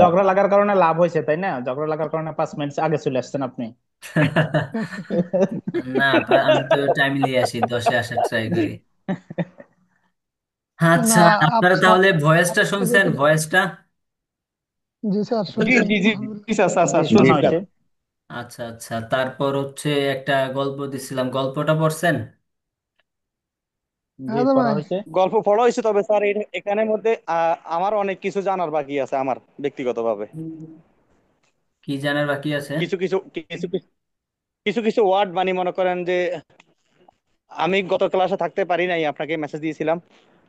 ঝগড়া লাগার কারণে লাভ হয়েছে তাই না? ঝগড়া লাগার কারণে 5 মিনিট আগে চলে আসছেন আপনি। না, আমি তো টাইমলি আসি, 10-এ আসার ট্রাই করি। না আচ্ছা, আপনারা আচ্ছা, তাহলে ভয়েসটা থেকে শুনছেন, তো ভয়েসটা? জি স্যার জি শুনছি জি জি আলহামদুলিল্লাহ। জি স্যার, স্যার জি স্যার শোনা স্যার। হয়েছে। আচ্ছা আচ্ছা, তারপর হচ্ছে একটা গল্প দিছিলাম, গল্পটা পড়ছেন? জি হ্যাঁ তো পড়া ভাই। হয়েছে। গল্প পড়া হয়েছে, তবে স্যার এখানের মধ্যে আমার অনেক কিছু জানার বাকি আছে আমার ব্যক্তিগতভাবে। কি জানার বাকি আছে? কিছু কিছু কিছু কিছু কিছু কিছু ওয়ার্ড মানে মনে করেন যে আমি গত ক্লাসে থাকতে পারি নাই, আপনাকে মেসেজ দিয়েছিলাম,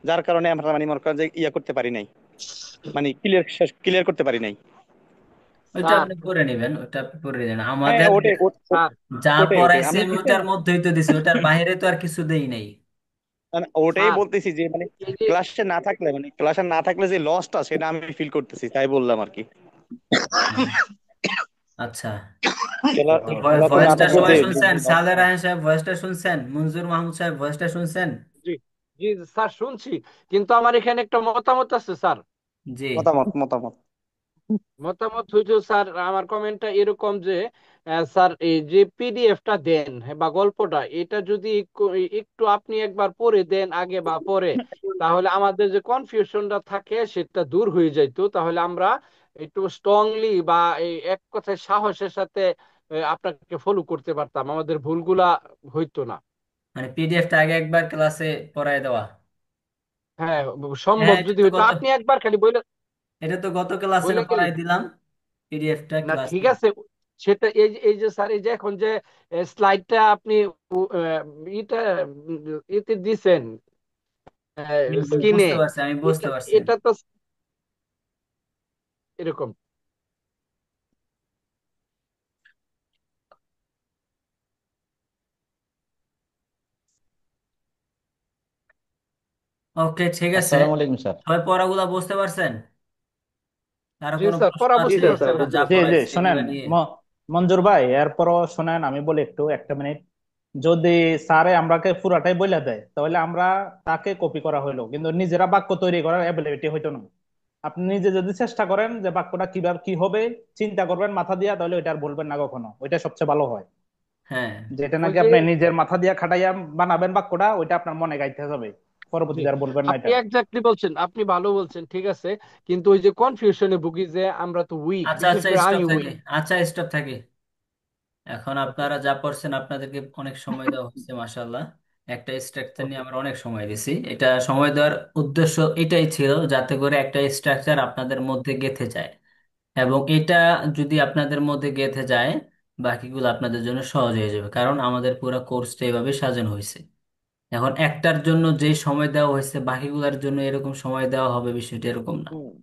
যার কারণে আমরা মানে মনে করেন যে করতে পারি নাই, মানে ক্লিয়ার করতে পারি নাই। ওইটা স্যার আপনি করে নেবেন, ওইটা আপনি করে নেবেন হ্যাঁ আমাদের। ওটাই স্যার যা ওটাই ওটাই পড়াইছে আমি আমি কিছু ওইটার মধ্যেই তো দিছি, ওইটার বাইরে তো আর কিছু দেই নাই। ওটাই স্যার বলতেছি যে মানে এই যে ক্লাসে না থাকলে যে লসটা সেটা আমি ফিল করতেছি, তাই বললাম আর কি। হুম, আচ্ছা। তো খেলাতে না ভয়েসটা থাকলে সবাই যে শুনছেন? সালে রায়হান সাহেব ভয়েসটা শুনছেন? মনজুর মাহমুদ সাহেব ভয়েসটা শুনছেন? জি জি স্যার শুনছি, কিন্তু আমার এখানে একটা মতামত আছে স্যার। জি। মতামত মতামত মতামত হইতো স্যার, আমার কমেন্টটা এরকম যে স্যার এই যে পিডিএফটা দেন, হ্যাঁ, বা গল্পটা এটা যদি একটু আপনি একবার পড়ে দেন আগে বা পরে, তাহলে আমাদের যে কনফিউশনটা থাকে সেটা দূর হয়ে যাইতো। তাহলে আমরা একটু স্ট্রংলি বা এই এক কথায় সাহসের সাথে আপনাকে ফলো করতে পারতাম, আমাদের ভুলগুলা হইতো না। মানে পিডিএফটা আগে একবার ক্লাসে পড়ায় দেওয়া। হ্যাঁ, হ্যাঁ, সম্ভব যদি হইতো, আপনি একবার খালি বলে এটা তো গত ক্লাসে বলে গেলেন। পড়াই দিলাম, পিডিএফটা না ঠিক ক্লাসে। আছে, সেটা এই যে স্যার, এই যে এখন যে স্লাইডটা আপনি ইটা এতে দিছেন স্ক্রিনে, বুঝতে পারছি, আমি বুঝতে এটা পারছি। এটা তো এরকম। ওকে, ঠিক আছে। আসসালামু আলাইকুম স্যার। সবাই পড়াগুলা বুঝতে পারছেন? কারো জি কোনো স্যার, প্রশ্ন পড়া জি আছে বুঝতে পারছি স্যার। আমরা যা আলহামদুলিল্লাহ। জি জি পড়াইছি শোনেন, এগুলা নিয়ে? মঞ্জুর ভাই এরপরও শোনেন, আমি বলি একটু 1 মিনিট। যদি স্যারে আমরাকে পুরাটাই বইলা দেয় তাহলে আমরা তাকে কপি করা হইলো, কিন্তু নিজেরা বাক্য তৈরি করার অ্যাবিলিটি হইতো না। আপনি নিজে যদি চেষ্টা করেন যে বাক্যটা কিভাবে কি হবে, চিন্তা করবেন মাথা দিয়া, তাহলে ওইটা আর বলবেন না কখনো, ওইটা সবচেয়ে ভালো হয়। হ্যাঁ। যেটা ওই নাকি যে আপনি নিজের মাথা দিয়া খাটাইয়া বানাবেন বাক্যটা, ওইটা আপনার মনে গাইতে যাবে, জি, পরবর্তীতে আর বলবেন না আপনি এটা। এক্স্যাক্টলি বলছেন, আপনি ভালো বলছেন, ঠিক আছে, কিন্তু ওই যে কনফিউশনে ভুগি যে আমরা তো উইক, আচ্ছা বিশেষ আচ্ছা, করে স্টপ আমি থাকে। উইক। আচ্ছা, স্টপ থাকে। এখন ওকে। আপনারা যা পড়ছেন, আপনাদেরকে অনেক সময় দেওয়া হচ্ছে, মাশাল্লাহ। একটা স্ট্রাকচার নিয়ে ওকে। আমরা অনেক সময় দিছি। এটা সময় দেওয়ার উদ্দেশ্য এটাই ছিল, যাতে করে একটা স্ট্রাকচার আপনাদের মধ্যে গেঁথে যায়। এবং এটা যদি আপনাদের মধ্যে গেঁথে যায়, বাকিগুলো আপনাদের জন্য সহজ হয়ে যাবে, কারণ আমাদের পুরো কোর্সটা এভাবে সাজানো হয়েছে। এখন একটার জন্য যে সময় দেওয়া হয়েছে, বাকিগুলোর জন্য এরকম সময় দেওয়া হবে, বিষয়টা এরকম না। হুম।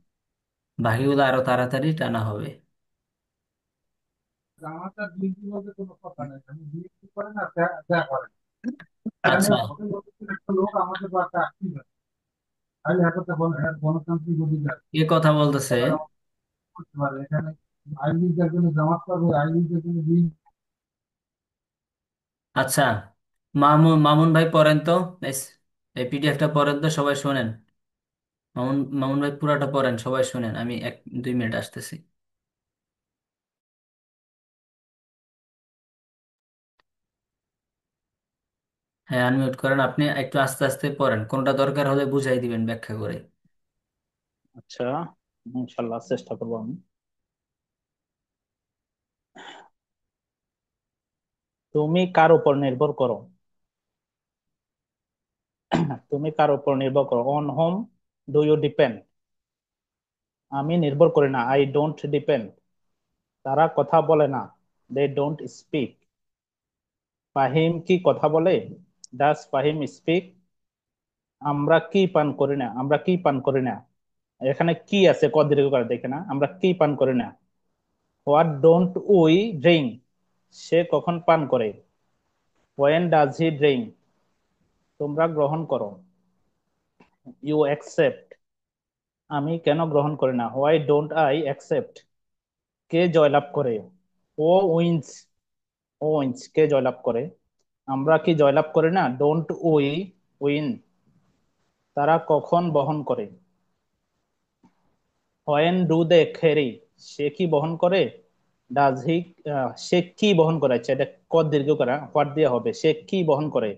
বাকিগুলো আরো তাড়াতাড়ি টানা হবে। আমারটা বিএনপি বলতে কোনো কথা নাই, আমি বিএনপি করে না যা করে এখানে আচ্ছা, একটা লোক আমাদের বাসা আসছিল, আমি একটা গণতান্ত্রিক অধিকার কে কথা বলতেছে? সবাই আমাকে করতে পারে এখানে। আইনজীবীদের জন্য জামাত করবে, আইনজীবীদের জন্য আচ্ছা, মামুন মামুন ভাই পড়েন তো। এই পিডিএফটা পড়েন তো, সবাই শোনেন। মামুন মামুন ভাই পুরাটা পড়েন, সবাই শুনেন, আমি 1-2 মিনিট আসতেছি। হ্যাঁ, আনমিউট করেন, আপনি একটু আস্তে আস্তে পড়েন, কোনটা দরকার হলে বুঝাই দিবেন ব্যাখ্যা করে। আচ্ছা, ইনশাল্লাহ চেষ্টা করবো আমি। তুমি কার উপর নির্ভর করো? তুমি কার উপর নির্ভর করো? On whom do you depend? আমি নির্ভর করি না, আই ডোন্ট ডিপেন্ড। তারা কথা বলে না, দে ডোন্ট স্পিক। ফাহিম কি কথা বলে? Does Fahim speak? আমরা কি পান করি না? আমরা কি পান করি না? এখানে কি আছে, ক দীর্ঘ করে দেখে না, আমরা কি পান করি না। What don't we drink? সে কখন পান করে? When does he drink? তোমরা গ্রহণ করো। You accept? আমি কেন গ্রহণ করি না? Why don't I accept? কে জয়লাভ করে? ও উইন্স? ও উইন্স, কে জয়লাভ করে? আমরা কি জয়লাভ করি না? Don't we win? তারা কখন বহন করে? হোয়েন ডু দে ক্যারি, সে কি বহন করে? ডাজ হি, সে কি বহন করে? আচ্ছা, এটা ক দীর্ঘ করা, হোয়াট দিয়ে হবে, সে কি বহন করে?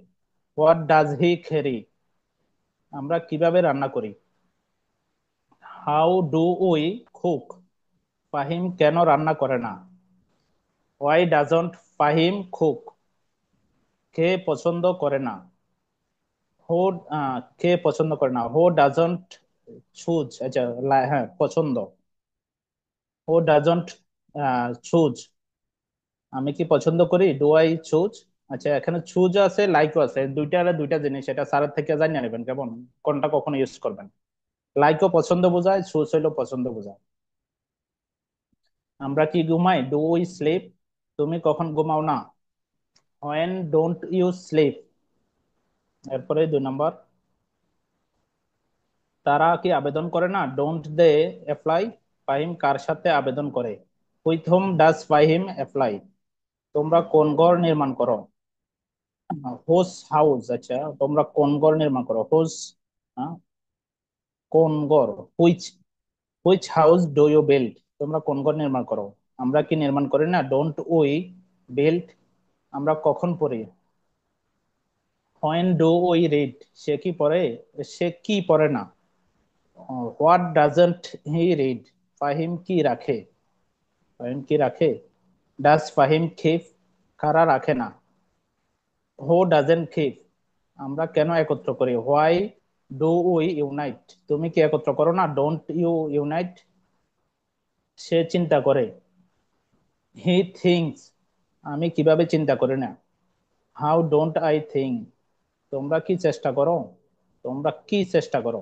What does he carry. আমরা কিভাবে রান্না করি? How do we cook. Fahim কেন রান্না করে না? Why doesn't Fahim cook. কে পছন্দ করে না? হু, কে পছন্দ করে না? Who doesn't choose. আচ্ছা, হ্যাঁ, পছন্দ। Who doesn't choose. আমি কি পছন্দ করি? Do I choose. আচ্ছা, এখানে চুজ আছে, লাইকও আছে, দুইটা দুইটা জিনিস, এটা স্যারের থেকে জানিয়ে নেবেন কেমন, কোনটা কখন ইউজ করবেন। লাইকও পছন্দ বোঝায়, চুজ হইলো পছন্দ বোঝায়। আমরা কি ঘুমাই? Do we sleep. তুমি কখন ঘুমাও না? When don't you sleep. এরপরে 2 নম্বর, তারা কি আবেদন করে না? Don't they apply. ফাহিম কার সাথে আবেদন করে? With whom does Fahim apply. তোমরা কোন ঘর নির্মাণ করো? Whose house. আচ্ছা, তোমরা কোন ঘর নির্মাণ করো? হোস, কোন ঘর? Which, which house do you build. তোমরা কোন ঘর নির্মাণ করো? আমরা কি নির্মাণ করি না? Don't we build. আমরা কখন পড়ি? When do we read. সে কি পড়ে? সে কি পড়ে না? What doesn't he read. Fahim কি রাখে? ফাহিম কি রাখে? Does Fahim keep. কারা রাখে না? Who doesn't keep. আমরা কেন একত্র করি? Why do we unite. তুমি কি একত্র করো না? Don't you unite. সে চিন্তা করে। He thinks. আমি কিভাবে চিন্তা করি না? How don't I think. তোমরা কি চেষ্টা করো? তোমরা কি চেষ্টা করো?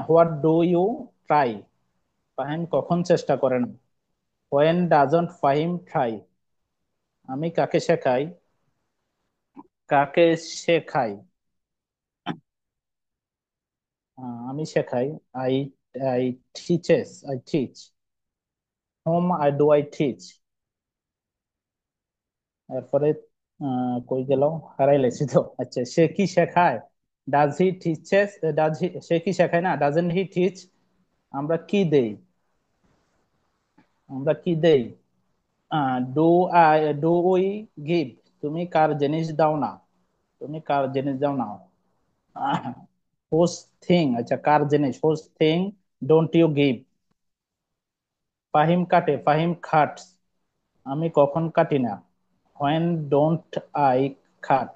What do you try. Fahim কখন চেষ্টা করে না? When doesn't Fahim try. আমি কাকে শেখাই? কাকে শেখাই? আমি শেখাই। I I teaches, I teach. Whom I do I teach. এরপরে কই গেল, হারাই লেছি তো। আচ্ছা, সে কি শেখায়? Does he teaches. সে কি শেখায় না? Doesn't he teach. আমরা কি দেই? আমরা কি দেই? Do do we give. তুমি কার জিনিস দাও না? তুমি কার জিনিস দাও না? Whose thing. আচ্ছা, কার জিনিস? Whose thing don't you give. Fahim কাটে, ফাহিম খাটস। আমি কখন কাটি না? হোয়েন ডোন্ট আই খাট।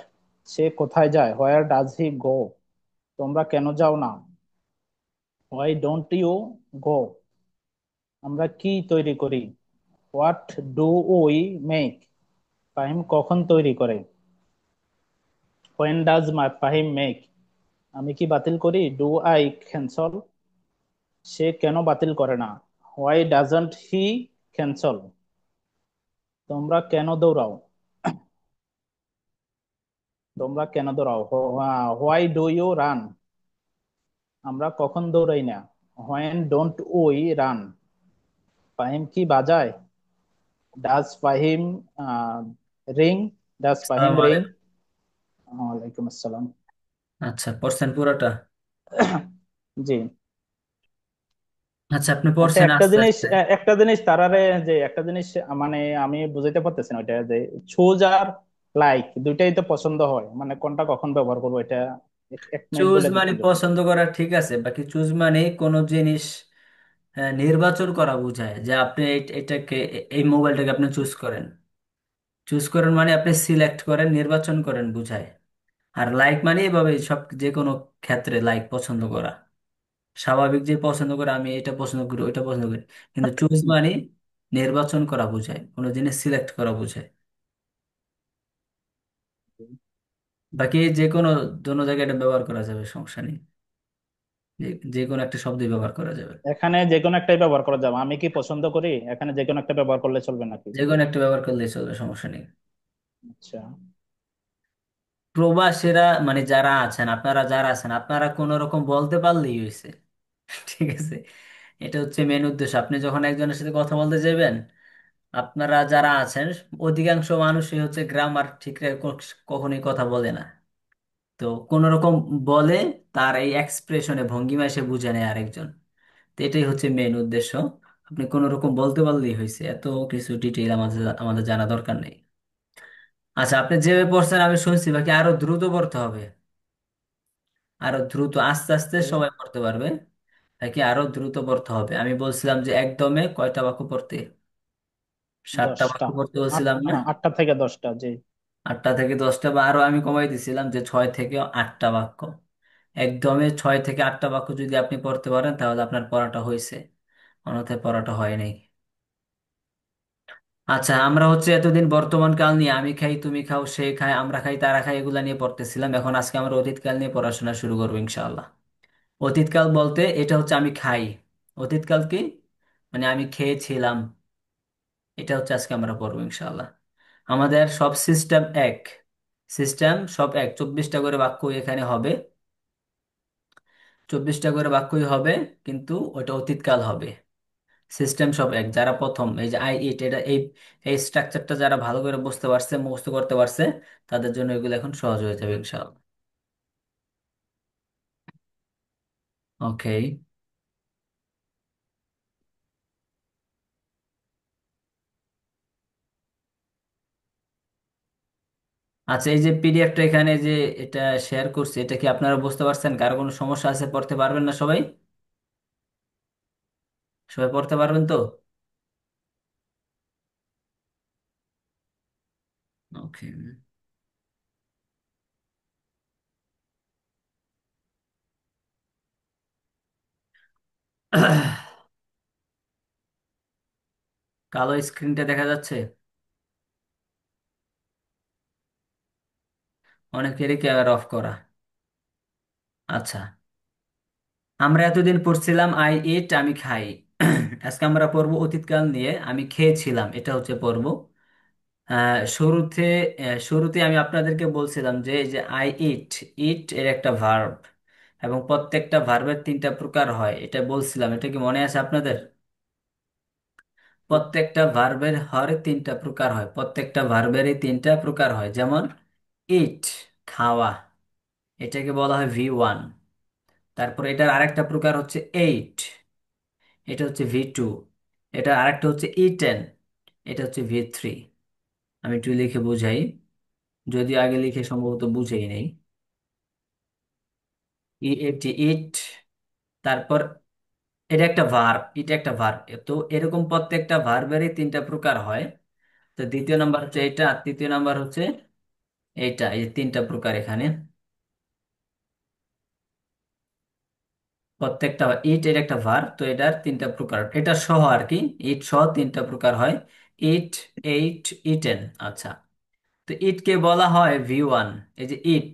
সে কোথায় যায়? Where does he go. তোমরা কেন যাও না? Why don't you go. আমরা কি তৈরি করি? What do we make. Fahim কখন তৈরি করে? When does my Fahim make. আমি কি বাতিল করি? Do I ক্যান্সল। সে কেন বাতিল করে না? Why doesn't he cancel. তোমরা কেন দৌড়াও? তোমরা কেন দৌড়াও? Why do you run. আমরা কখন দৌড়াই না? When don't we run. Fahim কি বাজায়? Does Fahim ring. Does Fahim আসসালামু রিং। আলাইকুম। ওয়ালাইকুম আসসালাম। আচ্ছা, পড়ছেন পুরোটা? জি। আচ্ছা, আপনি আচ্ছা, পড়ছেন একটা আস্তে জিনিস, আস্তে। একটা জিনিস তারারে, যে একটা জিনিস মানে আমি বুঝাইতে পারতেছি না, ওইটা যে চুজ আর লাইক দুইটাই তো পছন্দ হয়, মানে কোনটা কখন ব্যবহার করবো এটা এক মিনিট চুজ বলে মানে দিতেন যদি। পছন্দ করা, ঠিক আছে, বাকি চুজ মানে কোনো জিনিস নির্বাচন করা বোঝায়, যে আপনি এটাকে, এই মোবাইলটাকে আপনি চুজ করেন। চুজ করেন মানে আপনি সিলেক্ট করেন, নির্বাচন করেন বুঝায়। আর লাইক মানে এভাবে সব, যে কোনো ক্ষেত্রে লাইক পছন্দ করা, স্বাভাবিক যে পছন্দ করে, আমি এটা পছন্দ করি ওইটা পছন্দ করি। কিন্তু চুজ মানে নির্বাচন করা বোঝায়, কোনো জিনিস সিলেক্ট করা বোঝায়। বাকি যে কোনো, দোনো জায়গায় এটা ব্যবহার করা যাবে, সমস্যা নেই। যে যে কোনো একটা শব্দই ব্যবহার করা যাবে। এখানে যে কোনো একটাই ব্যবহার করা যাবে, আমি কি পছন্দ করি, এখানে যে কোনো একটা ব্যবহার করলে চলবে নাকি? যে কোনো একটা ব্যবহার করলেই চলবে, সমস্যা নেই। আচ্ছা। প্রবাসীরা মানে যারা আছেন, আপনারা যারা আছেন, আপনারা কোন রকম বলতে পারলেই হয়েছে। ঠিক আছে, এটা হচ্ছে মেন উদ্দেশ্য। আপনি যখন একজনের সাথে কথা বলতে যাবেন, আপনারা যারা আছেন, অধিকাংশ মানুষই হচ্ছে গ্রামার ঠিক কখনোই কথা বলে না। তো কোন রকম বলে, তার এই এক্সপ্রেশনে, ভঙ্গিমায় সে বুঝে নেয় আরেকজন। তো এটাই হচ্ছে মেইন উদ্দেশ্য। আপনি কোনো রকম বলতে পারলেই হয়েছে, এত কিছু ডিটেইল আমাদের আমাদের জানা দরকার নেই। আচ্ছা, আপনি যেভাবে পড়ছেন আমি শুনছি, বাকি আরো দ্রুত পড়তে হবে। আরো দ্রুত, আস্তে আস্তে সবাই পড়তে পারবে, নাকি আরো দ্রুত পড়তে হবে? আমি বলছিলাম যে একদমে কয়টা বাক্য পড়তে, 7টা 10টা। বাক্য পড়তে বলছিলাম না? 8টা থেকে 10টা, জি। 8টা থেকে 10টা, বা আরো আমি কমাই দিছিলাম যে 6 থেকে 8টা বাক্য। একদমে 6 থেকে 8টা বাক্য যদি আপনি পড়তে পারেন তাহলে আপনার পড়াটা হয়েছে, অন্যথায় পড়াটা হয় নাই। আচ্ছা, আমরা হচ্ছে এতদিন বর্তমান কাল নিয়ে আমি খাই, তুমি খাও, সে খায়, আমরা খাই, তারা খাই, এগুলা নিয়ে পড়তেছিলাম। এখন আজকে আমরা অতীতকাল নিয়ে পড়াশোনা শুরু করবো ইনশাআল্লাহ। অতীতকাল বলতে এটা হচ্ছে আমি খাই। অতীতকাল কি, মানে আমি খেয়েছিলাম। এটা হচ্ছে আজকে আমরা পড়বো ইনশাআল্লাহ। আমাদের সব সিস্টেম এক, সিস্টেম সব এক, 24টা করে বাক্য এখানে হবে, 24টা করে বাক্যই হবে, কিন্তু ওটা অতীতকাল হবে। সিস্টেম সব এক। যারা প্রথম এই যে আই ইট, এটা এই এই স্ট্রাকচারটা যারা ভালো করে বুঝতে পারছে, মুখস্থ করতে পারছে, তাদের জন্য এগুলো এখন সহজ হয়ে যাবে ইনশাআল্লাহ। ওকে। আচ্ছা, এই যে পিডিএফটা এখানে যে এটা শেয়ার করছি, এটা কি আপনারা বুঝতে পারছেন? কারো কোনো সমস্যা আছে? পড়তে পারবেন না সবাই? সবাই পড়তে পারবেন তো? ওকে। কালো স্ক্রিনটা দেখা যাচ্ছে অনেকেরই, ক্যামেরা অফ করা। আচ্ছা, আমরা এতদিন পড়ছিলাম আই ইট, আমি খাই। আজকে আমরা পড়বো অতীতকাল নিয়ে, আমি খেয়েছিলাম, এটা হচ্ছে পড়বো। শুরুতে শুরুতে আমি আপনাদেরকে বলছিলাম যে এই যে আই ইট, ইট এর একটা ভার্ব, এবং প্রত্যেকটা ভার্বের 3টা প্রকার হয়, এটা বলছিলাম। এটা কি মনে আছে আপনাদের? প্রত্যেকটা ভার্বের হরে 3টা প্রকার হয়, প্রত্যেকটা ভার্বেরই 3টা প্রকার হয়। যেমন ইট, খাওয়া, এটাকে বলা হয় V1। তারপর এটার আরেকটা প্রকার হচ্ছে এইট, এটা হচ্ছে V2। এটা আরেকটা হচ্ছে ইটেন, এটা হচ্ছে V3। আমি একটু লিখে বুঝাই, যদি আগে লিখে সম্ভবত বুঝেই নেই। ইট, তারপর এটা একটা ভার্ব, এটা একটা ভার্ব। তো এরকম প্রত্যেকটা ভার্বেরই 3টা প্রকার হয়। তো দ্বিতীয় নাম্বার হচ্ছে এটা, আর তৃতীয় নাম্বার হচ্ছে এইটা, এই 3টা প্রকার এখানে। প্রত্যেকটা, ইট এর একটা ভার্ব, তো এটার 3টা প্রকার, এটা সহ আর কি, ইট সহ 3টা প্রকার হয়। ইট, এইট, ইটেন। আচ্ছা, তো ইট কে বলা হয় V1। এই যে ইট,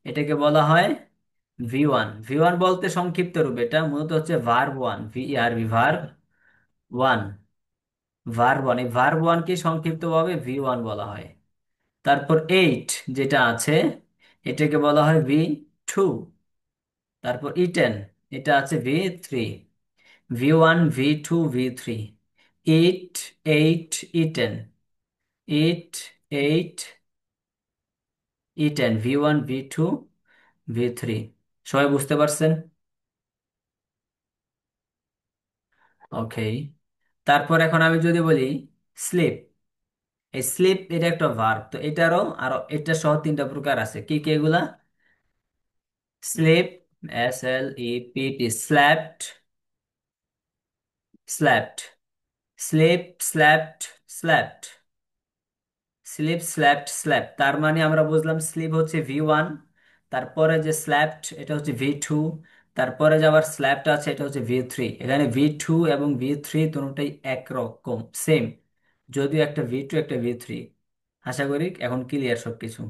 এটাকে বলা হয় V1। V1 বলতে সংক্ষিপ্ত রূপ, এটা মূলত হচ্ছে ভার্ব 1, ভার্ব 1, ভার্ব 1। এই ভার্ব 1 কে সংক্ষিপ্ত ভাবে V1 বলা হয়। তারপর এইট যেটা আছে, এটাকে বলা হয় V2। তারপর ইটেন, এটা আছে V3। V1, V2, V3, ইট, এইট, ইটেন, ইট, eight, eaten, V1, V2, V3। সবাই বুঝতে পারছেন? ওকে। তারপর এখন আমি যদি বলি স্লিপ, এই স্লিপ এটা একটা ভার্ব, তো এটারও আরো এটা সহ 3টা প্রকার আছে। কি কি এগুলা? Sleep, SLEPT, slept, slept, sleep, slept, slept, sleep, slept, slap. তার মানে আমরা বুঝলাম স্লিপ হচ্ছে V1, তারপরে যে স্ল্যাপড এটা হচ্ছে V2, তারপরে যে আবার স্ল্যাপড আছে এটা হচ্ছে V3। এখানে V2 এবং V3 দুটোটাই একরকম, সেম, যদিও একটা V2 একটা V3। আশা করি এখন ক্লিয়ার সবকিছু।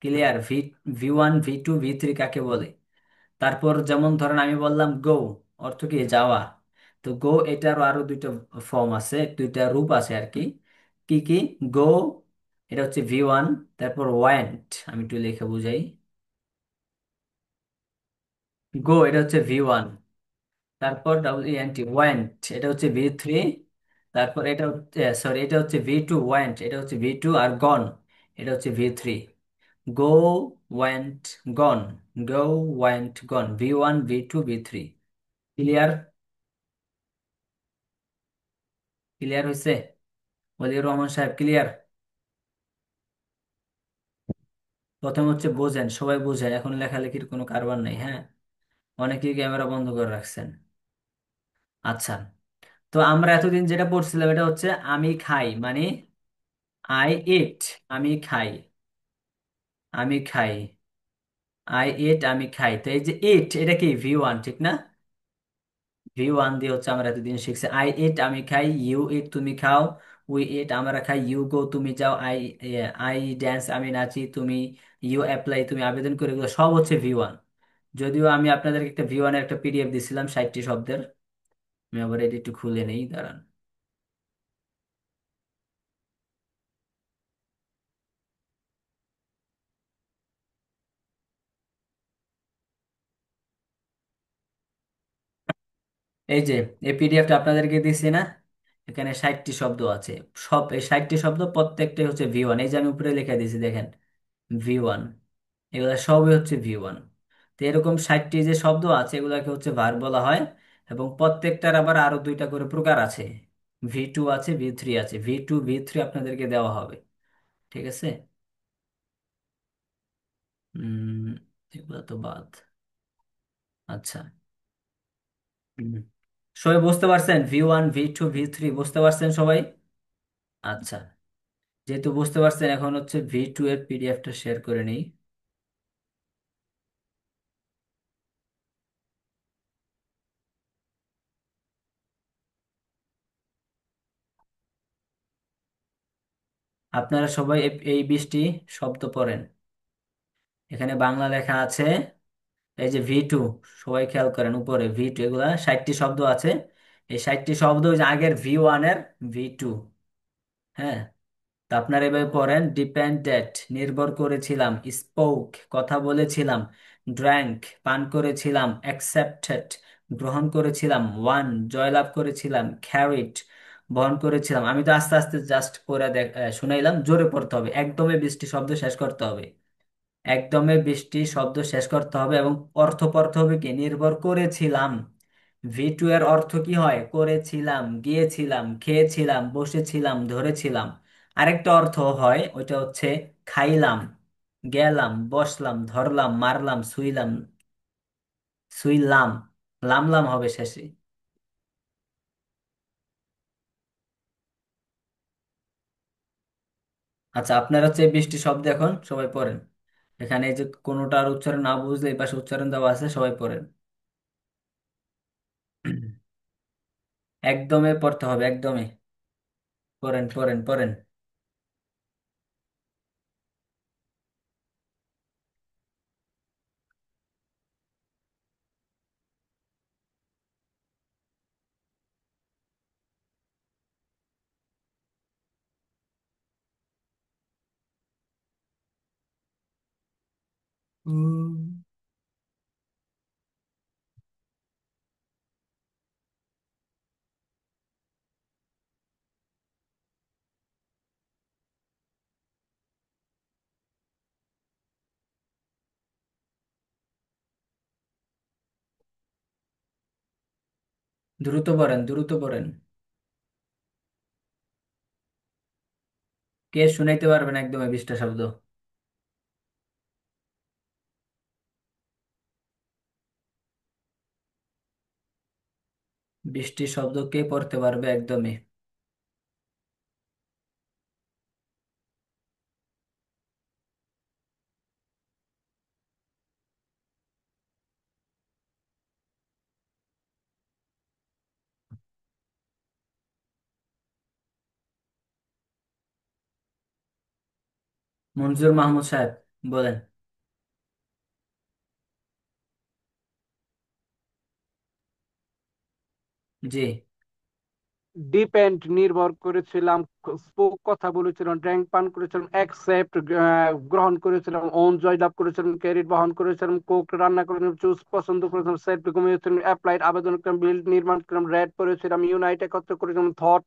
ক্লিয়ার? V1, V2, V3 কাকে বলে? তারপর যেমন ধরেন আমি বললাম গো, অর্থ কি? যাওয়া। তো গো এটারও আরো 2টা ফর্ম আছে, 2টা রূপ আছে আর কি। কি কি? গো, এটা হচ্ছে V1। তারপর ওয়েন্ট, আমি একটু লিখে বুঝাই। গো এটা হচ্ছে V1। তারপর WENT, ওয়েন্ট, এটা হচ্ছে V3। তারপর এটা হচ্ছে, সরি, এটা হচ্ছে V2, ওয়েন্ট এটা হচ্ছে V2, আর গন এটা হচ্ছে V3। গো, ওয়েন্ট, গন, গো, ওয়েন্ট, গন, V1, V2, V3। Clear? Clear হয়েছে? ওলিউর রহমান সাহেব ক্লিয়ার? প্রথম হচ্ছে বোঝেন, সবাই বোঝেন, এখন লেখালেখির কোনো কারবার নেই, হ্যাঁ। অনেকেই ক্যামেরা বন্ধ করে রাখছেন। আচ্ছা, তো আমরা এতদিন যেটা পড়ছিলাম এটা হচ্ছে আমি খাই, মানে আই ইট, আমি খাই, আমি খাই, আই ইট, আমি খাই। তো এই যে ইট, এটা কি V1, ঠিক না? V1 দিয়ে হচ্ছে আমরা এতদিন শিখছি আই ইট, আমি খাই, ইউ ইট, তুমি খাও, উই ইট, আমরা খাই, ইউ গো, তুমি যাও, আই ড্যান্স, আমি নাচি, তুমি, ইউ অ্যাপ্লাই, তুমি আবেদন করে, এগুলো সব হচ্ছে V1। যদিও আমি আপনাদেরকে একটা V1 এর একটা PDF দিছিলাম 60টি শব্দের। আমি আবার এটা একটু খুলে নেই, দাঁড়ান। এই যে এই PDFটা আপনাদেরকে দিছি না, এখানে 60টি শব্দ আছে। সব এই 60টি শব্দ প্রত্যেকটাই হচ্ছে V1। এই যে আমি উপরে লিখে দিয়েছি দেখেন, V1, এগুলা সবই হচ্ছে V1। তো এরকম 60টি যে শব্দ আছে এগুলাকে হচ্ছে ভার্ব বলা হয়। এবং প্রত্যেকটার আবার আরো দুইটা করে প্রকার আছে, V2 আছে, V3 আছে। V2, V3 আপনাদেরকে দেওয়া হবে, ঠিক আছে। উম এগুলা তো বাদ। আচ্ছা, হুম। সবাই বুঝতে পারছেন? V1, V2, V3 বুঝতে পারছেন সবাই? আচ্ছা, যেহেতু বুঝতে পারছেন, এখন হচ্ছে V2 এর PDFটা শেয়ার করে নিই। আপনারা সবাই এই 20টি শব্দ পড়েন। এখানে বাংলা লেখা আছে, এই যে V2, সবাই খেয়াল করেন উপরে V2, এগুলা 60টি শব্দ আছে। এই 60টি শব্দ ওই যে আগের V1 এর V2, হ্যাঁ। তা আপনারা এভাবে পড়েন, ডিপেন্ডেন্ট, নির্ভর করেছিলাম, স্পোক, কথা বলেছিলাম, ড্র্যাঙ্ক, পান করেছিলাম, অ্যাকসেপ্টেড, গ্রহণ করেছিলাম, ওয়ান, জয়লাভ করেছিলাম, ক্যারিড, বহন করেছিলাম। আমি তো আস্তে আস্তে জাস্ট পড়ে শুনাইলাম, জোরে পড়তে হবে, একদমই 20টি শব্দ শেষ করতে হবে, একদমে 20টি শব্দ শেষ করতে হবে। এবং অর্থ পড়তে হবে কি, নির্ভর করেছিলাম। V2 এর অর্থ কি হয়? করেছিলাম, গিয়েছিলাম, খেয়েছিলাম, বসেছিলাম, ধরেছিলাম। আরেকটা অর্থ হয়, ওইটা হচ্ছে খাইলাম, গেলাম, বসলাম, ধরলাম, মারলাম, শুইলাম, শুইলাম, লামলাম হবে শেষে। আচ্ছা, আপনার হচ্ছে এই 20টি শব্দ এখন সবাই পড়েন। এখানে এই যে কোনোটার উচ্চারণ না বুঝলে এই পাশে উচ্চারণ দেওয়া আছে, সবাই পড়েন। একদমে পড়তে হবে, একদমে পড়েন, পড়েন, পড়েন। দ্রুত পড়েন, দ্রুত পড়েন। কে শুনাইতে পারবেন একদম এই 20টা শব্দ? বৃষ্টি শব্দ কে পড়তে পারবে একদমই? মনজুর মাহমুদ সাহেব বলেন। জি। ডিপেন্ড নির্ভর করেছিলাম, স্পোক কথা বলেছিলাম, ড্রিঙ্ক পান করেছিলাম, অ্যাকসেপ্ট গ্রহণ করেছিলাম, ওন জয়লাভ করেছিলাম, ক্যারিড বহন করেছিলাম, কোক রান্না করেছিলাম, চুজ পছন্দ করেছিলাম, সেট ঘুমিয়েছিলাম, অ্যাপ্লাইড আবেদন করেছিলাম, বিল্ড নির্মাণ করেছিলাম, রেড করেছিলাম, ইউনাইট একত্র করেছিলাম, থট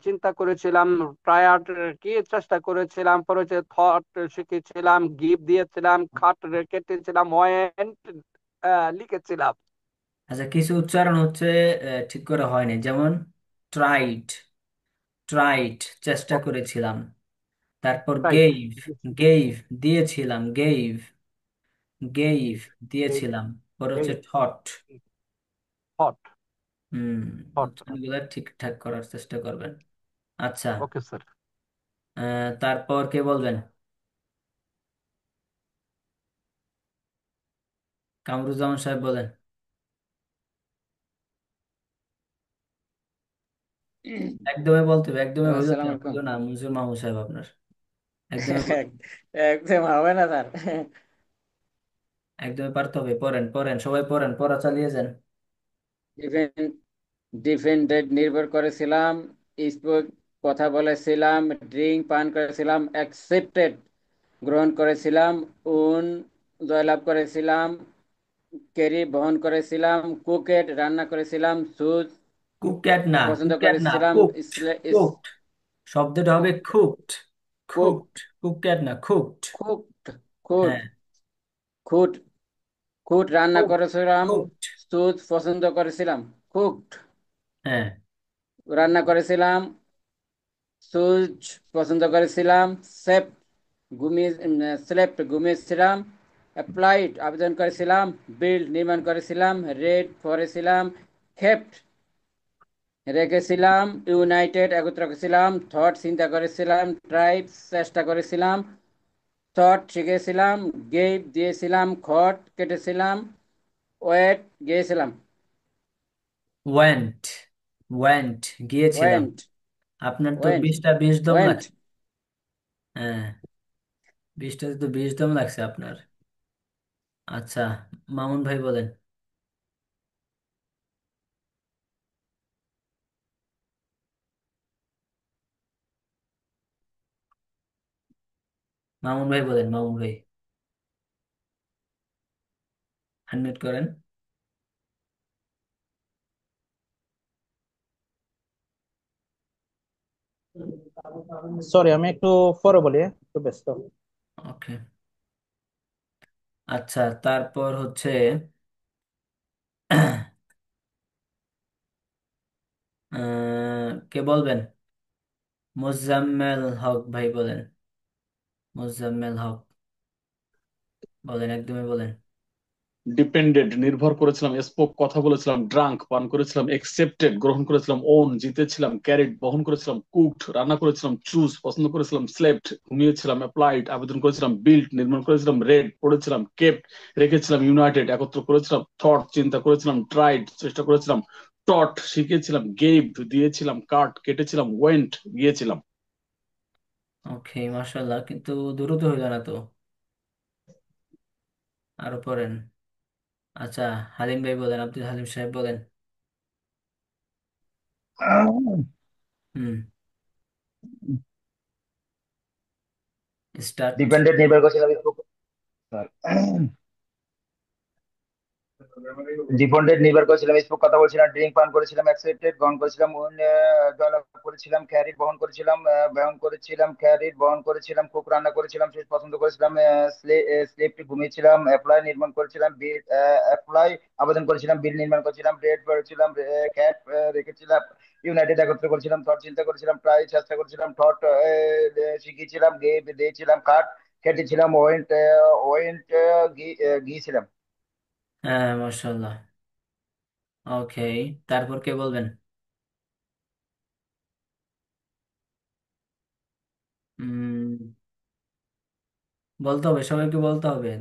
চিন্তা করেছিলাম, প্রায়ার কি চেষ্টা করেছিলাম, পরে হচ্ছে থট শিখেছিলাম, গিভ দিয়েছিলাম, খাট কেটেছিলাম, ওয়েন্ট লিখেছিলাম। আচ্ছা, কিছু উচ্চারণ হচ্ছে ঠিক করে হয়নি, যেমন ট্রাইড, ট্রাইড চেষ্টা করেছিলাম, তারপর রাইট, গেইভ, গেইভ দিয়েছিলাম, গেইভ, গেইভ দিয়েছিলাম, পরে হচ্ছে থট। থট, হুম, থট। উচ্চারণগুলো ঠিকঠাক করার চেষ্টা করবেন। আচ্ছা, ওকে স্যার। তারপর কে বলবেন? কামরুজ্জামান সাহেব বলেন। একদমই বলতে হবে, একদমই হইল আসসালামু না, আলাইকুম। হইল না মনজুর মাহমুদ সাহেব আপনার। একদমই একদম হবে না স্যার। একদমই পারতে হবে। পড়েন পড়েন, সবাই পড়েন, পড়া চালিয়ে যান। ডিফেন্ড ডিফেন্ডেড নির্ভর করেছিলাম, স্পোক কথা বলেছিলাম, ড্রিঙ্ক পান করেছিলাম, অ্যাকসেপ্টেড গ্রহণ করেছিলাম, উন জয়লাভ করেছিলাম, ক্যারি বহন করেছিলাম, কুকেট রান্না করেছিলাম, সুজ কুকড না, পছন্দ কুকড না, করেছিলাম, কুকড, কুকড শব্দটা হবে cook cooked, cook cooked, cooked না, কুকড। কুকড কুট হ্যাঁ, খুট খুট রান্না কুকড, করেছিলাম, কুকড। সুজ পছন্দ করেছিলাম, কুকড হ্যাঁ, রান্না করেছিলাম, সুজ পছন্দ করেছিলাম, সেপ ঘুমিয়ে স্লেপ্ট ঘুমিয়েছিলাম, অ্যাপ্লাইড আবেদন করেছিলাম, বিল্ড নির্মাণ করেছিলাম, রেড পড়েছিলাম, খেপ্ট রেখেছিলাম, ইউনাইটেড একত্র করেছিলাম, থট চিন্তা করেছিলাম, ট্রাইব চেষ্টা করেছিলাম, থট শিখেছিলাম, গেভ দিয়েছিলাম, খট কেটেছিলাম, ওয়েট গিয়েছিলাম, ওয়েন্ট, ওয়েন্ট গিয়েছিলাম। ওয়েন্ট আপনার তো ওয়েন্ট 20টা 20 দম ওয়েন্ট লাগছে। হ্যাঁ, 20টা তো 20 দম লাগছে আপনার। আচ্ছা, মামুন ভাই বলেন। মামুন ভাই বলেন, মামুন ভাই আনমিউট করেন। সরি, আমি একটু পরে বলি, একটু ব্যস্ত। ওকে। আচ্ছা, তারপর হচ্ছে কে বলবেন? মোজাম্মেল হক ভাই বলেন, মোজাম্মেল হক বলেন, একদমই বলেন। ডিপেন্ডেড নির্ভর করেছিলাম, স্পোক কথা বলেছিলাম, ড্রাঙ্ক পান করেছিলাম, একসেপ্টেড গ্রহণ করেছিলাম, ওন জিতেছিলাম, ক্যারিড বহন করেছিলাম, কুকড রান্না করেছিলাম, চুজ পছন্দ করেছিলাম, স্লেপ্ট ঘুমিয়েছিলাম, অ্যাপ্লাইড আবেদন করেছিলাম, বিল্ড নির্মাণ করেছিলাম, রেড পড়েছিলাম, কেপ্ট রেখেছিলাম, ইউনাইটেড একত্র করেছিলাম, থট চিন্তা করেছিলাম, ট্রাইড চেষ্টা করেছিলাম, টট শিখেছিলাম, গেভ দিয়েছিলাম, কাট কেটেছিলাম, ওয়েন্ট গিয়েছিলাম। ওকে, মাশাল্লাহ, কিন্তু দ্রুত হইল না তো, আরো পড়েন। আচ্ছা, হালিম ভাই বলেন, আব্দুল হালিম সাহেব বলেন। হুম, স্টার্ট। ডিপেন্ডেন্ট নির্ভর করেছিলাম ডিপেন্ডেন্ট নির্ভর করেছিলাম, স্পোক কথা বলছিলাম, ড্রিঙ্ক পান করেছিলাম, অ্যাকসেপ্টেড গ্রহণ করেছিলাম, জয়লাভ করেছিলাম, ক্যারিড বহন করেছিলাম, ক্যারিড বহন করেছিলাম, কুক রান্না করেছিলাম, শেষ পছন্দ করেছিলাম, স্লেপ্ট ঘুমিয়েছিলাম, অ্যাপ্লাই নির্মাণ করেছিলাম, অ্যাপ্লাই আবেদন করেছিলাম, বিল নির্মাণ করেছিলাম, রেড করেছিলাম, ক্যাপ রেখেছিলাম, ইউনাইটেড একত্র করেছিলাম, থট চিন্তা করেছিলাম, ট্রাই চেষ্টা করেছিলাম, থট শিখিয়েছিলাম, দিয়েছিলাম, কাট কেটেছিলাম, ওয়েন্ট ওয়েন্ট গিয়েছিলাম। হ্যাঁ, মাশাল্লাহ। ওকে, তারপর কে বলবেন? উম বলতে হবে, সবাইকে বলতে হবে,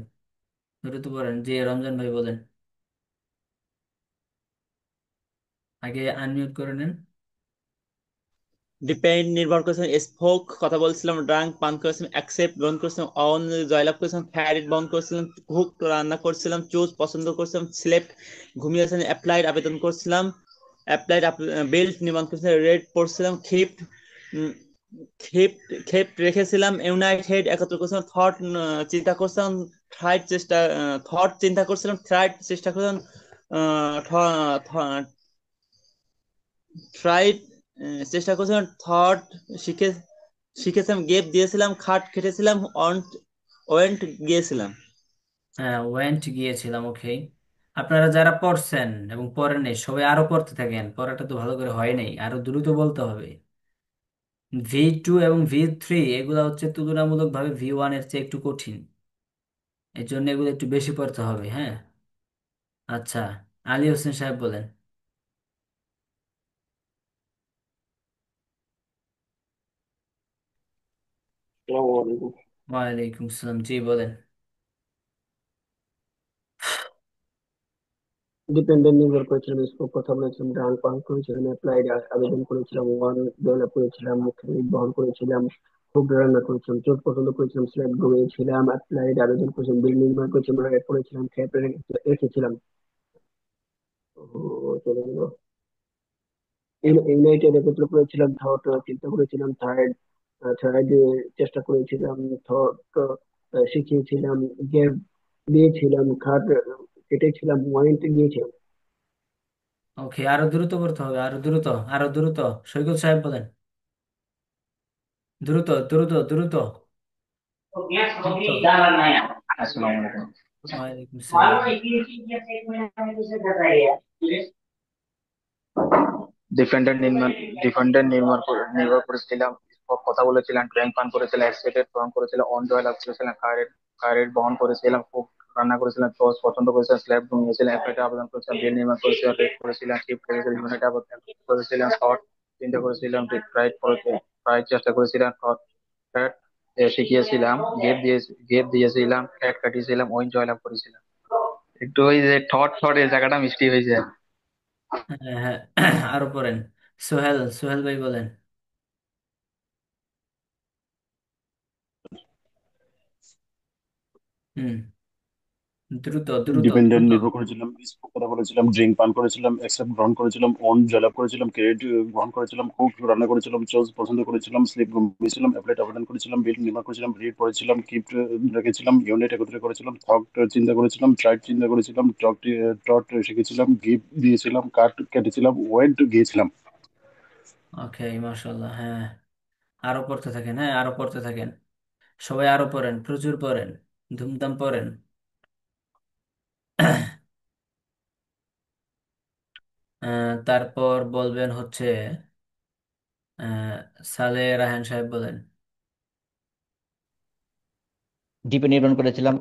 দ্রুত বলেন। জি, রমজান ভাই বলেন, আগে আনমিউট করে নেন। ডিপেন্ড নির্ভর করেছিলাম, স্পোক কথা বলছিলাম, ড্রাঙ্ক পান করেছিলাম, অ্যাকসেপ্ট গ্রহণ করেছিলাম, অন জয়লাভ করেছিলাম, ক্যারিড বহন করেছিলাম, কুক রান্না করছিলাম, চুজ পছন্দ করেছিলাম, স্লেপ্ট ঘুমিয়েছিলাম, অ্যাপ্লাইড আবেদন করছিলাম, অ্যাপ্লাইড বেল্ট নির্মাণ করেছিলাম, রেড পড়ছিলাম, ক্ষিপ্ত ক্ষেপ্ট রেখেছিলাম, ইউনাইটেড একত্র করেছিলাম, চিন্তা করছিলাম, থট চিন্তা করছিলাম, থ্রাইড চেষ্টা করছিলাম, ট্রাইড চেষ্টা করছিলাম, থট শিখে শিখেছিলাম, গেপ দিয়েছিলাম, খাট খেটেছিলাম, ওয়েন্ট গিয়েছিলাম। হ্যাঁ, ওয়েন্ট গিয়েছিলাম। ওকে, আপনারা যারা পড়ছেন এবং পড়েন নাই সবাই আরো পড়তে থাকেন, পড়াটা তো ভালো করে হয় নাই, আরো দ্রুত বলতে হবে। V2 এবং V3 এগুলা হচ্ছে তুলনামূলকভাবে V1 এর চেয়ে একটু কঠিন, এই জন্য এগুলো একটু বেশি পড়তে হবে। হ্যাঁ, আচ্ছা, আলী হোসেন সাহেব বলেন। ওয়ালাইকুম আসসালাম, জি বলেন। ডিপেন্ডেন্ট নির্ভর করেছিলাম, স্কোপ কথা বলেছিলাম, রান পান করেছিলাম, অ্যাপ্লাইড আবেদন করেছিলাম, ওয়ান ডেভেলপ করেছিলাম, ক্রেডিট বহন করেছিলাম, খুব রান্না করেছিলাম, চোট পছন্দ করেছিলাম, স্ল্যাব ঘুমিয়েছিলাম, অ্যাপ্লাইড আবেদন করেছিলাম, বিল নির্মাণ করেছিলাম, রাইড করেছিলাম, খ্যাপ রেখেছিলাম। ও, চলে গেল। ইউনাইটেড একত্র করেছিলাম, থট চিন্তা করেছিলাম, থার্ড চেষ্টা করেছিলাম, থট শিখিয়েছিলাম, গ্যাপ দিয়েছিলাম, খাট কেটেছিলাম, ওয়ারেন্টি দিয়েছিলাম। ওকে, আরো দ্রুত করতে হবে, আরো দ্রুত, আরো দ্রুত। সৈকত সাহেব বলেন, দ্রুত দ্রুত দ্রুত দ্রুত। আসসালামু আলাইকুম। ওয়ালাইকুম সালাম। নির্ভর করেছিলাম, কথা বলেছিলাম, ট্রেন পান করেছিলাম, এক্সপেক্টেড গ্রহণ করেছিলাম, অন জয় লাভ করেছিলাম, কারের বহন করেছিলাম, খুব রান্না করেছিলাম, টস পছন্দ করেছিলাম, স্ল্যাব ঘুমিয়েছিলাম, অ্যাপ্লাইটে আবেদন করেছিলাম, বিল নির্মাণ করেছিলাম, রেড করেছিলাম, শিফট করেছিলাম, ইউনাইটে আবেদন করেছিলাম, শর্ট চিন্তা করেছিলাম, রাইট করেছিলাম, রাইট চেষ্টা করেছিলাম, থ্যাট শিখিয়েছিলাম, গেপ দিয়েছিলাম, ফ্যাট কাটিয়েছিলাম, ওই জয়লাভ করেছিলাম। একটু ওই যে থট থট এই জায়গাটা মিষ্টি হয়ে যায়। হ্যাঁ হ্যাঁ, আরো পড়েন। সোহেল, সোহেল ভাই বলেন। হুম, দ্রুত দ্রুত ডিপেন্ডেন্ট দ্রুত। নির্ভর করেছিলাম, স্পোক কথা বলেছিলাম, ড্রিঙ্ক পান করেছিলাম, অ্যাকসেপ্ট গ্রহণ করেছিলাম, অন জয়লাভ করেছিলাম, ক্রেডিট গ্রহণ করেছিলাম, কুক রান্না করেছিলাম, চোজ পছন্দ করেছিলাম, স্লিপ ঘুমিয়েছিলাম, অ্যাপ্লাইট আবেদন করেছিলাম, বিল নির্মাণ করেছিলাম, রিড পড়েছিলাম, কিপ রেখেছিলাম, ইউনিট একত্রে করেছিলাম, থক চিন্তা করেছিলাম, ট্রাইড চিন্তা করেছিলাম, টট শিখেছিলাম, গিফট দিয়েছিলাম, কাট কেটেছিলাম, ওয়েন্ট গিয়েছিলাম। ওকে, মাশাল্লাহ। হ্যাঁ, আরো পড়তে থাকেন, হ্যাঁ আরো পড়তে থাকেন, সবাই আরো পড়েন, প্রচুর পড়েন, ধুমধাম পড়েন। তারপর বলবেন হচ্ছে আহ, সালে রায়হান সাহেব বলেন। ডিপে নির্ভর করেছিলাম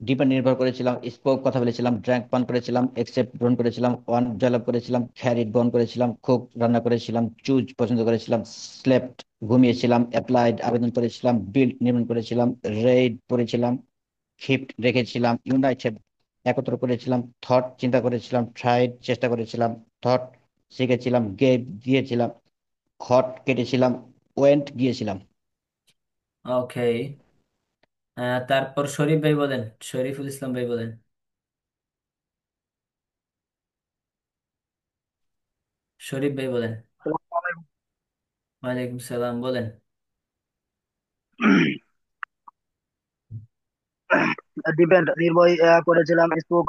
ডিপে নির্ভর করেছিলাম, স্পোক কথা বলেছিলাম, ড্রাঙ্ক পান করেছিলাম, এক্সেপ্ট গ্রহণ করেছিলাম, ওয়ান জয়লাভ করেছিলাম, খ্যারিট বহন করেছিলাম, খুব রান্না করেছিলাম, চুজ পছন্দ করেছিলাম, স্লেপ্ট ঘুমিয়েছিলাম, অ্যাপ্লাইড আবেদন করেছিলাম, বিল্ড নির্মাণ করেছিলাম, রেইড পড়েছিলাম, ক্ষিপ্ত রেখেছিলাম, ইউনাইটেড একত্র করেছিলাম, থট চিন্তা করেছিলাম, ট্রাইড চেষ্টা করেছিলাম, থট শিখেছিলাম, গেপ দিয়েছিলাম, খট কেটেছিলাম, ওয়েন্ট গিয়েছিলাম। ওকে, তারপর শরীফ ভাই বলেন, শরীফুল ইসলাম ভাই বলেন। শরীফ ভাই বলেন। ওয়ালাইকুম সালাম, বলেন। ডিপেন্ড নির্ভয় করেছিলাম, স্পোক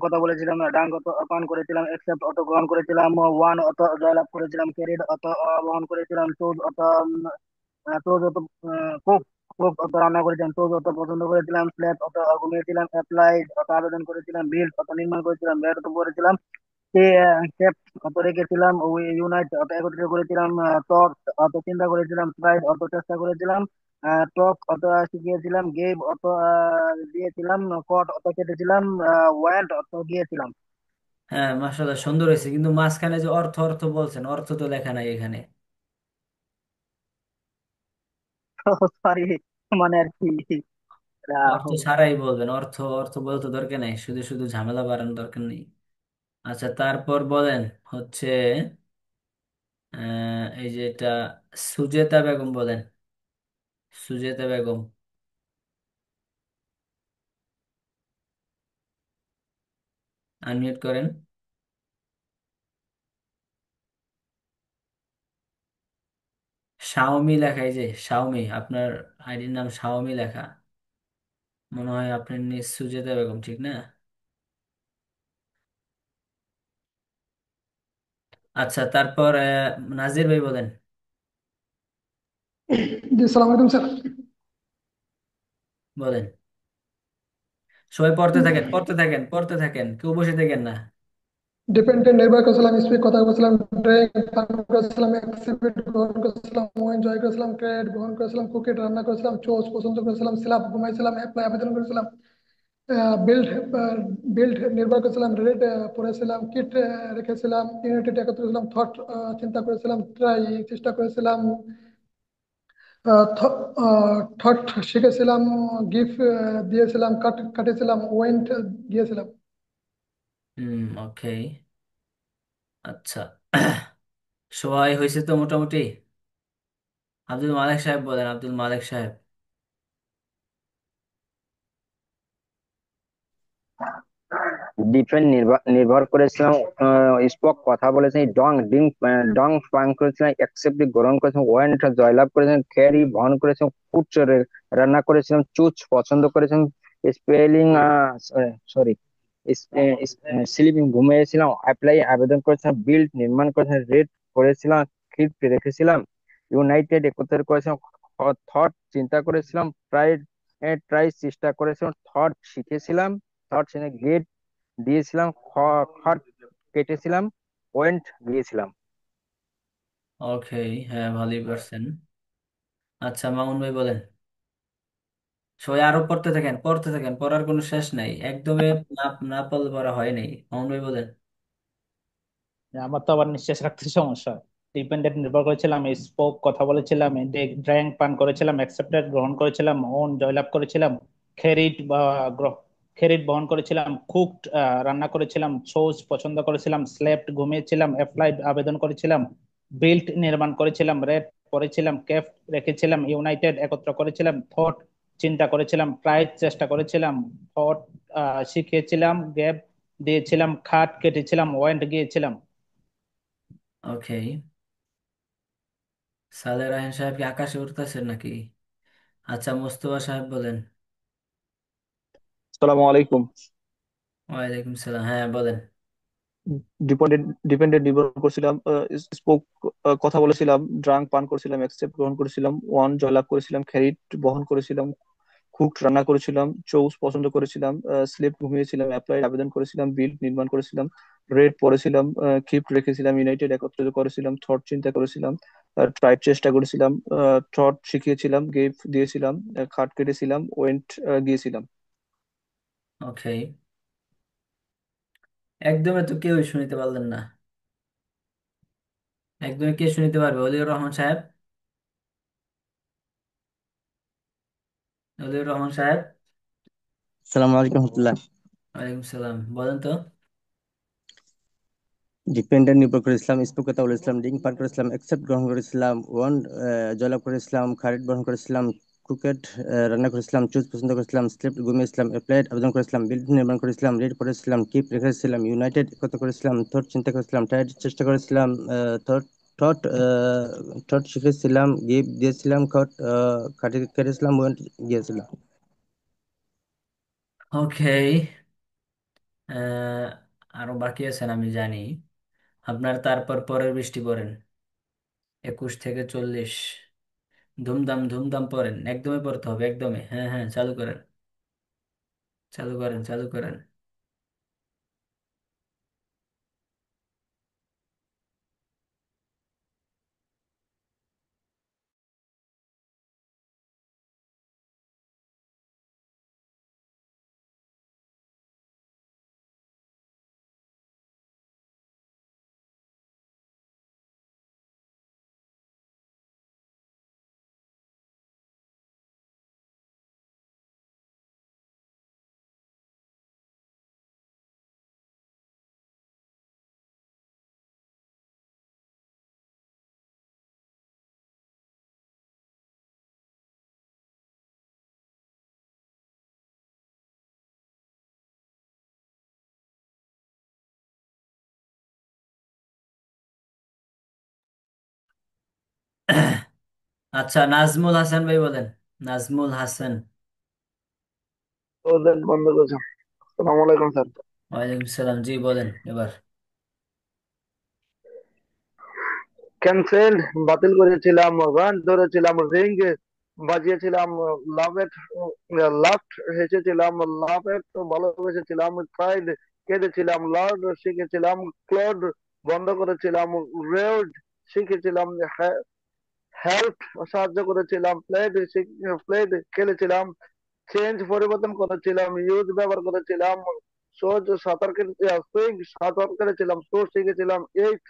কথা বলেছিলাম, ডাঙ্ক অত পান করেছিলাম, একসেপ্ট অত গ্রহণ করেছিলাম, ওয়ান অত জয়লাভ করেছিলাম, ক্যারিড অত বহন করেছিলাম, চোজ অত চোজ অত কুক কুক অত রান্না করেছিলাম, চোজ অত পছন্দ করেছিলাম, স্ল্যাব অত ঘুমিয়েছিলাম, অ্যাপ্লাইড অত আবেদন করেছিলাম, বিল্ড অত নির্মাণ করেছিলাম, ব্যাট অত করেছিলাম, স্টেপ অত রেখেছিলাম, ওই ইউনাইট অত একত্রিত করেছিলাম, টর্চ অত চিন্তা করেছিলাম, ট্রাইড অত চেষ্টা করেছিলাম, টক অত শিখিয়েছিলাম, গেম অত দিয়েছিলাম, কট অত কেটেছিলাম, ওয়ান্ট অত গিয়েছিলাম। হ্যাঁ, মাশাআল্লাহ, সুন্দর হয়েছে, কিন্তু মাঝখানে যে অর্থ অর্থ বলছেন, অর্থ তো লেখা নাই এখানে। সরি, মানে আর কি অর্থ ছাড়াই বলবেন, অর্থ অর্থ বলতে দরকার নেই, শুধু শুধু ঝামেলা বাড়ানোর দরকার নেই। আচ্ছা, তারপর বলেন হচ্ছে এই যে এটা, সুজেতা বেগম বলেন। সুজেতা বেগম, আনমিউট করেন। শাওমি লেখা, এই যে শাওমি, আপনার আইডির নাম শাওমি লেখা, মনে হয় আপনার নিজ সুজেতা বেগম, ঠিক না? আচ্ছা, তারপর নাজির ভাই বলেন। জি সালাম আলাইকুম স্যার। বলেন, সবাই পড়তে থাকেন, পড়তে থাকেন, পড়তে থাকেন, কেউ বসে থাকেন না। ডিপেন্ডেন্ট নির্ভর করেছিলাম, স্পিক কথা বলেছিলাম, ড্রেক পান করেছিলাম, এক্সিবিট গ্রহণ করেছিলাম, ওয়েন জয় করেছিলাম, ক্রেড গ্রহণ করেছিলাম, কুকিট রান্না করেছিলাম, চোজ পছন্দ করেছিলাম, স্ল্যাপ ঘুমাইছিলাম, অ্যাপ্লাই আবেদন করেছিলাম, বিল্ড বিল্ড নির্ভর করেছিলাম, রেড পড়েছিলাম, কিট রেখেছিলাম, ইউনাইটেড একত্র করেছিলাম, থট চিন্তা করেছিলাম, ট্রাই চেষ্টা করেছিলাম, থট শিখেছিলাম, গিফট দিয়েছিলাম, কাটেছিলাম, ওয়েন্ট গিয়েছিলাম। ওকে, আচ্ছা। সবাই হয়েছে তো মোটামুটি? আব্দুল মালেক সাহেব বলেন, আব্দুল মালেক সাহেব। ডিফেন্ড নির্ভর করেছিলাম, স্পক কথা বলেছেন, ডং পান করেছিলাম, অ্যাকসেপ্ট গ্রহণ করেছিলাম, ওয়েন্ট জয়লাভ করেছিলাম, ক্যারি বহন করেছিলাম, কুচ রান্না করেছিলাম, চুজ পছন্দ করেছিলাম, স্পেলিং সরি স্লিপিং ঘুমিয়েছিলাম, অ্যাপ্লাই আবেদন করেছিলাম, বিল্ড নির্মাণ করেছিলাম, রেড করেছিলাম, ক্রিপ্ট রেখেছিলাম, ইউনাইটেড একত্র করেছিলাম, থট চিন্তা করেছিলাম, ট্রাই ট্রাই চেষ্টা করেছিলাম, থট শিখেছিলাম, থট গেট দিয়েছিলাম, খড় কেটেছিলাম, পয়েন্ট দিয়েছিলাম। ওকে, হ্যাঁ, ভালোই পারছেন। আচ্ছা, মামুন ভাই বলেন। সবাই আরো পড়তে থাকেন, পড়তে থাকেন, পড়ার কোনো শেষ নাই একদমই। না, না পড়লে পড়া হয় নাই। মামুন ভাই বলেন। আমার তো আবার নিঃশ্বাস রাখতে সমস্যা। ডিপেন্ডেন্ট নির্ভর করেছিলাম, স্পোক কথা বলেছিলাম, ড্র্যাঙ্ক পান করেছিলাম, অ্যাকসেপ্টেড গ্রহণ করেছিলাম, ওন জয়লাভ করেছিলাম, খেরিট বা খেরিট বহন করেছিলাম, কুকড রান্না করেছিলাম, সোজ পছন্দ করেছিলাম, স্লেপ্ট ঘুমিয়েছিলাম, অ্যাপ্লাইড আবেদন করেছিলাম, বিল্ট নির্মাণ করেছিলাম, রেড পড়েছিলাম, কেফ রেখেছিলাম, ইউনাইটেড একত্র করেছিলাম, থট চিন্তা করেছিলাম, প্রাইজ চেষ্টা করেছিলাম, থট শিখিয়েছিলাম, গ্যাপ দিয়েছিলাম, খাট কেটেছিলাম, ওয়েন্ট গিয়েছিলাম। ওকে, সালেহ রায়হান সাহেব কি আকাশে উঠতেছেন নাকি? আচ্ছা, মোস্তফা সাহেব বলেন। আসসালামু আলাইকুম। ওয়ালাইকুম সালাম, হ্যাঁ বলেন। ডিপেন্ডেন্ট ডিপেন্ডেন্ট নির্ভর করছিলাম, স্পোক কথা বলেছিলাম, ড্রাঙ্ক পান করেছিলাম, অ্যাকসেপ্ট গ্রহণ করেছিলাম, ওয়ান জয়লাভ করেছিলাম, ক্যারিট বহন করেছিলাম, কুক রান্না করেছিলাম, চৌস পছন্দ করেছিলাম, স্লিপ ঘুমিয়েছিলাম, অ্যাপ্লাই আবেদন করেছিলাম, বিল্ড নির্মাণ করেছিলাম, রেড পড়েছিলাম, ক্রিপ্ট রেখেছিলাম, ইউনাইটেড একত্রিত করেছিলাম, থট চিন্তা করেছিলাম, ট্রাইব চেষ্টা করেছিলাম, থট শিখিয়েছিলাম, গেভ দিয়েছিলাম, খাট কেটেছিলাম, ওয়েন্ট গিয়েছিলাম। ওকে, একদমই তো কেউই শুনিতে পারলেন না। একদমই কে শুনিতে পারবে? অলিউর রহমান সাহেব, অলিউর রহমান সাহেব। সালাম আলাইকুম রহমতুল্লাহ। ওয়ালাইকুম সালাম, বলেন তো। ডিপেন্ডেন্ট নির্ভর করেছিলাম, স্পোক কথা বলেছিলাম, ড্রিঙ্ক পান করেছিলাম, অ্যাকসেপ্ট গ্রহণ করেছিলাম, ওয়ান জয়লাভ করেছিলাম, খারিদ গ্রহণ করেছিলাম, ক্রিকেট রান্না করেছিলাম, চুজ পছন্দ করেছিলাম, স্লিপ ঘুমিয়েছিলাম, অ্যাপ্লাইড আবেদন করেছিলাম, বিল্ড নির্মাণ করেছিলাম, রিড করেছিলাম, কিপ রেখেছিলাম, ইউনাইটেড একত্র করেছিলাম, থট চিন্তা করেছিলাম, ট্রাইড চেষ্টা করেছিলাম, থট থট থট শিখেছিলাম, গিফট দিয়েছিলাম, খট কেটেছিলাম, ওয়েন্ট গিয়েছিলাম। ওকে, আরো বাকি আছেন আমি জানি। আপনার তারপর পরের বৃষ্টি পড়েন, 21 থেকে 40, ধুমধাম ধুমধাম পড়েন, একদমই পড়তে হবে, একদমই, হ্যাঁ হ্যাঁ, চালু করেন, চালু করেন, চালু করেন। আচ্ছা, নাজমুল হাসান ভাই বলেন। নাজমুল হাসান। ওদের বন্ধ করেছে। আসসালামু আলাইকুম স্যার। ওয়ালাইকুম সালাম, জি বলেন এবার। ক্যান্সেল বাতিল করেছিলাম, রান ধরেছিলাম, রিং বাজিয়েছিলাম, লাভ এট লাফট হেসেছিলাম, লাভ এট ভালোবেসেছিলাম, ক্রাইড কেঁদেছিলাম, লর্ড শিখেছিলাম, ক্লোড বন্ধ করেছিলাম, রেড শিখেছিলাম, হেল্প সাহায্য করেছিলাম, প্লেড খেলেছিলাম, চেঞ্জ পরিবর্তন করেছিলাম, ইউজ ব্যবহার করেছিলাম, সোজ সাঁতার সুইং সাঁতার কেটেছিলাম, সো শিখেছিলাম, এইট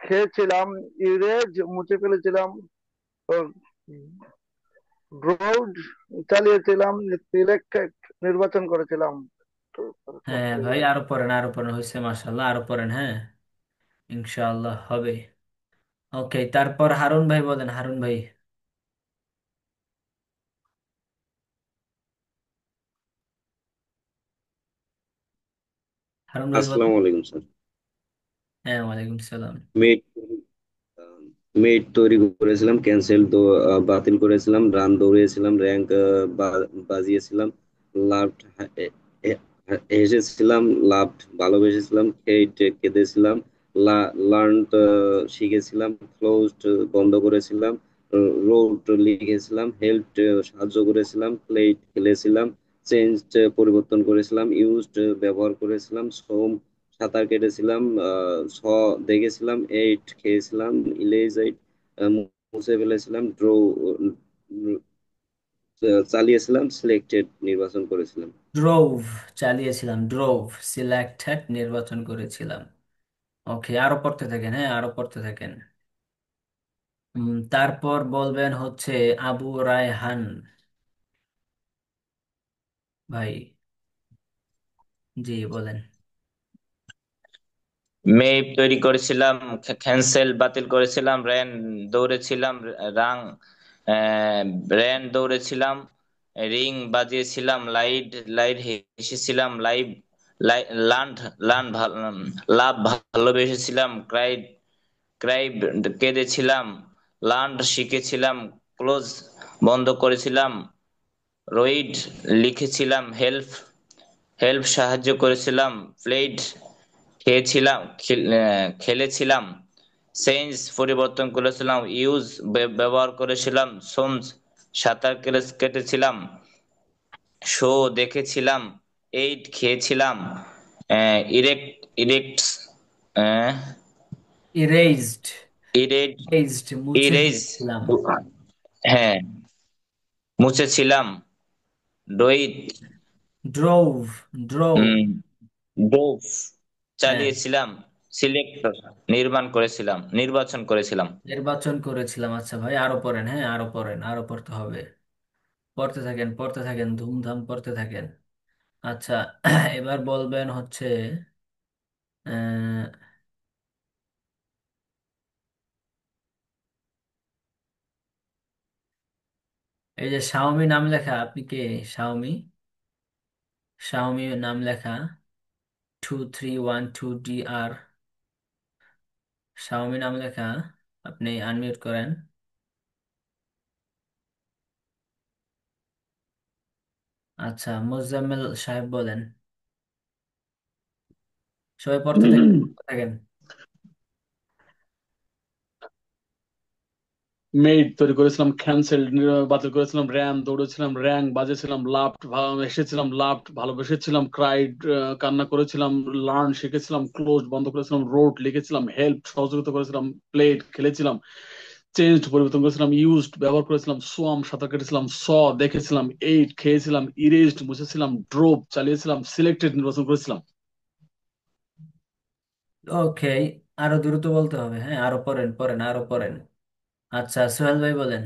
খেয়েছিলাম, ইরেজ মুছে ফেলেছিলাম, ব্রোড চালিয়েছিলাম, সিলেক্টেড নির্বাচন করেছিলাম। তো হ্যাঁ ভাই, আরো পড়েন, আরো পড়েন, হয়েছে মাশাল্লাহ, আরো পড়েন, হ্যাঁ ইনশাআল্লাহ হবে। ওকে, তারপর হারুন ভাই বলেন, হারুন ভাই। হারুন ভাই বলেন। আসসালামু আলাইকুম স্যার। হ্যাঁ, ওয়ালাইকুম সালাম। মেট মেট তৈরি করেছিলাম, ক্যান্সেল বাতিল করেছিলাম, রান দৌড়িয়েছিলাম, র্যাঙ্ক বাজিয়েছিলাম, লাফট হেসেছিলাম, লাফট ভালোবেসেছিলাম, হেট কেঁদেছিলাম, লার্ন শিখেছিলাম, ক্লোজড বন্ধ করেছিলাম, রোড লিখেছিলাম, হেল্প সাহায্য করেছিলাম, প্লেট খেলেছিলাম, চেঞ্জ পরিবর্তন করেছিলাম, ইউজড ব্যবহার করেছিলাম, সোম সাঁতার কেটেছিলাম, ছ দেখেছিলাম, এইট খেয়েছিলাম, ইলেজ এইট মুছে ফেলেছিলাম, ড্র চালিয়েছিলাম, সিলেক্টেড নির্বাচন করেছিলাম। ড্রোভ চালিয়েছিলাম, ড্রোভ সিলেক্টেড নির্বাচন করেছিলাম। ওকে, আরো পড়তে থাকেন, হ্যাঁ আরো পড়তে থাকেন। তারপর বলবেন হচ্ছে আবু রায়হান ভাই, জি বলেন। মেপ তৈরি করেছিলাম, ক্যান্সেল বাতিল করেছিলাম, দৌড়েছিলাম রাং আহ, র্যান দৌড়েছিলাম, রিং বাজিয়েছিলাম, লাইট লাইট হেসেছিলাম, লান্ড লান লাভ ভালোবেসেছিলাম, ক্রাইব কেঁদেছিলাম, লান্ড শিখেছিলাম, ক্লোজ বন্ধ করেছিলাম, রইড লিখেছিলাম, হেল্প সাহায্য করেছিলাম, প্লেড খেলেছিলাম, চেঞ্জ পরিবর্তন করেছিলাম, ইউজ ব্যবহার করেছিলাম, সোমস সাঁতার কেটেছিলাম, শো দেখেছিলাম, এইট খেয়েছিলাম, ইরেক্ট ইরেক্টস ইরেজড, ইরেড ইরেজড মুছে ইরেজ ফেলেছিলাম। হ্যাঁ মুছেছিলাম, ডোইট ড্রোভ, ড্রোভ, ডোভ হ্যাঁ চালিয়েছিলাম, সিলেক্টর নির্বাচন করেছিলাম। নির্বাচন করেছিলাম। আচ্ছা ভাই, আরো পড়েন, হ্যাঁ আরো পড়েন, আরো পড়তে হবে। পড়তে থাকেন, পড়তে থাকেন, ধুমধাম পড়তে থাকেন। আচ্ছা, এবার বলবেন হচ্ছে আহ, এই যে শাওমি নাম লেখা, আপনি কে? শাওমি, শাওমি নাম লেখা 2312DR, শাওমি নাম লেখা, আপনি আনমিউট করেন। আচ্ছা, মোজাম্মেল সাহেব বলেন। সবাই পড়তে থাকেন, পড়তে থাকেন। মেড তৈরি করেছিলাম, ক্যান্সেল বাতিল করেছিলাম, র্যান দৌড়েছিলাম, র্যাঙ্ক বাজেছিলাম, লাফট এসেছিলাম, লাফট ভালোবেসেছিলাম, ক্রাইড কান্না করেছিলাম, লার্ন শিখেছিলাম, ক্লোজ বন্ধ করেছিলাম, রোড লিখেছিলাম, হেল্প সহযোগিতা করেছিলাম, প্লেড খেলেছিলাম, চেঞ্জ পরিবর্তন করেছিলাম, ইউজড ব্যবহার করেছিলাম, সোয়াম সাঁতার কেটেছিলাম, স দেখেছিলাম, এইট খেয়েছিলাম, ইরেজড মুছেছিলাম, ড্রোভ চালিয়েছিলাম, সিলেক্টেড নির্বাচন করেছিলাম। ওকে, আরো দ্রুত বলতে হবে, হ্যাঁ আরো পড়েন, পড়েন, আরো পড়েন। আচ্ছা, সোহেল ভাই বলেন।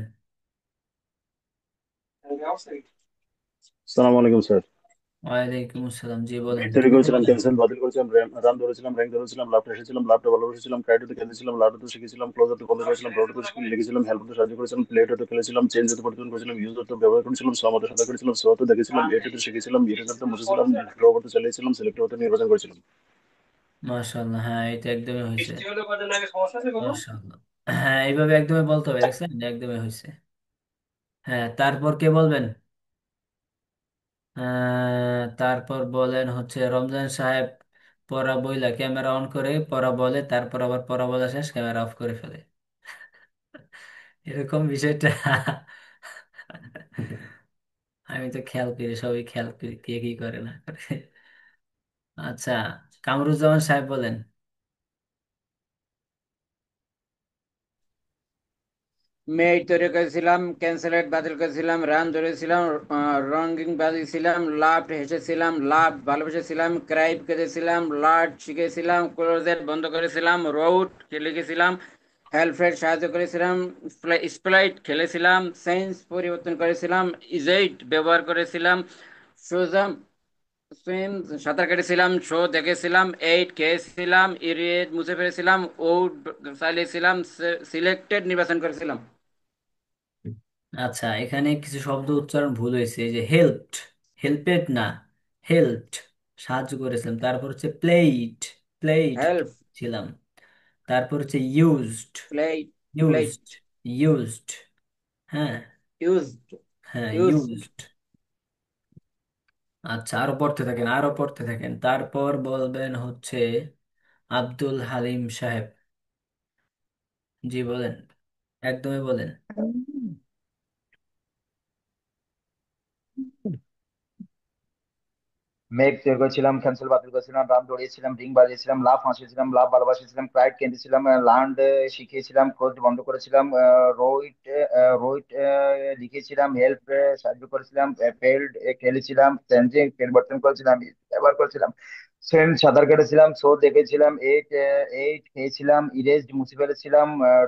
আসসালামু আলাইকুম স্যার। ওয়ালাইকুম আসসালাম, জি বলেন, মেট তৈরি দ্রুত করেছিলাম, বলেন। ক্যান্সেল বাতিল করেছিলাম, রান ধরেছিলাম, র্যাঙ্ক ধরেছিলাম, লাফটা এসেছিলাম, লাফটা ভালোবেসেছিলাম, ক্রাইডোতে খেলেছিলাম, লাডোতে শিখেছিলাম, ক্লোজারতে বন্ধ করেছিলাম, ব্রডোতে লিখেছিলাম, হেল্পতে সাহায্য করেছিলাম, প্লেটোতে খেলেছিলাম, চেঞ্জ হতে পরিবর্তন করেছিলাম, ইউজ হতে ব্যবহার করেছিলাম, সমাতে সাদা করেছিলাম, সোয়াতে দেখেছিলাম, এটাতে শিখেছিলাম, ইরেজারতে মুছেছিলাম, ড্র করতে চালিয়েছিলাম, সিলেক্ট হতে নির্বাচন করেছিলাম। মাশাআল্লাহ, হ্যাঁ এটা একদমই হয়েছে। মাশাআল্লাহ। হ্যাঁ, এইভাবে একদমই বলতে হবে, দেখছেন একদমই হয়েছে। হ্যাঁ, তারপর কে বলবেন? তারপর বলেন হচ্ছে রমজান সাহেব পড়া বইলা ক্যামেরা অন করে পড়া বলে, তারপর আবার পড়া বলা শেষ ক্যামেরা অফ করে ফেলে। এরকম বিষয়টা আমি তো খেয়াল করি, সবই খেয়াল করি কে কি করে না করে। আচ্ছা, কামরুজ্জামান সাহেব বলেন। মেট তৈরি করেছিলাম, ক্যান্সেলেট বাতিল করেছিলাম, রান ধরেছিলাম, রঙ্গিং বাজিয়েছিলাম, লাভ হেসেছিলাম, লাভ ভালোবেসেছিলাম, ক্রাইব কেঁদেছিলাম, লার্ড শিখেছিলাম, ক্লোজেট বন্ধ করেছিলাম, রোড লিখেছিলাম, হেলফের সাহায্য করেছিলাম, স্প্লাইট খেলেছিলাম, সেন্স পরিবর্তন করেছিলাম, ইজেইট ব্যবহার করেছিলাম, সোজাম সুইম সাঁতার কেটেছিলাম, শো দেখেছিলাম, এইট খেয়েছিলাম, ইরিয়েট মুছে ফেলেছিলাম, আউট চালিয়েছিলাম, সিলেক্টেড নির্বাচন করেছিলাম। আচ্ছা, এখানে কিছু শব্দ উচ্চারণ ভুল হয়েছে, এই যে হেল্পড, হেল্পেড না, হেল্পড, সাহায্য করেছিলাম। তারপর হচ্ছে প্লেইড, প্লেইড হেল্প, ছিলাম। তারপর হচ্ছে used, plate, plate, used, used, হ্যাঁ, ইউজড, হ্যাঁ ইউজড। ইউজড। আচ্ছা, আরো পড়তে থাকেন, আরো পড়তে থাকেন। তারপর বলবেন হচ্ছে আব্দুল হালিম সাহেব। জি বলেন, একদমই বলেন। মেঘ তৈরি করেছিলাম, ক্যান্সেল বাতিল করেছিলাম, রান দৌড়িয়েছিলাম, রিং বাজিয়েছিলাম, লাফ হাসিয়েছিলাম, লাভ ভালোবাসিয়েছিলাম, ক্রাইড কেঁদেছিলাম, লার্ন শিখিয়েছিলাম, ক্লোজ বন্ধ করেছিলাম, রোইট রোইট লিখেছিলাম, হেল্প সাহায্য করেছিলাম, ফেল্ড খেলেছিলাম, চেঞ্জিং পরিবর্তন করেছিলাম, ব্যবহার করেছিলাম, সেন্ট সাঁতার কেটেছিলাম, শো দেখেছিলাম, এইট এইট খেয়েছিলাম, ইরেজড মুছে ফেলেছিলাম,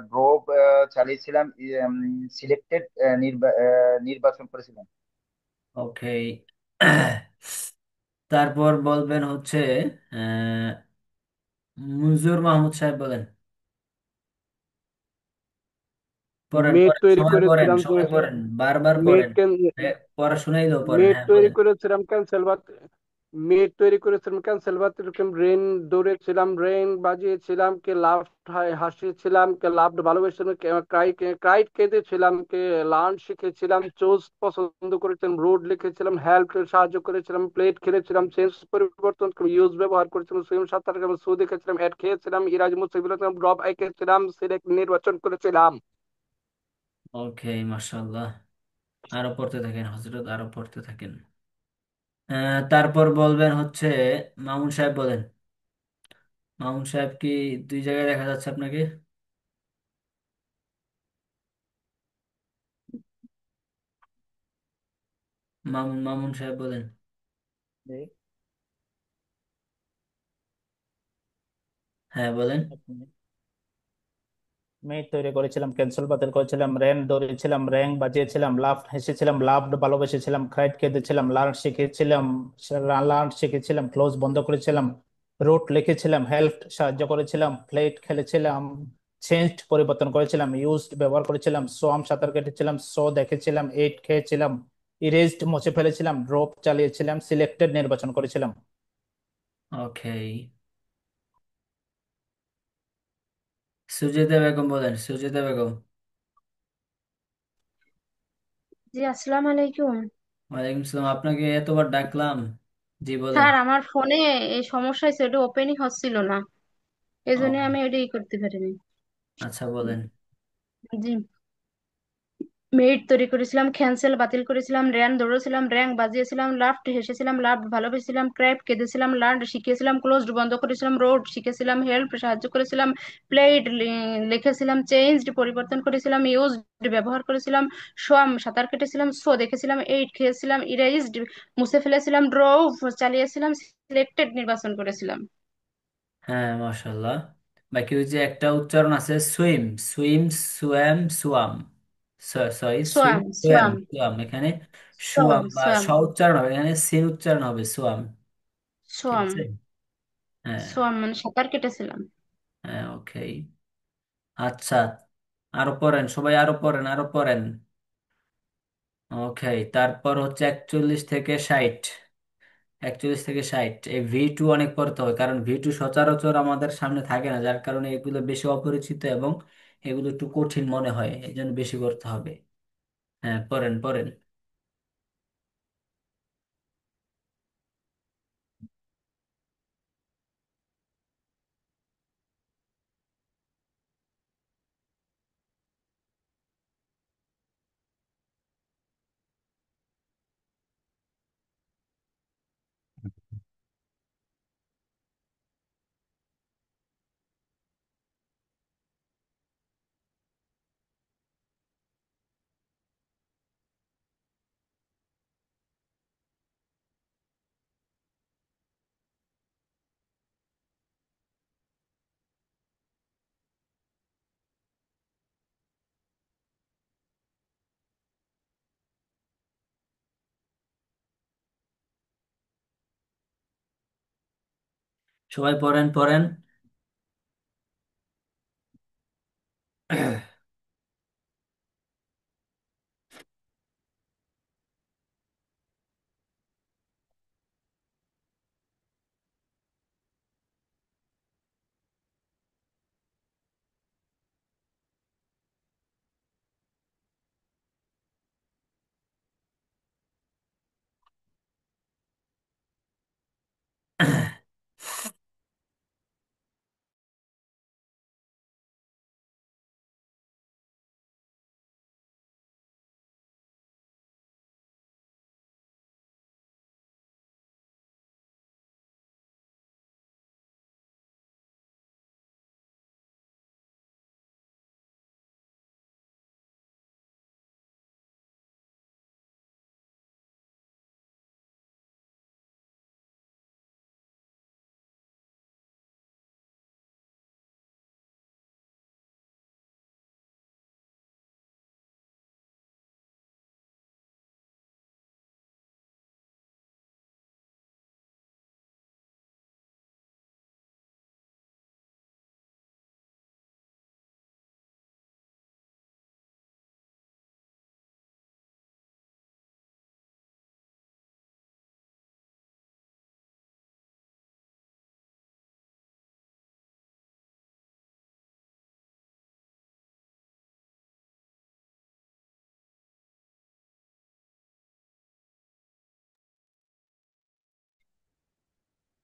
ড্রোভ চালিয়েছিলাম, সিলেক্টেড নির্বাচন করেছিলাম। ওকে। তারপর বলবেন হচ্ছে আহ, মুজিবুর মাহমুদ সাহেব বলেন। পড়েন মেট পড়েন, তৈরি সবাই পড়েন, করেছিলাম সবাই পড়েন, বারবার মেট পড়েন। পড়া শুনাইলেও পড়েন, মেট হ্যাঁ তৈরি বলেন। করেছিলাম ক্যান্সেল মেট তৈরি করেছিলাম, ক্যান্সেল বাতিল, রেন দৌড়েছিলাম, রেন বাজিয়েছিলাম, কে লাভ হাসিয়েছিলাম, কে লাভ ভালোবেসেছিলাম, ক্রাইট কেঁদেছিলাম, কে লার্ন শিখেছিলাম, চোজ পছন্দ করেছিলাম, রোড লিখেছিলাম, হেল্প সাহায্য করেছিলাম, প্লেট খেলেছিলাম, সেন্স পরিবর্তন ইউজ ব্যবহার করেছিলাম, সুইম সাঁতার সু দেখেছিলাম, অ্যাড খেয়েছিলাম, ইরাজ মুছে ফেলেছিলাম, ড্রপ এঁকেছিলাম, সিলেক্ট নির্বাচন করেছিলাম। ওকে, মাশাআল্লাহ। আরো পড়তে থাকেন হজরত, আরো পড়তে থাকেন। তারপর বলবেন হচ্ছে মামুন সাহেব বলেন। মামুন সাহেব কি দুই জায়গায় দেখা যাচ্ছে আপনাকে? মামুন, মামুন সাহেব বলেন। জি, হ্যাঁ বলেন। এক মিনিট। মেট তৈরি করেছিলাম, ক্যান্সেল বাতিল করেছিলাম, রেন দৌড়িয়েছিলাম, র্যাং বাজিয়েছিলাম, লাফ হেসেছিলাম, লাভ ভালোবেসেছিলাম, ক্রাইড কেঁদেছিলাম, লার্ন শিখেছিলাম, ক্লোজ বন্ধ করেছিলাম, রুট লিখেছিলাম, হেল্প সাহায্য করেছিলাম, প্লেট খেলেছিলাম, চেঞ্জড পরিবর্তন করেছিলাম, ইউজড ব্যবহার করেছিলাম, সোয়াম সাঁতার কেটেছিলাম, শো দেখেছিলাম, এইট খেয়েছিলাম, ইরেজড মুছে ফেলেছিলাম, ড্রপ চালিয়েছিলাম, সিলেক্টেড নির্বাচন করেছিলাম। ওকে, সুজেতা বেগম বলেন, সুজেতা বেগম। জি, আসসালামু আলাইকুম। ওয়ালাইকুম আসসালাম, আপনাকে এতবার ডাকলাম। জি বলেন। স্যার, আমার ফোনে এই সমস্যা হয়েছে, ওটা ওপেনই হচ্ছিল না, এই জন্য ও, আমি ওইটাই করতে পারিনি। আচ্ছা বলেন। জি, মেরিট তৈরি করেছিলাম, ক্যান্সেল বাতিল করেছিলাম, র্যান দৌড়েছিলাম, র্যাঙ্ক বাজিয়েছিলাম, লাফ হেসেছিলাম, লাভ ভালোবেসেছিলাম, ক্র্যাপ কেঁদেছিলাম, লার্ন শিখিয়েছিলাম, ক্লোজড বন্ধ করেছিলাম, রোড শিখেছিলাম, হেল্প সাহায্য করেছিলাম, প্লেড লিখেছিলাম, চেঞ্জড পরিবর্তন করেছিলাম, ইউজড ব্যবহার করেছিলাম, সোয়াম সাঁতার কেটেছিলাম, সো দেখেছিলাম, এইট খেয়েছিলাম, ইরেজড মুছে ফেলেছিলাম, ড্রোভ চালিয়েছিলাম, সিলেক্টেড নির্বাচন করেছিলাম। হ্যাঁ, মাশাআল্লাহ। বাকি ওই যে একটা উচ্চারণ আছে swim, swim, সুয়াম, সুয়াম, sorry swim, swamp, সুয়াম, swamp, সুয়াম, এখানে সোয়াম, সুয়াম বা সোয়াম, স উচ্চারণ হবে, এখানে সিন উচ্চারণ হবে সুয়াম। ঠিক সোয়াম, আছে। হ্যাঁ, সোয়াম মানে সাঁতার কেটেছিলাম। হ্যাঁ, ওকে। আচ্ছা, আরো পড়েন সবাই, আরো পড়েন, আরো পড়েন। ওকে, তারপর হচ্ছে 41 থেকে 60, 41 থেকে 60, এই ভি টু অনেক পড়তে হয়, কারণ ভি টু সচরাচর আমাদের সামনে থাকে না, যার কারণে এগুলো বেশি অপরিচিত এবং এগুলো একটু কঠিন মনে হয়, এই জন্য বেশি করতে হবে। হ্যাঁ, পড়েন পড়েন। সবাই পড়েন পড়েন।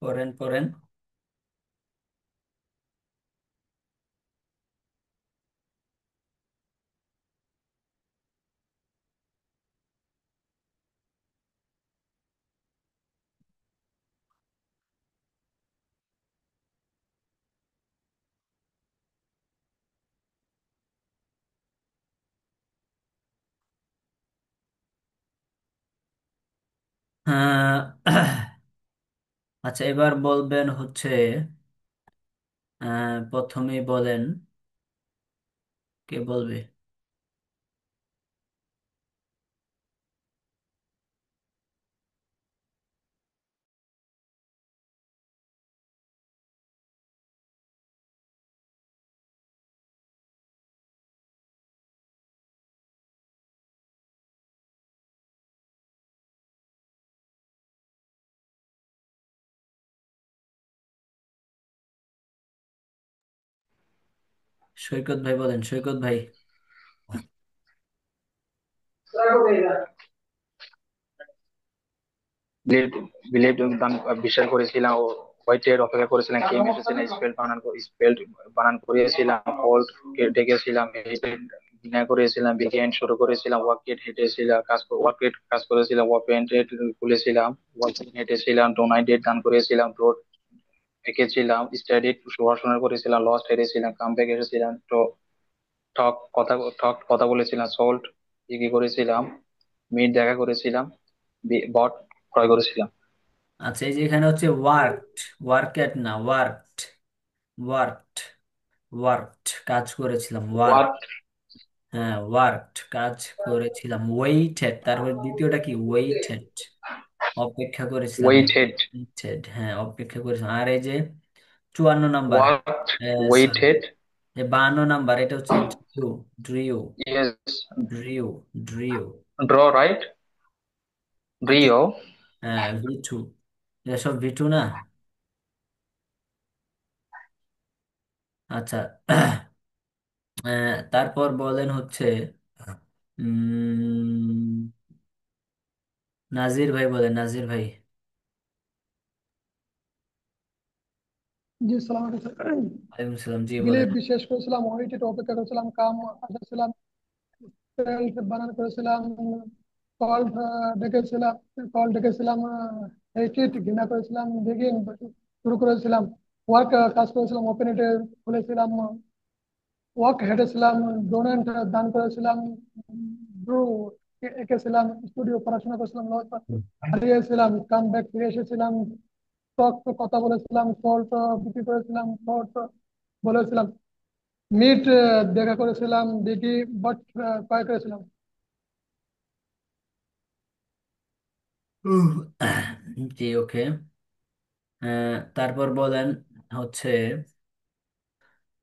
পড়েন পড়েন। আচ্ছা, এবার বলবেন হচ্ছে, প্রথমেই বলেন, কে বলবে? সৈকত ভাই বলেন, সৈকত ভাই। বিলিভ বিশ্বাস করেছিলাম ও হোয়াইটের অপেক্ষা করেছিলাম, কে এসেছিলেন, স্পেল বানান করিয়েছিলাম, হোল্ড ডেকেছিলাম, ডিনাই করেছিলাম, বিগেন শুরু করেছিলাম, ওয়ার্কেট হেঁটেছিলাম, ওয়ার্কেট কাজ করেছিলাম, ওয়াপেন্টেড খুলেছিলাম, ওয়ার্কিং হেঁটেছিলাম, ডোনাইটেড গান করেছিলাম, রোড এঁকেছিলাম, স্টাডিড পড়াশোনা করেছিলাম, লস্ট হেরেছিলাম, কামব্যাক এসেছিলাম, তো ঠক কথা বলেছিলাম, সল্ট বিক্রি করেছিলাম, মিট দেখা করেছিলাম, বট ক্রয় করেছিলাম। আচ্ছা, এই যে এখানে হচ্ছে ওয়ার্কড, ওয়ার্কেট না, ওয়ার্কড, ওয়ার্কড, ওয়ার্কড কাজ করেছিলাম, ওয়ার্ক। হোয়াট হ্যাঁ, ওয়ার্কড কাজ করেছিলাম, ওয়েটেড, তারপর দ্বিতীয়টা কি, ওয়েটেড, অপেক্ষা করেছিলাম, ওয়েটেড ওয়েটেড, হ্যাঁ অপেক্ষা করেছিলাম। আর এই যে 54 number, what sorry, waited 52 number, এটা হচ্ছে drew, drew, yes drew, drew. Draw right এটা, ব্রিও হ্যাঁ V2, এসব V2 না। আচ্ছা, তারপর বলেন হচ্ছে উম, নাজির ভাই বলেন, নাজির ভাই। জি সালাম আলাইকুম। ওয়ালাইকুম সালাম, জি বলেন। বিলিভ বিশ্বাস করেছিলাম, ওয়েটেড অপেক্ষা করেছিলাম, কাম আশা ছিলাম, ফেল্ট বানান করেছিলাম, কল ডেকেছিলাম, কল ডেকেছিলাম, হেটেড ঘৃণা করেছিলাম, বিগিন শুরু করেছিলাম, ওয়ার্ক কাজ করেছিলাম, ওপেন ইটে খুলেছিলাম, ওয়ার্ক হেঁটেছিলাম, ডোনেন্ট দান করেছিলাম, ব্রু এঁকেছিলাম, স্টুডিও পড়াশোনা করেছিলাম, লস হারিয়েছিলাম, কাম ব্যাক ফিরে এসেছিলাম, টক কথা বলেছিলাম, সল্ট বিক্রি করেছিলাম, সল্ট বলেছিলাম, মিট দেখা করেছিলাম, বিগি বাট ক্রয় করেছিলাম। উহ, জি ওকে। তারপর বলেন হচ্ছে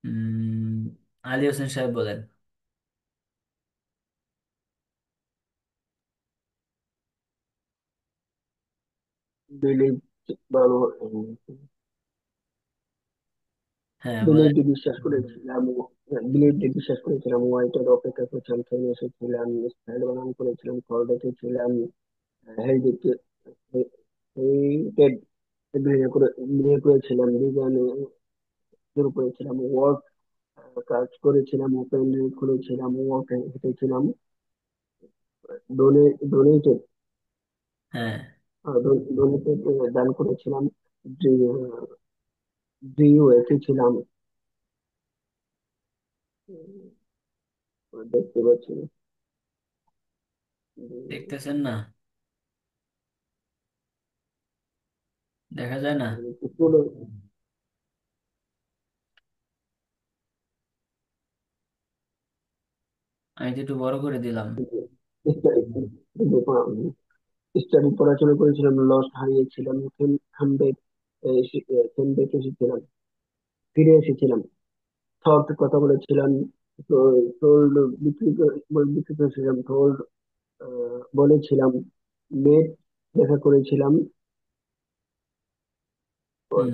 উম, আলী হোসেন সাহেব বলেন। বিলিভ ভালো হ্যাঁ বলেন। বিলিভকে বিশ্বাস করেছিলাম, বিলিভকে বিশ্বাস করেছিলাম, হোয়াইটের অপেক্ষা করছিলাম, ট্রেনে এসেছিলাম, স্প্যাড বানান করেছিলাম, কল রেখেছিলাম, হেলদিকে হেইটেড বিয়ে করে বিয়ে করেছিলাম, বিজ্ঞানে শুরু করেছিলাম, ওয়ার্ক কাজ করেছিলাম, ওপেন খুলেছিলাম, ওয়ার্ক হেঁটেছিলাম, ডোনেটেড হ্যাঁ ডোনেটেড দান করেছিলাম, ডিইউ এসেছিলাম, দেখতে পাচ্ছি না। দেখতেছেন না, দেখা যায় না। আমি তো একটু বড় করে দিলাম। স্টাডি পড়াশোনা করেছিলাম, লস্ট হারিয়েছিলাম, কামব্যাক কামব্যাক এসেছিলাম, ফিরে এসেছিলাম, থট কথা বলেছিলাম, টোল্ড বিক্রি করেছিলাম, টোল্ড বলেছিলাম, মেট দেখা করেছিলাম, হুম,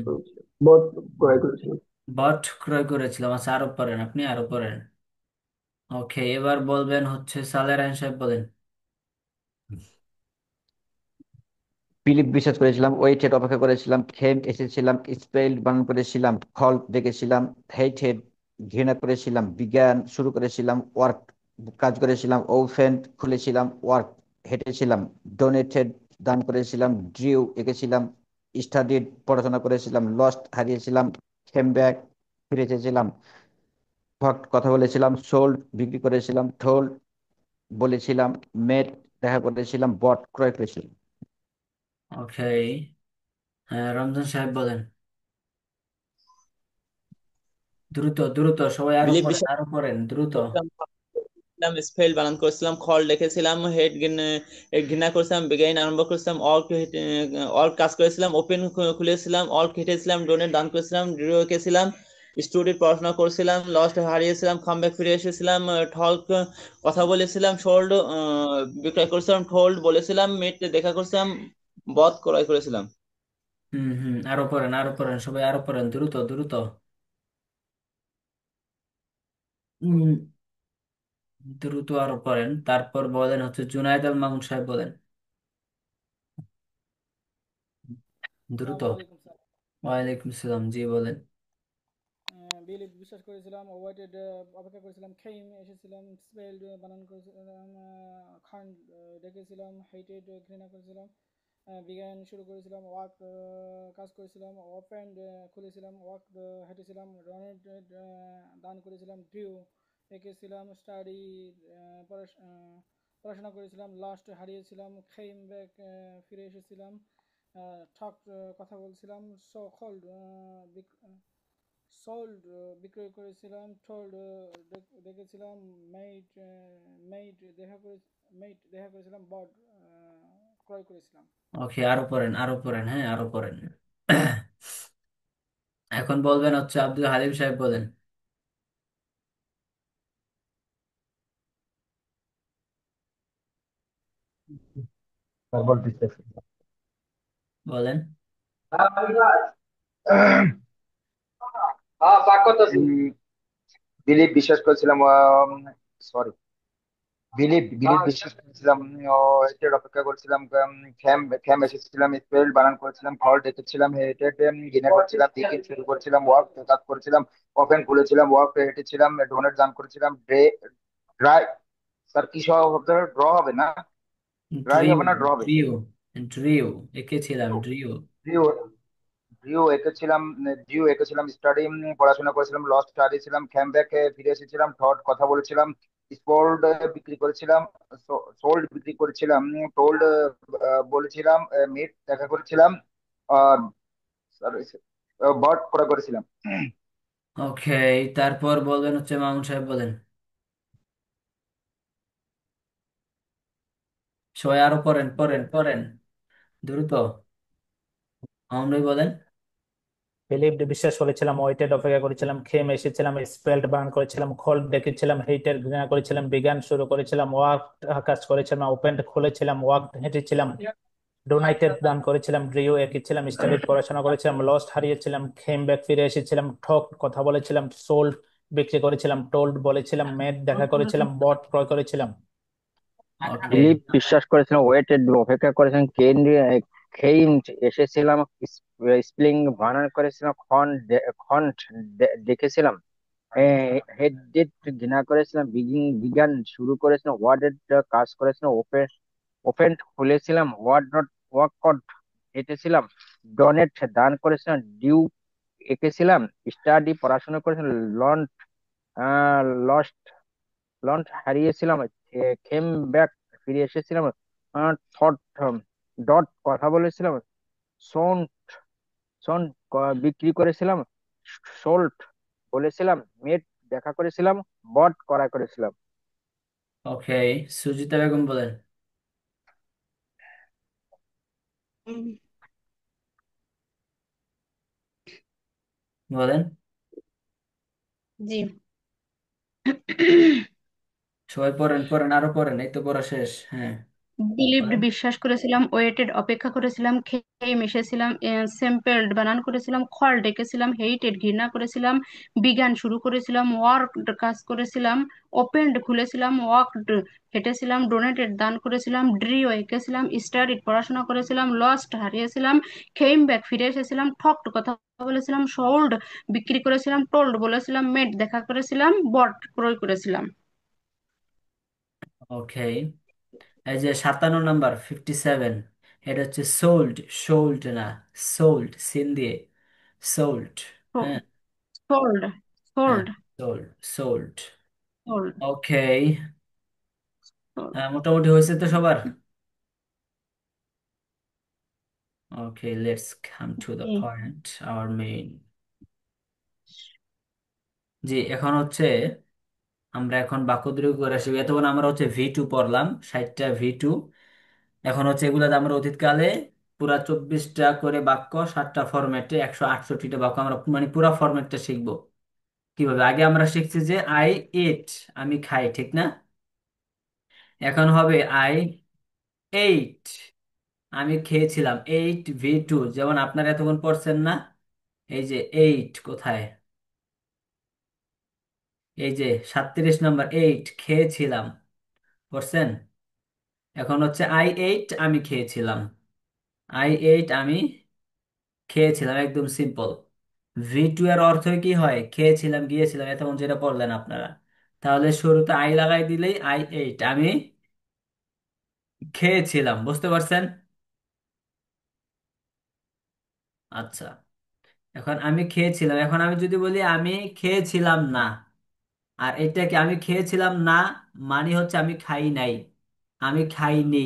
বট ক্রয় করেছিলাম। বট ক্রয় করেছিলাম। আচ্ছা আরো পড়েন, আপনি আরো পড়েন। ওকে, এবার বলবেন হচ্ছে সালেহ রায়হান সাহেব বলেন। বিলিভ বিশ্বাস করেছিলাম, ওয়েটেড অপেক্ষা করেছিলাম, খেম এসেছিলাম, স্পেল বানান করেছিলাম, ফল দেখেছিলাম, হেটেড ঘৃণা করেছিলাম, বিজ্ঞান শুরু করেছিলাম, ওয়ার্ক কাজ করেছিলাম, ওপেন খুলেছিলাম, ওয়ার্ক হেঁটেছিলাম, ডোনেটেড দান করেছিলাম, ড্রিউ এঁকেছিলাম, স্টাডিড পড়াশোনা করেছিলাম, লস্ট হারিয়েছিলাম, খেম ব্যাক ফিরে এসেছিলাম, থট কথা বলেছিলাম, সোল্ড বিক্রি করেছিলাম, টোল্ড বলেছিলাম, মেট দেখা করেছিলাম, বট ক্রয় করেছিলাম। ওকে, হ্যাঁ রমজান সাহেব বলেন। দ্রুত দ্রুত সবাই আরো বিলিভ পড়েন, বিশ্বাস আরো পড়েন দ্রুত। করেছিলাম, স্পেল বানান করেছিলাম, খল লিখেছিলাম, ঘৃণা করেছিলাম, বিজ্ঞান আরম্ভ করেছিলাম, অল কাজ করেছিলাম, ওপেন খুলেছিলাম, অল কেটেছিলাম, ডোনেট দান করেছিলাম, ড্রিও এঁকেছিলাম, স্টুডেন্ট পড়াশোনা করেছিলাম, লস্ট হারিয়েছিলাম, কামব্যাক ফিরে এসেছিলাম, ঠক কথা বলেছিলাম, সোল্ড বিক্রয় করেছিলাম, ঠোল্ড বলেছিলাম, মিট দেখা করেছিলাম, বধ ক্রয় করেছিলাম। হুম হুম, আরো পড়েন, আরো পড়েন, সবাই আরো পড়েন, দ্রুত দ্রুত। উম, দ্রুত আরো পড়েন। তারপর বলেন হচ্ছে জুনায়েদ আল মামুন সাহেব বলেন, দ্রুত। আসসালামু আলাইকুম স্যার। ওয়ালাইকুম সালাম, জি বলেন। বিলিভ বিশ্বাস করেছিলাম, ওয়েটেড অপেক্ষা করেছিলাম, খেইম এসেছিলাম, স্পেলড বানান করেছিলাম, খান ডেকেছিলাম, হেটেড ঘৃণা করেছিলাম, বিজ্ঞান শুরু করেছিলাম, ওয়ার্ক কাজ করেছিলাম, ওপেন খুলেছিলাম, ওয়ার্ক হেঁটেছিলাম, ডোনেটেড দান করেছিলাম, ড্রিউ এঁকেছিলাম, স্টাডি পড়াশোনা করেছিলাম, লাস্ট হারিয়েছিলাম, খেইম ব্যাক ফিরে এসেছিলাম, ঠক কথা বলছিলাম, খোল্ড সোল্ড বিক্রয় করেছিলাম, টোল্ড দেখেছিলাম, মেইট মেইট দেখা করেছিলাম, বড ক্রয় করেছিলাম। ওকে, আরো পড়েন, আরো পড়েন, হ্যাঁ আরো পড়েন। এখন বলবেন হচ্ছে আব্দুল হালিম সাহেব বলেন। তারপর ডিসকাস বলেন। হ্যাঁ পাক করতেছি। বিলিভ বিশ্বাস করেছিলাম, সরি, বিলিভ বিশ্বাস করেছিলাম, হেটেড অপেক্ষা করেছিলাম, খ্যাম খ্যাম এসেছিলাম, স্পেল বানান করেছিলাম, ফল ডেকেছিলাম, হেটেড ঘৃণা করেছিলাম, দিকে শুরু করেছিলাম, ওয়াক কাজ করেছিলাম, ওপেন খুলেছিলাম, ওয়াক হেঁটেছিলাম, ডোনেট দান করেছিলাম, ড্রাই, স্যার কি সহ হবে, ড্র হবে না, ড্রাই ড্রিউ হবে না, ড্র হবে, ড্রিউ ড্রিউ এঁকেছিলাম ড্রিউ। ড্রিও ড্রিও এঁকেছিলাম, ড্রিও এঁকেছিলাম, স্টাডি পড়াশোনা করেছিলাম, লস্ট হারিয়েছিলাম, ক্যামব্যাক ফিরে এসেছিলাম, থট কথা বলেছিলাম, স্পোর্ড বিক্রি করেছিলাম, সোল্ড বিক্রি করেছিলাম, টোল্ড বলেছিলাম, মিট দেখা করেছিলাম, আর বার্ড করা করেছিলাম। ওকে, তারপর বলবেন হচ্ছে মামুন সাহেব বলেন। সবাই আরো পড়েন পড়েন পড়েন দ্রুত। মামুন ভাই বলেন। বিলিভড বিশ্বাস করেছিলাম, ওয়েটেড অপেক্ষা করেছিলাম, খেম এসেছিলাম, স্পেল্ড বার্ন করেছিলাম, খোল্ড ডেকেছিলাম, হেইটেড ঘৃণা করেছিলাম, বিজ্ঞান শুরু করেছিলাম, ওয়াক কাজ করেছিলাম, ওপেন্ড খুলেছিলাম, ওয়াক হেঁটেছিলাম, ডোনাইটেড দান করেছিলাম, ড্রিও এঁকেছিলাম, স্টাডিড পড়াশোনা করেছিলাম, লস্ট হারিয়েছিলাম, খেম ব্যাক ফিরে এসেছিলাম, ঠক কথা বলেছিলাম, সোল্ড বিক্রি করেছিলাম, টোল্ড বলেছিলাম, মেড দেখা করেছিলাম, বট ক্রয় করেছিলাম। ওকে বিলিভ বিশ্বাস করেছিলাম, ওয়েটেড অপেক্ষা করেছিলাম, খেইম এসেছিলাম, স্প্লিং বানান করেছিলাম, খন্ড দেখেছিলাম, হেডেড ঘৃণা করেছিলাম, বিজ্ঞান শুরু করেছিলাম, ওয়ার্ডেড কাজ করেছিলাম, ওপেন খুলেছিলাম, ওয়ার্ড নট ওয়ার্ক হেঁটেছিলাম, ডোনেট দান করেছিলাম, ডিউ এঁকেছিলাম, স্টাডি পড়াশোনা করেছিলাম, লন্ট লস্ট লন্ট হারিয়েছিলাম, খেম ব্যাক ফিরে এসেছিলাম, থট ডট কথা বলেছিলাম, সোন সোন বিক্রি করেছিলাম, সোল্ট বলেছিলাম, মেট দেখা করেছিলাম, বট করা করেছিলাম। ওকে, সুজিতা বেগম বলেন। বলেন জি। সবাই পড়েন পড়েন আরো পড়েন, এই তো পড়া শেষ। হ্যাঁ বিলিভড বলেন। বিশ্বাস করেছিলাম, ওয়েটেড অপেক্ষা করেছিলাম, খেয়ে মিশেছিলাম, স্যাম্পেলড বানান করেছিলাম, খল ডেকেছিলাম, হেইটেড ঘৃণা করেছিলাম, বিজ্ঞান শুরু করেছিলাম, ওয়ার্ক কাজ করেছিলাম, ওপেন্ড খুলেছিলাম, ওয়াকড হেঁটেছিলাম, ডোনেটেড দান করেছিলাম, ড্রিও এঁকেছিলাম, স্টাডিড পড়াশোনা করেছিলাম, লস্ট হারিয়েছিলাম, খেইম ব্যাক ফিরে এসেছিলাম, ঠকড কথা বলেছিলাম, সোল্ড বিক্রি করেছিলাম, টোল্ড বলেছিলাম, মেড দেখা করেছিলাম, বট ক্রয় করেছিলাম। ওকে, এই যে 57 নাম্বার 57, এটা হচ্ছে সোল্ড, সোল্ড না, সোল্ড সিন দিয়ে, সোল্ড। হ্যাঁ সোল্ড হ্যাঁ, sold sold sold. Sold okay, মোটামুটি হয়েছে তো সবার। Okay, let's come to the point, our main. জি, এখন হচ্ছে আমরা এখন বাক্য দীর্ঘ করে আসি। এতক্ষণ আমরা হচ্ছে V2 পড়লাম, 60টা V2। এখন হচ্ছে এগুলাতে আমরা অতীতকালে পুরা 24টা করে বাক্য, 7টা ফরম্যাটে 168টা বাক্য আমরা মানে পুরা ফরম্যাটটা শিখবো। কিভাবে? আগে আমরা শিখছি যে আই ইট, আমি খাই, ঠিক না? এখন হবে আই এইট, আমি খেয়েছিলাম। 8V2, যেমন আপনারা এতক্ষণ পড়ছেন না, এই যে এইট কোথায়, এই যে 37 নাম্বার, এইট খেয়েছিলাম, পড়ছেন? এখন হচ্ছে আই এইট, আমি খেয়েছিলাম, আই এইট আমি খেয়েছিলাম, একদম সিম্পল। V2 এর অর্থ কি হয়? খেয়েছিলাম, গিয়েছিলাম, এতক্ষণ যেটা পড়লেন আপনারা। তাহলে শুরুতে আই লাগাই দিলেই আই এইট, আমি খেয়েছিলাম। বুঝতে পারছেন? আচ্ছা, এখন আমি খেয়েছিলাম, এখন আমি যদি বলি আমি খেয়েছিলাম না, আর এটাকে আমি খেয়েছিলাম না মানে হচ্ছে আমি খাই নাই, আমি খাইনি,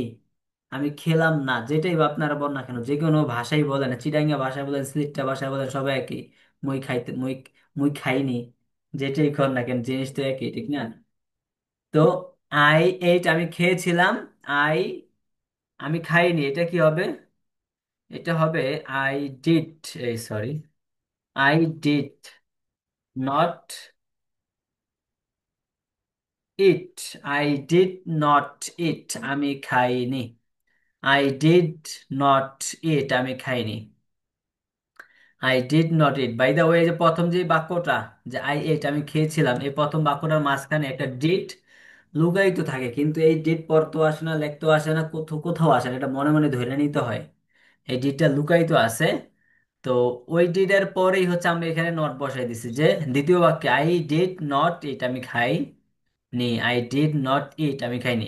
আমি খেলাম না, যেটাই বা আপনারা বলেন না কেন, যে কোনো ভাষাই বলেন, চিটাঙ্গা ভাষায় বলেন, সিলেটটা ভাষায় বলেন, সবাই একই। মুই খাইতে মুই মুই খাইনি, যেটাই কর না কেন, জিনিস তো একই, ঠিক না? তো আই এইট, আমি খেয়েছিলাম, আই আমি খাইনি, এটা কি হবে? এটা হবে আই ডিড, এই sorry, I did not eat, I did not eat, আমি খাইনি, আই ডিড নট ইট, আমি খাইনি। I did not eat, by the way, যে প্রথম যে বাক্যটা, যে আই এট আমি খেয়েছিলাম, এই প্রথম বাক্যটার মাঝখানে একটা ডিড লুকায়িত থাকে, কিন্তু এই ডিড পড়তেও আসে না, লিখতেও আসে না, কোথাও কোথাও আসে না, এটা মনে মনে ধরে নিতে হয়। এই ডিডটা লুকায়িত আছে। তো ওই ডিডের পরেই হচ্ছে আমরা এখানে নট বসাই দিছি, যে দ্বিতীয় বাক্যে আই ডিড নট ইট আমি খাই নি, আই ডিড নট ইট আমি খাইনি।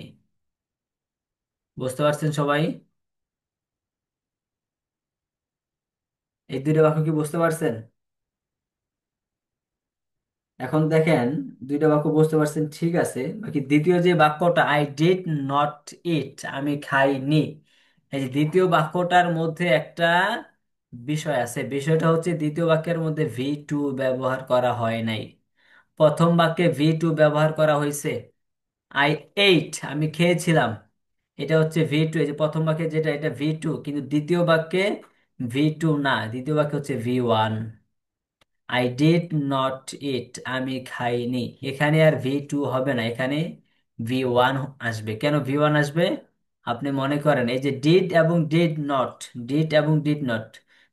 বুঝতে পারছেন সবাই? এই দুইটা বাক্য কি বুঝতে পারছেন? এখন দেখেন, দুইটা বাক্য বুঝতে পারছেন, ঠিক আছে, বাকি দ্বিতীয় যে বাক্যটা আই ডিড নট ইট আমি খাইনি, এই যে দ্বিতীয় বাক্যটার মধ্যে একটা বিষয় আছে। বিষয়টা হচ্ছে দ্বিতীয় বাক্যের মধ্যে ভি টু ব্যবহার করা হয় নাই। প্রথম বাক্যে ভি টু ব্যবহার করা হয়েছে, আই এইট আমি খেয়েছিলাম, এটা হচ্ছে ভি টু, এই যে প্রথম বাক্যে যেটা, এটা ভি টু, কিন্তু দ্বিতীয় বাক্যে ভি টু না, দ্বিতীয় বাক্যে হচ্ছে V one. I did not eat আমি খাইনি, এখানে আর ভি টু হবে না, এখানে ভি ওয়ান আসবে। কেন ভি ওয়ান আসবে? আপনি মনে করেন এই যে ডিড এবং ডিড নট, ডিড এবং ডিড নট,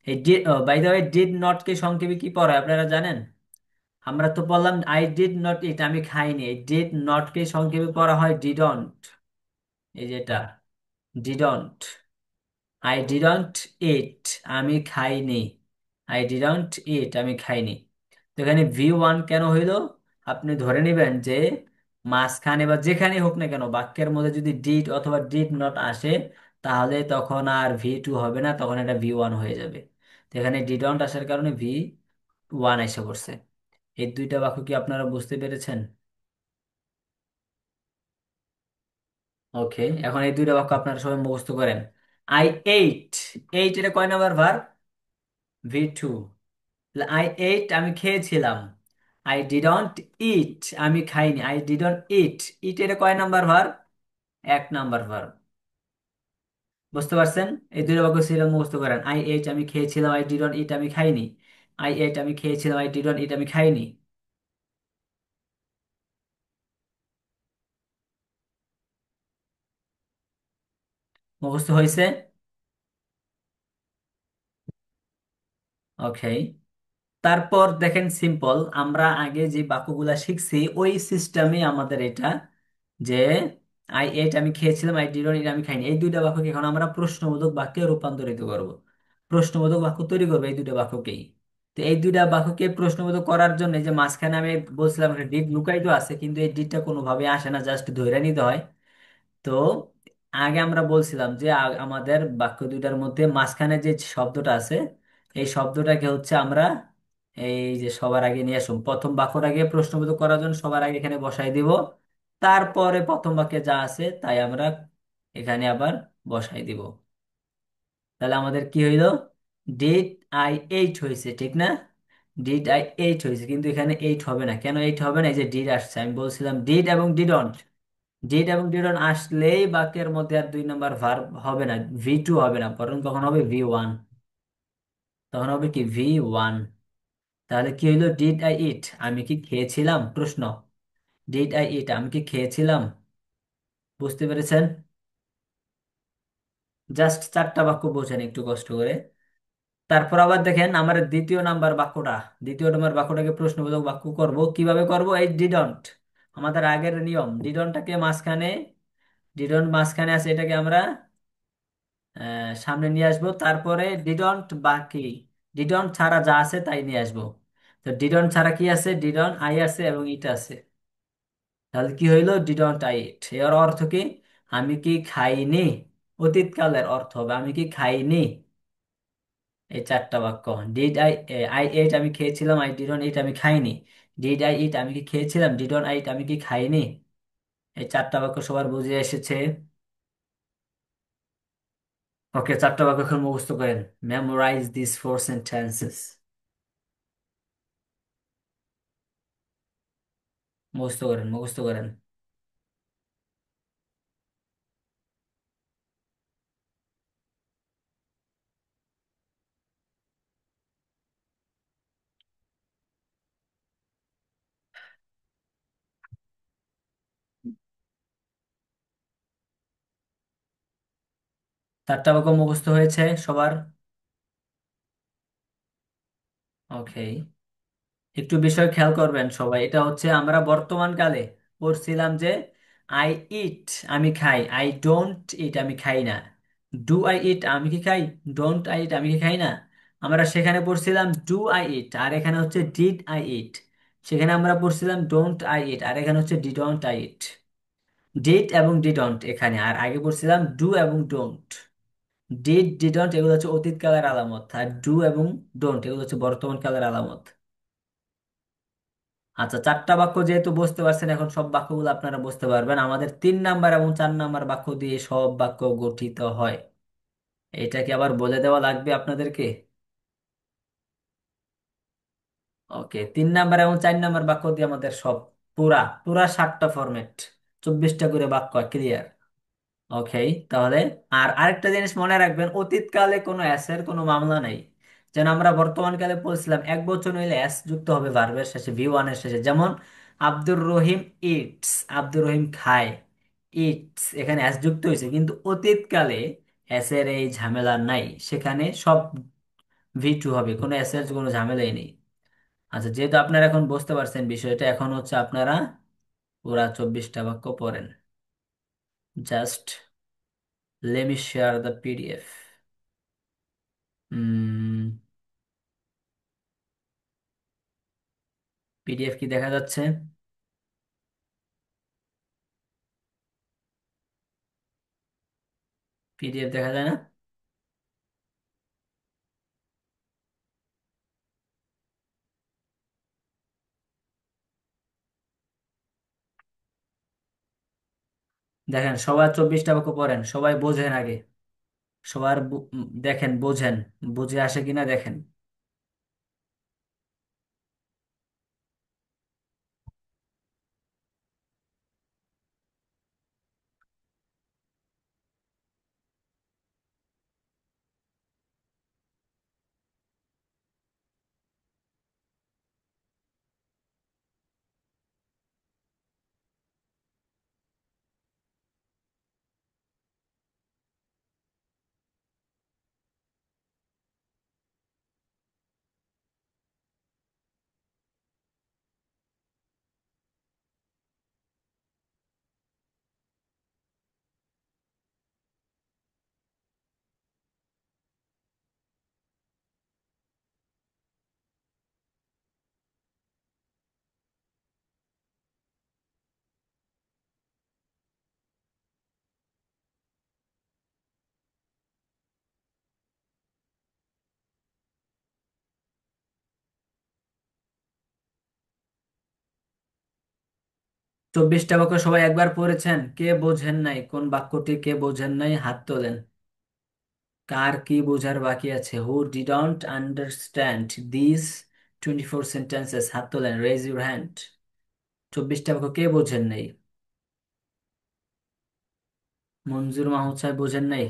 এই did, by the way, did not কে সংক্ষেপে কি পড়ায় আপনারা জানেন? আমরা তো বললাম আই ডিড নট ইট আমি খাইনি, এই ডিড নট কে সংক্ষেপে পড়া হয় ডিডন্ট, এই যেটা ডিডন্ট, আই ডিডন্ট ইট আমি খাইনি, আই ডিডন্ট ইট আমি খাইনি। তো এখানে ভি ওয়ান কেন হইলো? আপনি ধরে নেবেন যে মাঝখানে বা যেখানে হোক না কেন বাক্যের মধ্যে যদি ডিড অথবা ডিড নট আসে, তাহলে তখন আর ভি টু হবে না, তখন এটা ভি ওয়ান হয়ে যাবে। তো এখানে ডিডন্ট আসার কারণে ভি ওয়ান এসে পড়ছে। এই দুইটা বাক্য কি আপনারা বুঝতে পেরেছেন? ওকে, এখন এই দুইটা বাক্য আপনারা সবাই মুখস্থ করেন। আই এইট, এইট এটা কয় number verb? V two. I ate আমি খেয়েছিলাম, আই ডিডন্ট ইট আমি খাইনি, আই ডিডন্ট ইট, ইট এটা কয় নাম্বার ভার্ব? এক নাম্বার ভার্ব। বুঝতে পারছেন? এই দুইটা বাক্য ছিল মুখস্থ করেন। আই এইট আমি খেয়েছিলাম, আই ডিডন্ট ইট আমি খাইনি, আই এইট আমি খেয়েছিলাম, আই ডিডন্ট ইট আমি খাইনি। মুখস্থ হয়েছে? ওকে, তারপর দেখেন সিম্পল, আমরা আগে যে বাক্যগুলা শিখছি ওই সিস্টেমে আমাদের এটা, যে আই এট আমি খেয়েছিলাম, আই ডিডন্ট ইট আমি খাইনি, এই দুইটা বাক্যকে এখন আমরা প্রশ্নবোধক বাক্যে রূপান্তরিত করব। প্রশ্নবোধক বাক্য তৈরি করবো এই দুইটা বাক্যকেই। তো এই দুইটা বাক্যকে প্রশ্নবোধক করার জন্য এই যে মাঝখানে আমি বলছিলাম একটা ডিড লুকায়িত আছে, কিন্তু এই ডিডটা কোনোভাবে আসে না, জাস্ট ধরে নিতে হয়। তো আগে আমরা বলছিলাম যে আমাদের বাক্য দুইটার মধ্যে মাঝখানে যে শব্দটা আছে, এই শব্দটাকে হচ্ছে আমরা এই যে সবার আগে নিয়ে আসুন, প্রথম বাক্যর আগে প্রশ্নবোধক করার জন্য সবার আগে এখানে বসাই দিব, তারপরে প্রথম বাক্যে যা আছে তাই আমরা এখানে আবার বসাই দিব। তাহলে আমাদের কি হইলো? ডিড আই এইট হয়েছে, ঠিক না? ডিড আই এইট হয়েছে, কিন্তু এখানে এইট হবে না। কেন এইট হবে না? এই যে ডিড আসছে, আমি বলছিলাম ডিড এবং ডিডন্ট, ডিড এবং ডিডন্ট আসলেই বাক্যের মধ্যে আর দুই নম্বর ভার্ব হবে না, ভি টু হবে না, বরং তখন হবে ভি ওয়ান। তখন হবে কি? V one. তাহলে কি হইলো? ডিড আই ইট আমি কি খেয়েছিলাম? প্রশ্ন, ডিড আই ইট আমি কি খেয়েছিলাম? বুঝতে পেরেছেন? জাস্ট চারটা বাক্য বোঝেন একটু কষ্ট করে। তারপর আবার দেখেন আমার দ্বিতীয় নাম্বার বাক্যটা, দ্বিতীয় নাম্বার বাক্যটাকে প্রশ্নবোধক বাক্য করব, কিভাবে করব? এই ডিডন্ট, আমাদের আগের নিয়ম, ডিডন্টটাকে মাঝখানে, ডিডন্ট মাঝখানে আছে, এটাকে আমরা সামনে নিয়ে আসবো, তারপরে ডিডন্ট বাকি, ডিডন্ট ছাড়া যা আছে তাই নিয়ে আসবো। তো ডিডন্ট ছাড়া কি আছে? ডিডন্ট আই আছে এবং ইট আছে। তাহলে কি হইলো? ডিডন্ট আই ইট, এর অর্থ কি? আমি কি খাইনি? অতীতকালের অর্থ হবে আমি কি খাইনি। এই চারটা বাক্য, ডিড আই, আই এট আমি খেয়েছিলাম, আই ডিডন্ট ইট আমি খাইনি, ডিড আই ইট আমি কি খেয়েছিলাম, ডিডন্ট আই ইট আমি কি খাইনি। এই চারটা বাক্য সবার বুঝে এসেছে? ওকে, চারটা বাক্য এখন মুখস্থ করেন। Memorise this four sentences. মুখস্থ করেন, মুখস্থ করেন। চারটা বাক্য মুখস্থ হয়েছে সবার? ওকে, একটু বিষয় খেয়াল করবেন সবাই। এটা হচ্ছে আমরা বর্তমান কালে পড়ছিলাম যে আই ইট, আমি খাই। আই ডোন্ট ইট, আমি খাই না। ডু আই ইট, আমি কি খাই? ডোন্ট আই ইট, আমি কি খাই না? আমরা সেখানে পড়ছিলাম ডু আই ইট, আর এখানে হচ্ছে ডিড আই ইট। সেখানে আমরা পড়ছিলাম ডোন্ট আই ইট, আর এখানে হচ্ছে ডিডন্ট আই ইট। ডিড এবং ডিডন্ট এখানে, আর আগে পড়ছিলাম ডু এবং ডোন্ট। ডিড ডিডন্ট এগুলো হচ্ছে অতীত কালের আলামত, আর ডু এবং ডোন্ট এগুলো হচ্ছে বর্তমান কালের আলামত। আচ্ছা, চারটা বাক্য যেহেতু বুঝতে পারছেন, এখন সব বাক্যগুলো আপনারা বুঝতে পারবেন। আমাদের 3 নাম্বার এবং 4 নাম্বার বাক্য দিয়ে সব বাক্য গঠিত হয়। এটা কি আবার বলে দেওয়া লাগবে আপনাদেরকে? ওকে, 3 নাম্বার এবং 4 নাম্বার বাক্য দিয়ে আমাদের সব পুরা পুরা 7টা ফরম্যাট, 24টা করে বাক্য, ক্লিয়ার? ওকে, তাহলে আর আরেকটা জিনিস মনে রাখবেন, অতীতকালে কোনো এস এর কোনো মামলা নাই। যেন আমরা বর্তমান কালে বলছিলাম এক বচন হইলে এস যুক্ত হবে ভার্বের শেষে, ভি ওয়ান এর শেষে। যেমন আব্দুর রহিম ইটস, আব্দুর রহিম খায়। ইটস এখানে এস যুক্ত হয়েছে, কিন্তু অতীতকালে এস এর এই ঝামেলা নাই, সেখানে সব ভি টু হবে, কোনো এস এর কোনো ঝামেলাই নেই। আচ্ছা, যেহেতু আপনারা এখন বুঝতে পারছেন বিষয়টা, এখন হচ্ছে আপনারা পুরা 24টা বাক্য পড়েন। Just let me share the PDF. PDF কি দেখা যাচ্ছে? পিডিএফ দেখা যায় না? দেখেন, সবার 24টা বাক্য পড়েন, সবাই বোঝেন আগে। সবার দেখেন, বোঝেন, বুঝে আসে কিনা দেখেন। চব্বিশটা বাক্য সবাই একবার পড়েছেন? কে বোঝেন নাই, কোন বাক্যটি কে বোঝেন নাই হাত তোলেন। কার কি বোঝার বাকি আছে? হু ডিডন্ট আন্ডারস্ট্যান্ড দিস 24 সেন্টেন্সেস, হাত তোলেন, রেজ ইউর হ্যান্ড। 24টা বাক্য কে বোঝেন নাই? মঞ্জুর মাহমুদ সাহেব বোঝেন নাই?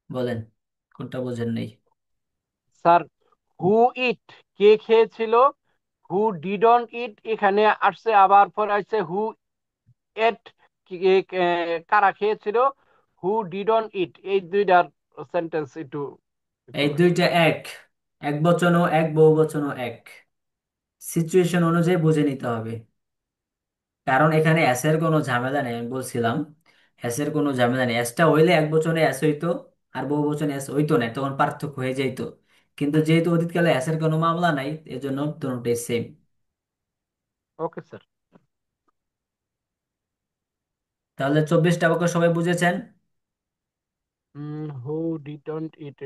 বলেন, কোনটা বোঝেন নাই? স্যার, হু ইট, কে খেয়েছিল। হু ডিডন্ট ইট এখানে আসছে, আবার পরে আসছে হু এট, কারা খেয়েছিল। হু ডিডন্ট ইট, এই দুইটার সেন্টেন্স একটু এই করবেন। দুইটা এক, এক বচনও এক, বহু বচনও এক। সিচুয়েশন অনুযায়ী বুঝে নিতে হবে, কারণ এখানে এস এর কোনো ঝামেলা নেই। আমি বলছিলাম এস এর কোনো ঝামেলা নেই। এসটা হইলে এক বচনে এস হইতো, আর বহু বচনে এস হইতো না, তখন পার্থক্য হয়ে যাইতো। কিন্তু যেহেতু অতীতকালে এস এর কোনো মামলা নাই, এজন্য দুটোই সেম। Okay sir. তাহলে 24টা বাক্য সবাই বুঝেছেন? হু ডিডন্ট ইট,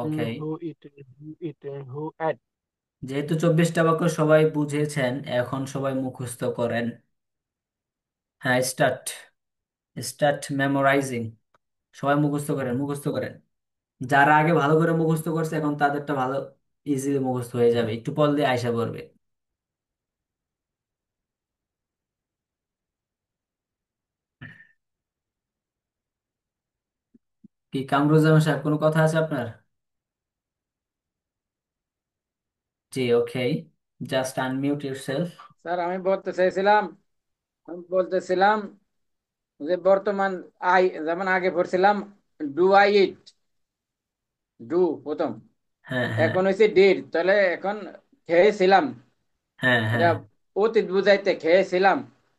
ওকে, হু ইট, হু ইট, হু এট। যেহেতু 24টা বাক্য সবাই বুঝেছেন, এখন সবাই মুখস্থ করেন। হ্যাঁ, স্টার্ট, স্টার্ট মেমোরাইজিং। সবাই মুখস্থ করেন, মুখস্থ করেন। যারা আগে ভালো করে মুখস্থ করছে, এখন তাদেরটা ভালো ইজিলি মুখস্থ হয়ে যাবে, একটু পড়লে আয়সা পড়বে। কি কামরুজ্জামান সাহেব, কোনো কথা আছে আপনার? জি, ওকে, জাস্ট আনমিউট ইউরসেলফ। স্যার আমি বলতেছিলাম যে বর্তমান যেমন আগে পড়ছিলাম ডু আই ইট, ডু প্রথম। হ্যাঁ হ্যাঁ এখন হয়েছে ডিড, তাহলে এখন খেয়েছিলাম, হ্যাঁ এটা হ্যাঁ অতীত বুঝাইতে খেয়েছিলাম,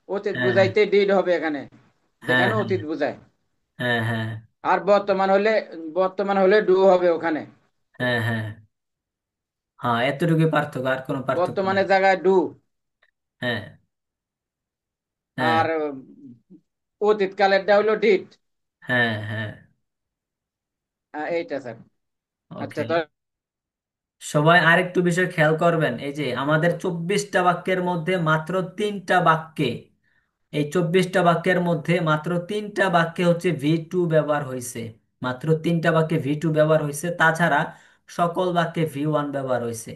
অতীত হ্যাঁ বুঝাইতে ডিড হবে এখানে, হ্যাঁ যেখানে হ্যাঁ অতীত বুঝায়। হ্যাঁ হ্যাঁ আর বর্তমান হলে ডু হবে ওখানে, হ্যাঁ হ্যাঁ হ্যাঁ, এতটুকু পার্থক্য, আর কোনো পার্থক্য নাই। বর্তমানের জায়গায় ডু, হ্যাঁ হ্যাঁ আর অতীতকালেরটা হলো ডিড। হ্যাঁ হ্যাঁ এইটা স্যার। আচ্ছা ওকে। তো সবাই আরেকটু বিষয় খেয়াল করবেন, এই যে আমাদের 24টা বাক্যের মধ্যে মাত্র 3টা বাক্যে, এই 24টা বাক্যের মধ্যে মাত্র 3টা বাক্যে হচ্ছে V2 ব্যবহার হয়েছে। মাত্র 3টা বাক্যে V2 ব্যবহার হয়েছে, তাছাড়া সকল বাক্যে V1 ব্যবহার হয়েছে।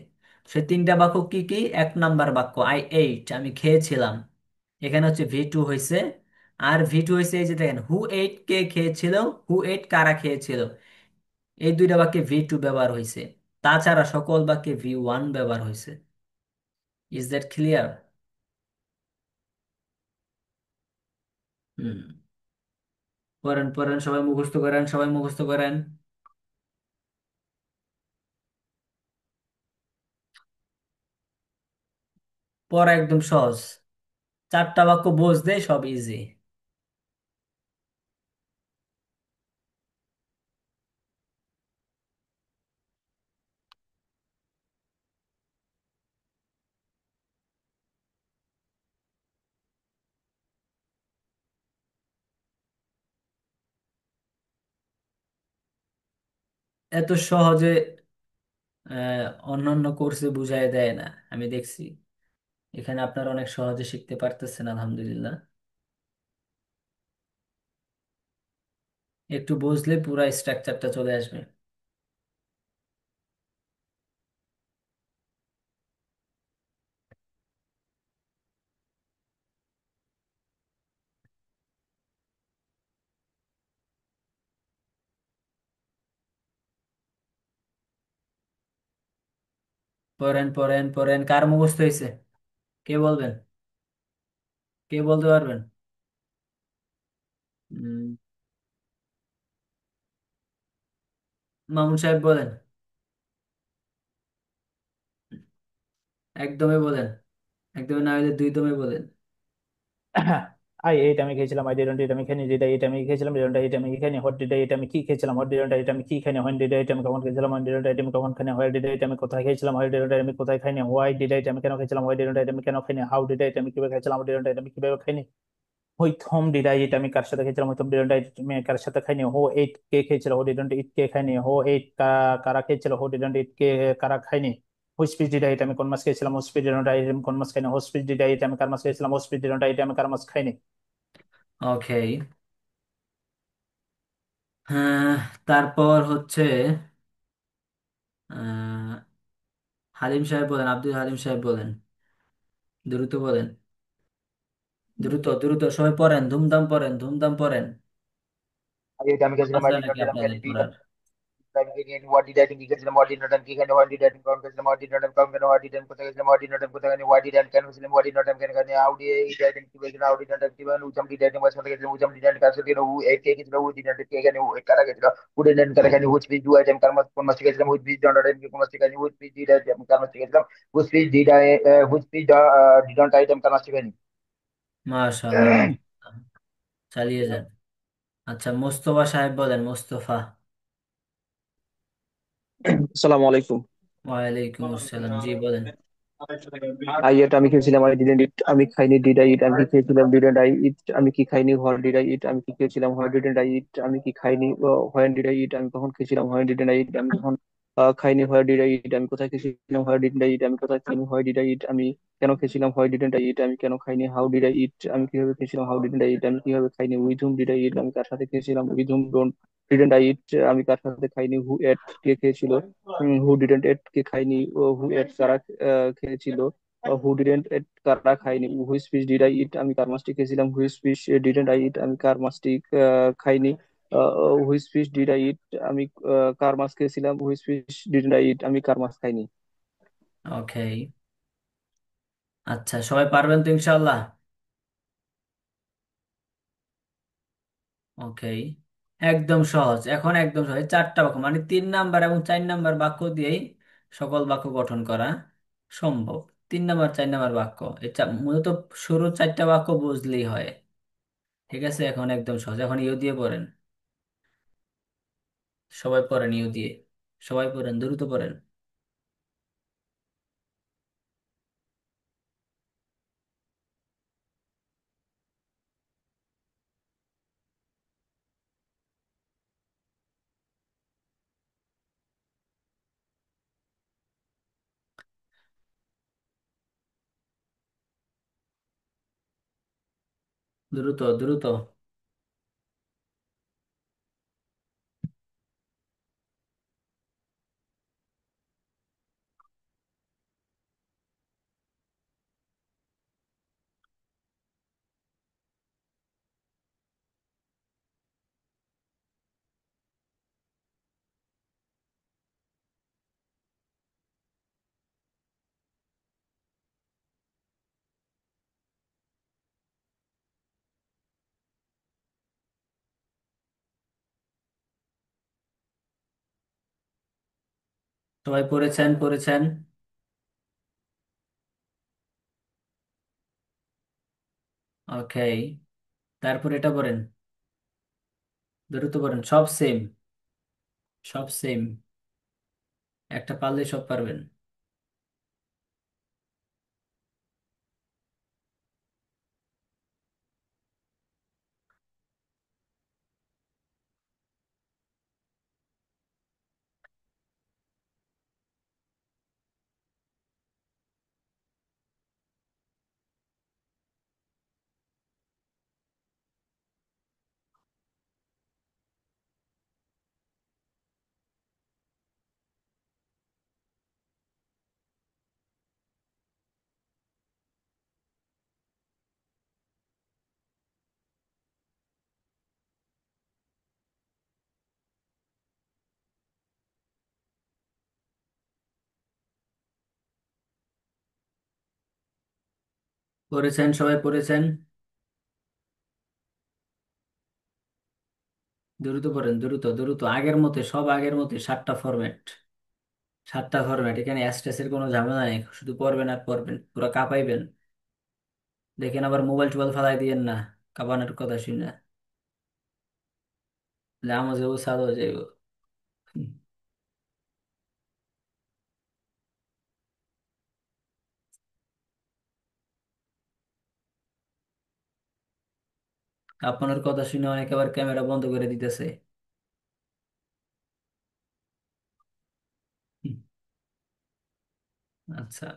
সে 3টা বাক্য কি কি? 1 নাম্বার বাক্য আই এইট, আমি খেয়েছিলাম, এখানে হচ্ছে V2 হয়েছে। আর V2 হয়েছে, এই যে দেখেন, হু এইট, কে খেয়েছিল, হু এইট, কারা খেয়েছিল। এই দুইটা বাক্যে V2 ব্যবহার হয়েছে, তাছাড়া সকল বাক্যে V1 ব্যবহার হয়েছে। Is that clear? হুম, পড়েন পড়েন, সবাই মুখস্থ করেন, সবাই মুখস্থ করেন। পড়া একদম সহজ, 4টা বাক্য বুঝতে সব ইজি। এত সহজে অন্যান্য কোর্সে বুঝাই দেয় না, আমি দেখছি। এখানে আপনারা অনেক সহজে শিখতে পারতেছেন, আলহামদুলিল্লাহ। একটু বুঝলে পুরা স্ট্রাকচারটা চলে আসবে। পড়েন পড়েন পড়েন, কার মুখস্থ হয়েছে? কে বলবেন? কে বলতে পারবেন? উম, মামুন সাহেব বলেন, একদমই বলেন, একদমই না হলে দুই দমে বলেন। আই এইট, আমি খেয়েছিলাম, আই ডিডন্ট ইট, আমি খাইনি, ডিড আই ইট, আমি খেয়েছিলাম, ডিডন্ট আই ইট, আমি খাইনি, হোয়াট ডিড আই ইট, আমি কি খেয়েছিলাম, হোয়াট ডিডন্ট আই ইট, আমি কি খাইনি, হোয়েন ডিড আই ইট, আমি কখন খেয়েছিলাম, হোয়েন ডিডন্ট আই ইট, আমি কখন খাইনি, হোয়াই ডিড আই ইট, আমি কোথায় খেয়েছিলাম, হোয়াই ডিডন্ট আই ইট, আমি কোথায় খাইনি, হোয়াই ডিড আই ইট, আমি কেন খেয়েছিলাম, হোয়াই ডিডন্ট আই ইট, আমি কেন খাইনি, হাউ ডিড আই ইট, আমি কিভাবে খেয়েছিলাম, হাউ ডিডন্ট আই ইট, আমি কিভাবে খাইনি, হুইথ হোম ডিড আই ইট, আমি কার সাথে খেয়েছিলাম, with home didn't I eat, আমি কার সাথে খাইনি, হো এইট, কে খেয়েছিল, হো ডিডন্ট ইট, কে খাইনি, হো এইট, কারা খেয়েছিল, হো ডিডন্ট ইট, কে কারা খাইনি, হুই স্পিচ ডিড আই ইট, আমি কোন মাছ খেয়েছিলাম, হো স্পিচ ডিডন্ট আই ইট, আমি কোন মাছ খাইনি, হো স্পিচ ডিড আই ইট, আমি কার মাছ খেয়েছিলাম, হো স্পিচ ডিডন্ট আই ইট, আমি কার মাছ খাইনি। ওকে। হ্যাঁ, তারপর হচ্ছে আহ, হালিম সাহেব বলেন, আব্দুল হালিম সাহেব বলেন, দ্রুত বলেন, দ্রুত দ্রুত সবাই পড়েন, ধুমধাম পড়েন, ধুমধাম পড়েন। আমি খেয়েছিলাম, আছে আই ডিড নাকি নট এট, আমি আপনাদের ক্যারেট পড়ার? what did I think he gets what did not and can what did I think on what did not come what did and what did not and what did and can what did not and can how did I think he how did not active and some did I think was something some did and cancel who a cake is who did not take any karaga who did and karaga which we do item karma must get them which we don't must get which we did item karma get them which we did I which we did not item karma get মাশাআল্লাহ, মাশাআল্লাহ। চালিয়ে যান। আচ্ছা, মোস্তফা সাহেব বলেন, মোস্তফা। আসসালামু আলাইকুম। ওয়ালাইকুম আসসালাম, জি বলেন। আই এট, আমি খেয়েছিলাম, আই ডিডন্ট ইট, আমি খাইনি, ডিড আই ইট, আমি কি খেয়েছিলাম, ডিডন্ট আই ইট, আমি কি খাইনি, হোয়াট ডিড আই ইট, আমি কি খেয়েছিলাম, হোয়াট ডিডন্ট আই ইট, আমি কি খাইনি, হোয়েন ডিড আই ইট, আমি কখন খেয়েছিলাম, হোয়েন ডিডন্ট আই ইট, আমি কখন খাইনি, হোয়াট ডিড আই ইট, আমি কোথায় খেয়েছিলাম, হোয়াট ডিডন্ট আই ইট, আমি কোথায় খাইনি, হোয়াই ডিড আই ইট, আমি কেন খেয়েছিলাম, হোয়াই ডিডন্ট আই ইট, আমি কেন খাইনি, হাউ ডিড আই ইট, আমি কিভাবে খেয়েছিলাম, হাউ ডিডন্ট আই ইট, আমি কিভাবে খাইনি, উইথ হুম ডিড আই ইট, আমি কার সাথে খেয়েছিলাম, with hmm didn't I eat, আমি কার সাথে খাইনি, হু এট, কে খেয়েছিল, হু ডিডন্ট এট, কে খাইনি, হু এট, কারা খেয়েছিল, হু ডিডেন্ট এট, কারা খাইনি, হুইচ ফিশ ডিড আই ইট, আমি কার মাছটি খেয়েছিলাম, which fish didn't I eat, আমি কার মাছটি খাইনি, হুইচ ফিশ ডিড আই ইট, আমি কার মাছ খেয়েছিলাম, which fish didn't I eat, আমি কার মাছ খাইনি। ওকে। আচ্ছা, সবাই পারবেন তো ইনশাআল্লাহ? ওকে। একদম সহজ, এখন একদম সহজ। চারটা বাক্য মানে 3 নাম্বার এবং 4 নাম্বার বাক্য দিয়েই সকল বাক্য গঠন করা সম্ভব। 3 নাম্বার 4 নাম্বার বাক্য, এটা মূলত শুরু 4টা বাক্য বুঝলেই হয়। ঠিক আছে, এখন একদম সহজ। এখন ইউ দিয়ে পড়েন, সবাই পড়েন ইউ দিয়ে, সবাই পড়েন, দ্রুত পড়েন। দ্রুত দ্রুত। সবাই পড়েছেন, পড়েছেন? ওকে, তারপর এটা পড়েন, দ্রুত পড়েন। সব সেম, সব সেম, একটা পারলে সব পারবেন। পড়েছেন, সবাই পড়েছেন? দ্রুত পড়েন, দ্রুত দ্রুত, আগের মতে, সব আগের মতে। 7টা ফরম্যাট, 7টা ফরম্যাট, এখানে অ্যাস্টেসের কোনো ঝামেলা নেই, শুধু পড়বেন আর পড়বেন, পুরো কাঁপাইবেন। দেখেন আবার মোবাইল টোবাইল ফালাই দিয়েন না, কাঁপানোর কথা শুনে জামা যাবো, সাদা হয়ে যাবো। হুম, কাঁপানোর কথা শুনে অনেকে আবার ক্যামেরা বন্ধ করে দিতেছে। হুম, আচ্ছা,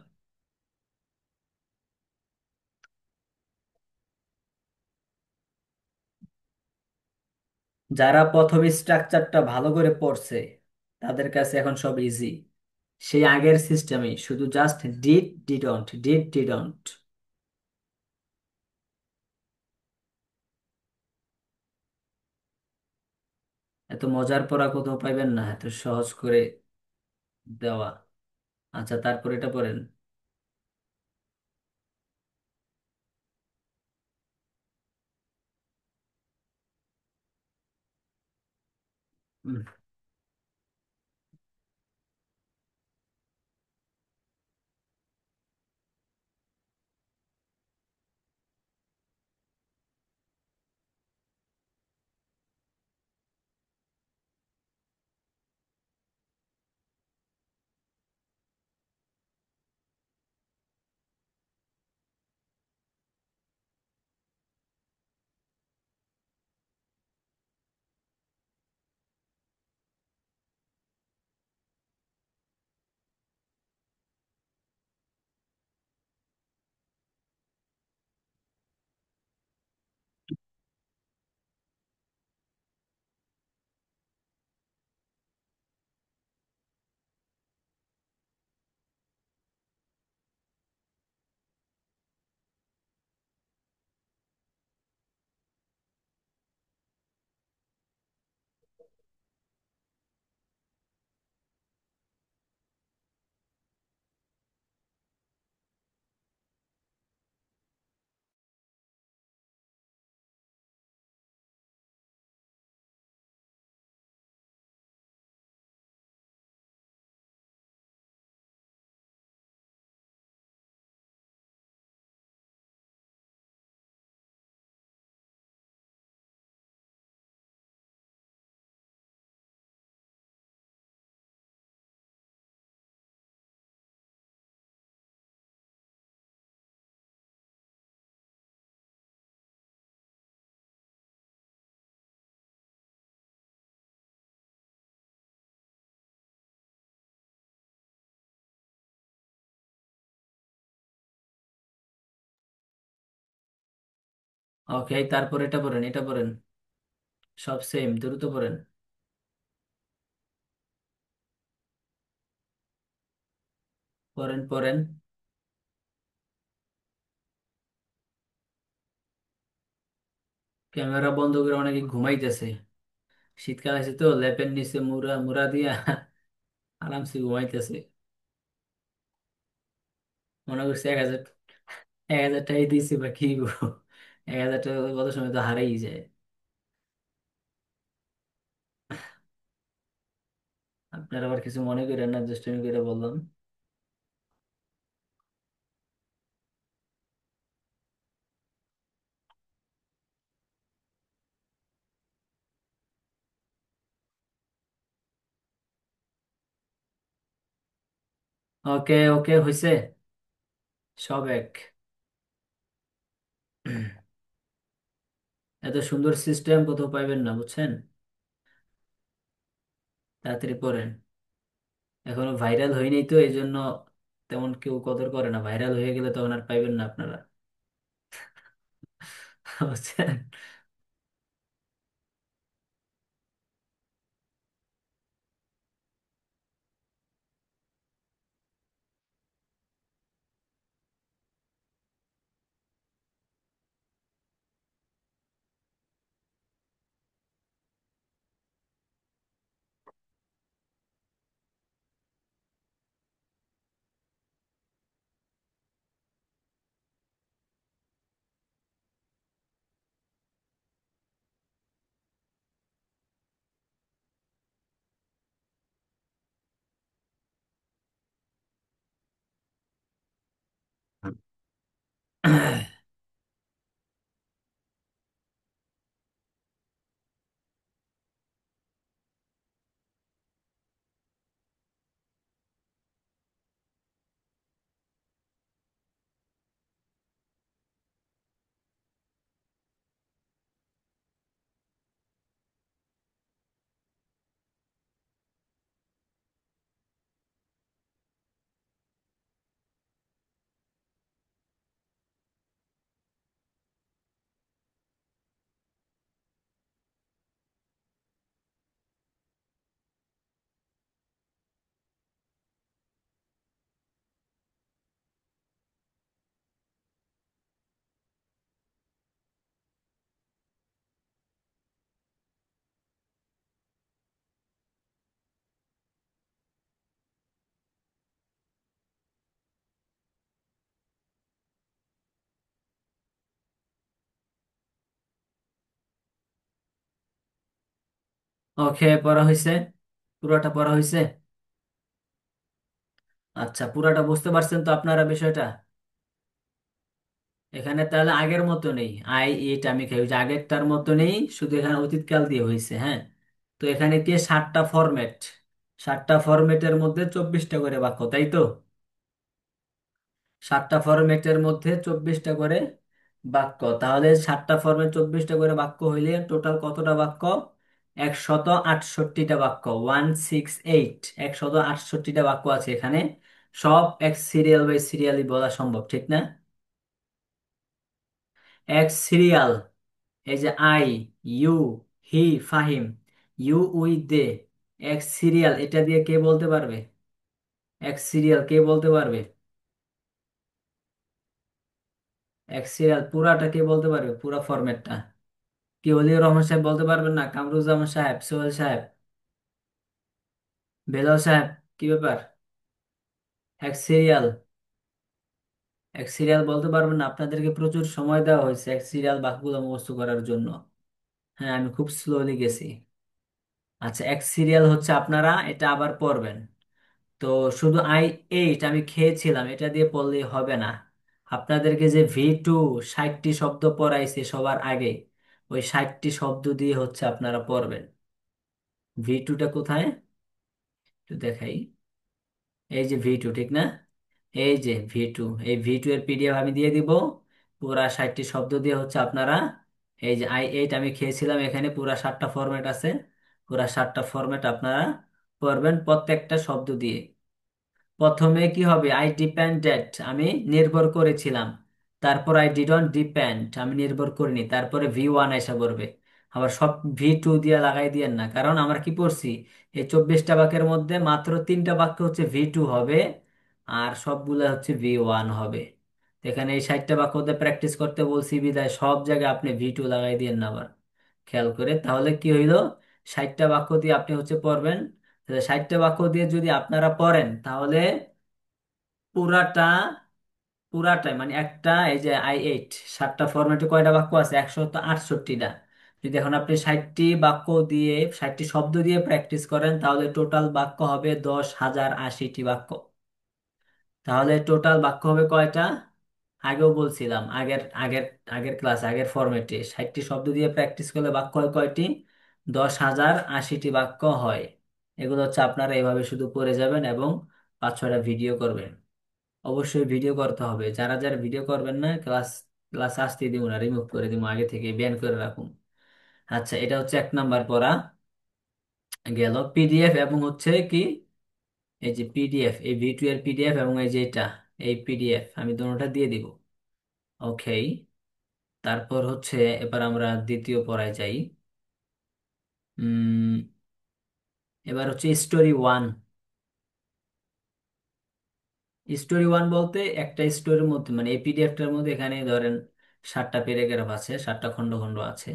যারা প্রথম স্ট্রাকচারটা ভালো করে পড়ছে তাদের কাছে এখন সব ইজি। সেই আগের সিস্টেমে শুধু just did didn't, did didn't. এত মজার পড়া কোথাও পাইবেন না, এত সহজ করে দেওয়া। আচ্ছা, তারপর এটা পড়েন। হুম, ওকে, তারপর এটা পড়েন, এটা পড়েন, সব সেম, দ্রুত পড়েন। পড়েন পড়েন। ক্যামেরা বন্ধ করে অনেকে ঘুমাইতেছে, শীতকাল আছে তো, লেপের নিচে মুড়া মুড়া দিয়া আরামসে ঘুমাইতেছে। মনে করছে 1,000, 1,000 টাকাই দিয়েছি বা কি গো, 1,000 টাকা কত সময় তো হারাই যায়। আপনার আবার কিছু মনে করেন না, দুষ্টুমি করে বললাম। ওকে ওকে, হয়েছে, সব এক। এত সুন্দর সিস্টেম কোথাও পাইবেন না, বুঝছেন। তাড়াতাড়ি পড়েন, এখনো ভাইরাল হয়নি তো এই জন্য তেমন কেউ কদর করে না, ভাইরাল হয়ে গেলে তখন আর পাইবেন না আপনারা। বুঝছেন। ওকে, পড়া হয়েছে, পুরোটা পড়া হয়েছে। আচ্ছা, পুরাটা বুঝতে পারছেন তো আপনারা বিষয়টা। এখানে তাহলে আগের মতো নেই, আই ইট আমি খাই, ওই যে আগেরটার মতো নেই, শুধু এখানে অতীতকাল দিয়ে হয়েছে। হ্যাঁ, তো এখানে কি 7টা ফরম্যাট, 7টা ফরম্যাটের মধ্যে 24টা করে বাক্য, তাই তো। 7টা ফরম্যাটের মধ্যে 24টা করে বাক্য, তাহলে 7টা ফরম্যাট 24টা করে বাক্য হইলে টোটাল কতটা বাক্য? 168টা বাক্য, 168, 168টা বাক্য আছে এখানে। সব এক সিরিয়াল বাই সিরিয়ালি বলা সম্ভব, ঠিক না? এক সিরিয়াল, এই যে I, you, he, Fahim, you, we, they, এক সিরিয়াল, এটা দিয়ে কে বলতে পারবে? এক সিরিয়াল কে বলতে পারবে? এক সিরিয়াল পুরাটা কে বলতে পারবে, পুরা ফরম্যাটটা? কি ওলিউর রহমান সাহেব বলতে পারবেন না? কামরুজ্জামান সাহেব, সোহেল সাহেব, বেলাল সাহেব, কি ব্যাপার? এক সিরিয়াল, এক সিরিয়াল বলতে পারবেন না? আপনাদেরকে প্রচুর সময় দেওয়া হয়েছে এক সিরিয়াল বাক্যগুলো মুখস্থ করার জন্য। হ্যাঁ, আমি খুব স্লোলি গেছি। আচ্ছা, এক সিরিয়াল হচ্ছে আপনারা এটা আবার পড়বেন। তো শুধু এইট আমি খেয়েছিলাম এটা দিয়ে পড়লেই হবে না, আপনাদেরকে যে V2 60টি শব্দ পড়াইছে সবার আগে, ওই 60টি শব্দ দিয়ে হচ্ছে আপনারা পড়বেন। V2টা কোথায় একটু দেখাই, এই যে V2, ঠিক না? এই যে V2, এই V2 এর PDF আমি দিয়ে দিব। পুরা 60টি শব্দ দিয়ে হচ্ছে আপনারা, এই যে I8 আমি খেয়েছিলাম, এখানে পুরা 7টা ফরম্যাট আছে, পুরা 7টা ফরম্যাট আপনারা পড়বেন প্রত্যেকটা শব্দ দিয়ে। প্রথমে কি হবে? আই ডিপেন্ডেড, আমি নির্ভর করেছিলাম। তারপর আই ডিডন্ট ডিপেন্ড, আমি নির্ভর করিনি, তারপরে V1 এসে পড়বে। আবার সব V2 দিয়ে লাগাই দিয়েন না, কারণ আমরা কি পড়ছি, এই 24টা বাক্যের মধ্যে মাত্র 3টা বাক্য হচ্ছে V2 হবে, আর সবগুলো হচ্ছে V1 হবে। তো এখানে এই 60টা বাক্য প্র্যাকটিস করতে বলছি বিদায় সব জায়গায় আপনি V2 লাগাই দিয়েন না আবার, খেয়াল করে। তাহলে কি হইলো, 60টা বাক্য দিয়ে আপনি হচ্ছে পড়বেন। তাহলে 60টা বাক্য দিয়ে যদি আপনারা পড়েন তাহলে পুরাটা পুরাটাই মানে একটা, এই যে I8 7টা ফরম্যাটে কয়টা বাক্য আছে, 168টা। যদি এখন আপনি 60টি বাক্য দিয়ে 60টি শব্দ দিয়ে প্র্যাকটিস করেন তাহলে টোটাল বাক্য হবে 10,080টি বাক্য। তাহলে টোটাল বাক্য হবে কয়টা, আগেও বলছিলাম, আগের আগের আগের ক্লাস আগের ফরম্যাটে 60টি শব্দ দিয়ে প্র্যাকটিস করলে বাক্য হয় কয়টি, 10,080টি বাক্য হয়। এগুলো হচ্ছে আপনারা এইভাবে শুধু পড়ে যাবেন এবং 5-6টা ভিডিও করবেন। অবশ্যই ভিডিও করতে হবে, যারা যারা ভিডিও করবেন না ক্লাস ক্লাস আসতে দিব না, রিমুভ করে দিব, আগে থেকে ব্যান করে রাখুন। আচ্ছা, এটা হচ্ছে 1 নাম্বার পড়া গেল। পিডিএফ এবং হচ্ছে কি, এই যে পিডিএফ, এই V2 এর পিডিএফ এবং এই যে এটা, এই পিডিএফ আমি দুটোটা দিয়ে দিব। ওকে, তারপর হচ্ছে এবার আমরা দ্বিতীয় পড়ায় যাই। উম এবার হচ্ছে স্টোরি 1। স্টোরি 1 বলতে একটা স্টোরির মধ্যে মানে এই পিডিএফটার মধ্যে এখানে ধরেন 7টা প্যারাগ্রাফ আছে, 7টা খন্ড খন্ড আছে।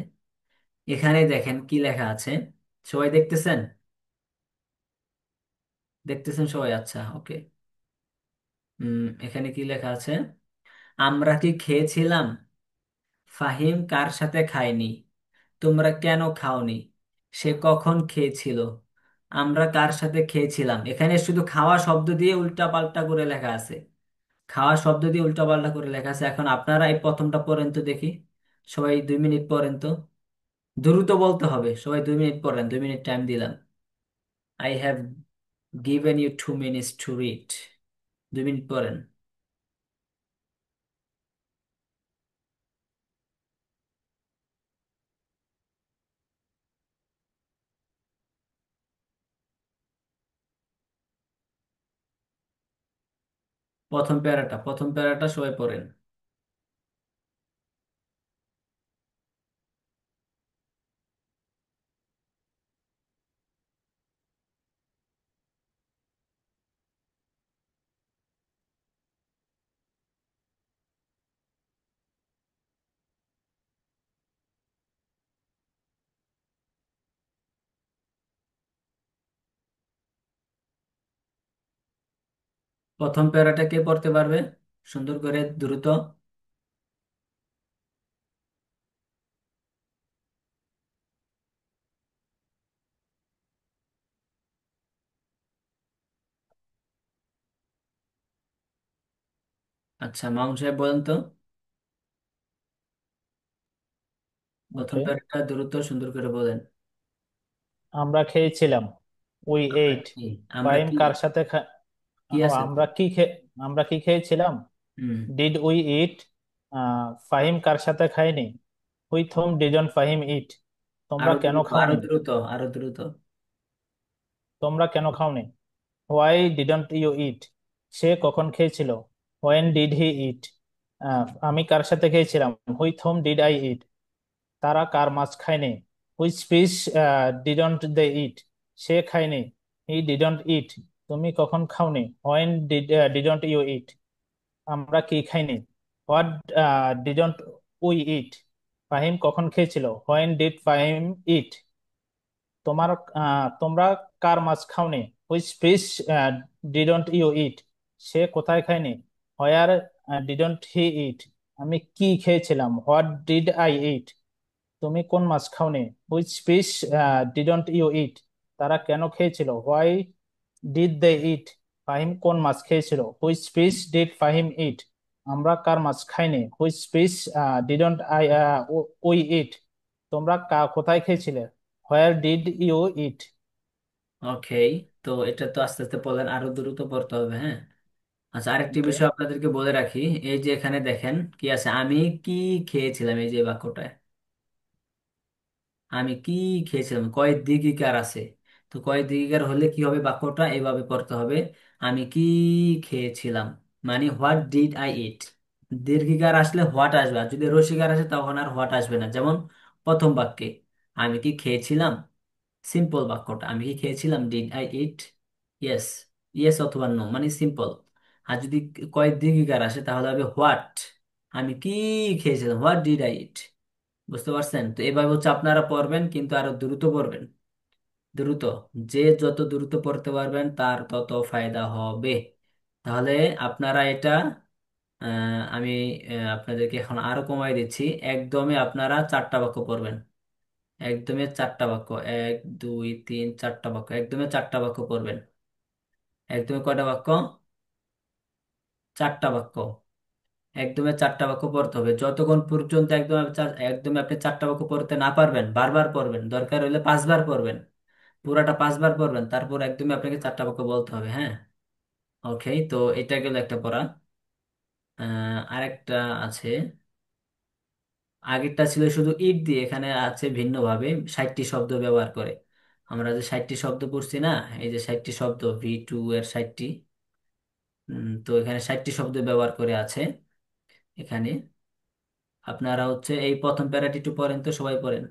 এখানে দেখেন কি লেখা আছে, সবাই দেখতেছেন? দেখতেছেন সবাই? আচ্ছা, ওকে। এখানে কি লেখা আছে, আমরা কি খেয়েছিলাম? ফাহিম কার সাথে খায়নি? তোমরা কেন খাওনি? সে কখন খেয়েছিল? আমরা কার সাথে খেয়েছিলাম। এখানে শুধু খাওয়া শব্দ দিয়ে উল্টা পাল্টা করে লেখা আছে, খাওয়া শব্দ দিয়ে উল্টা পাল্টা করে লেখা আছে। এখন আপনারা এই প্রথমটা পড়েন তো দেখি, সবাই 2 মিনিট পড়েন তো, দ্রুত বলতে হবে, সবাই 2 মিনিট পড়েন, 2 মিনিট টাইম দিলাম। I have given you 2 minutes to read. 2 minute পড়েন। প্রথম প্যারাটা সবাই পড়েন। প্রথম প্যারাটা কে পড়তে পারবে সুন্দর করে, দ্রুত? আচ্ছা, মামুন সাহেব বলেন তো, প্রথম ওকে, প্যারাটা দ্রুত সুন্দর করে বলেন। আমরা খেয়েছিলাম, উই আমরা এইট। কি আমরা ফাহিম কি কার সাথে কি ও, আছে তো? আমরা কি খেয়েছিলাম? Hmm did we eat? Fahim কার সাথে খায়নি? With whom didn't Fahim eat? তোমরা আরো কেন দ্রুত, আরো খাওনি? দ্রুত, আরো দ্রুত। তোমরা কেন খাওনি? হোয়াই ডিডন্ট ইউ ইট? সে কখন খেয়েছিল? হোয়েন ডিড হি ইট? আমি কার সাথে খেয়েছিলাম? উইথ হোম ডিড আই ইট? তারা কার মাছ খায়নি? হুইচ ফিশ ডিডন্ট দে ইট? সে খায়নি। হি ডিডন্ট ইট? তুমি কখন খাওনি? হোয়েন ডিডন্ট ইউ ইট? আমরা কি খাইনি? What didn't we eat? Fahim কখন খেয়েছিল? When did Fahim eat? তোমরা কার মাছ খাওনি? হুইচ ফিশ ডিডন্ট ইউ ইট? সে কোথায় খায়নি? হোয়ার ডিডন্ট হি ইট? আমি কি খেয়েছিলাম? হোয়াট ডিড আই ইট? তুমি কোন মাছ খাওনি? হুইচ ফিশ ডিডন্ট ইউ ইট? তারা কেন খেয়েছিল? হোয়াই ডিড দে ইট? ফাহিম কোন মাছ খেয়েছিল? হুইচ ফিশ ডিড ফাহিম ইট? আমরা কার মাছ খাইনি? Which fish didn't I we eat? তোমরা কোথায় খেয়েছিলে? হোয়ার ডিড ইউ ইট? ওকে, তো এটা তো আস্তে আস্তে বলেন, আরো দ্রুত পড়তে হবে, হ্যাঁ। আচ্ছা, আরেকটি ওকে, বিষয় আপনাদেরকে বলে রাখি, এই যে এখানে দেখেন কি আছে, আমি কি খেয়েছিলাম, এই যে বাক্যটায় আমি কি খেয়েছিলাম, কয় দিগিকার আছে। তো কয় দিগিকার হলে কি হবে, বাক্যটা এইভাবে পড়তে হবে, আমি কি খেয়েছিলাম, মানে হোয়াট ডিড আই ইট। দীর্ঘিকার আসলে হোয়াট আসবে, আর যদি রসিকার আসে তখন আর হোয়াট আসবে না। যেমন প্রথম বাক্যে আমি কি খেয়েছিলাম, সিম্পল বাক্যটা আমি কি খেয়েছিলাম, did I it, yes, yes অথবা নো, মানে সিম্পল। আর যদি কয় দীর্ঘিকার আসে তাহলে হবে হোয়াট, আমি কি খেয়েছিলাম, হোয়াট ডিড আই ইট। বুঝতে পারছেন? তো এভাবে হচ্ছে আপনারা পড়বেন, কিন্তু আরো দ্রুত পড়বেন, দ্রুত। যে যত দ্রুত পড়তে পারবেন তার তত ফায়দা হবে। তাহলে আপনারা এটা আমি আপনাদেরকে এখন আরো কমাই দিচ্ছি। একদমে আপনারা 4টা বাক্য পড়বেন, একদমে 4টা বাক্য, 1 2 3 4টা বাক্য, একদমে 4টা বাক্য পড়বেন। একদমে কয়টা বাক্য? 4টা বাক্য। একদমে 4টা বাক্য পড়তে হবে যতক্ষণ পর্যন্ত একদমে আপনি 4টা বাক্য পড়তে না পারবেন। বারবার পড়বেন, দরকার হলে 5বার পড়বেন, পুরাটা 5বার পড়বেন, তারপর একদমই আপনাকে 4টা বাক্য বলতে হবে। হ্যাঁ, ওকে। তো এটা গেল একটা পড়া। আরেকটা আছে, আগেরটা ছিল শুধু ইট দিয়ে, এখানে আছে ভিন্নভাবে 60টি শব্দ ব্যবহার করে। আমরা যে 60টি শব্দ পড়ছি না, এই যে 60টি শব্দ, V2 এর 60টি, তো এখানে 60টি শব্দ ব্যবহার করে আছে এখানে। আপনারা হচ্ছে এই প্রথম প্যারাটি একটু পড়েন তো, সবাই পড়েন।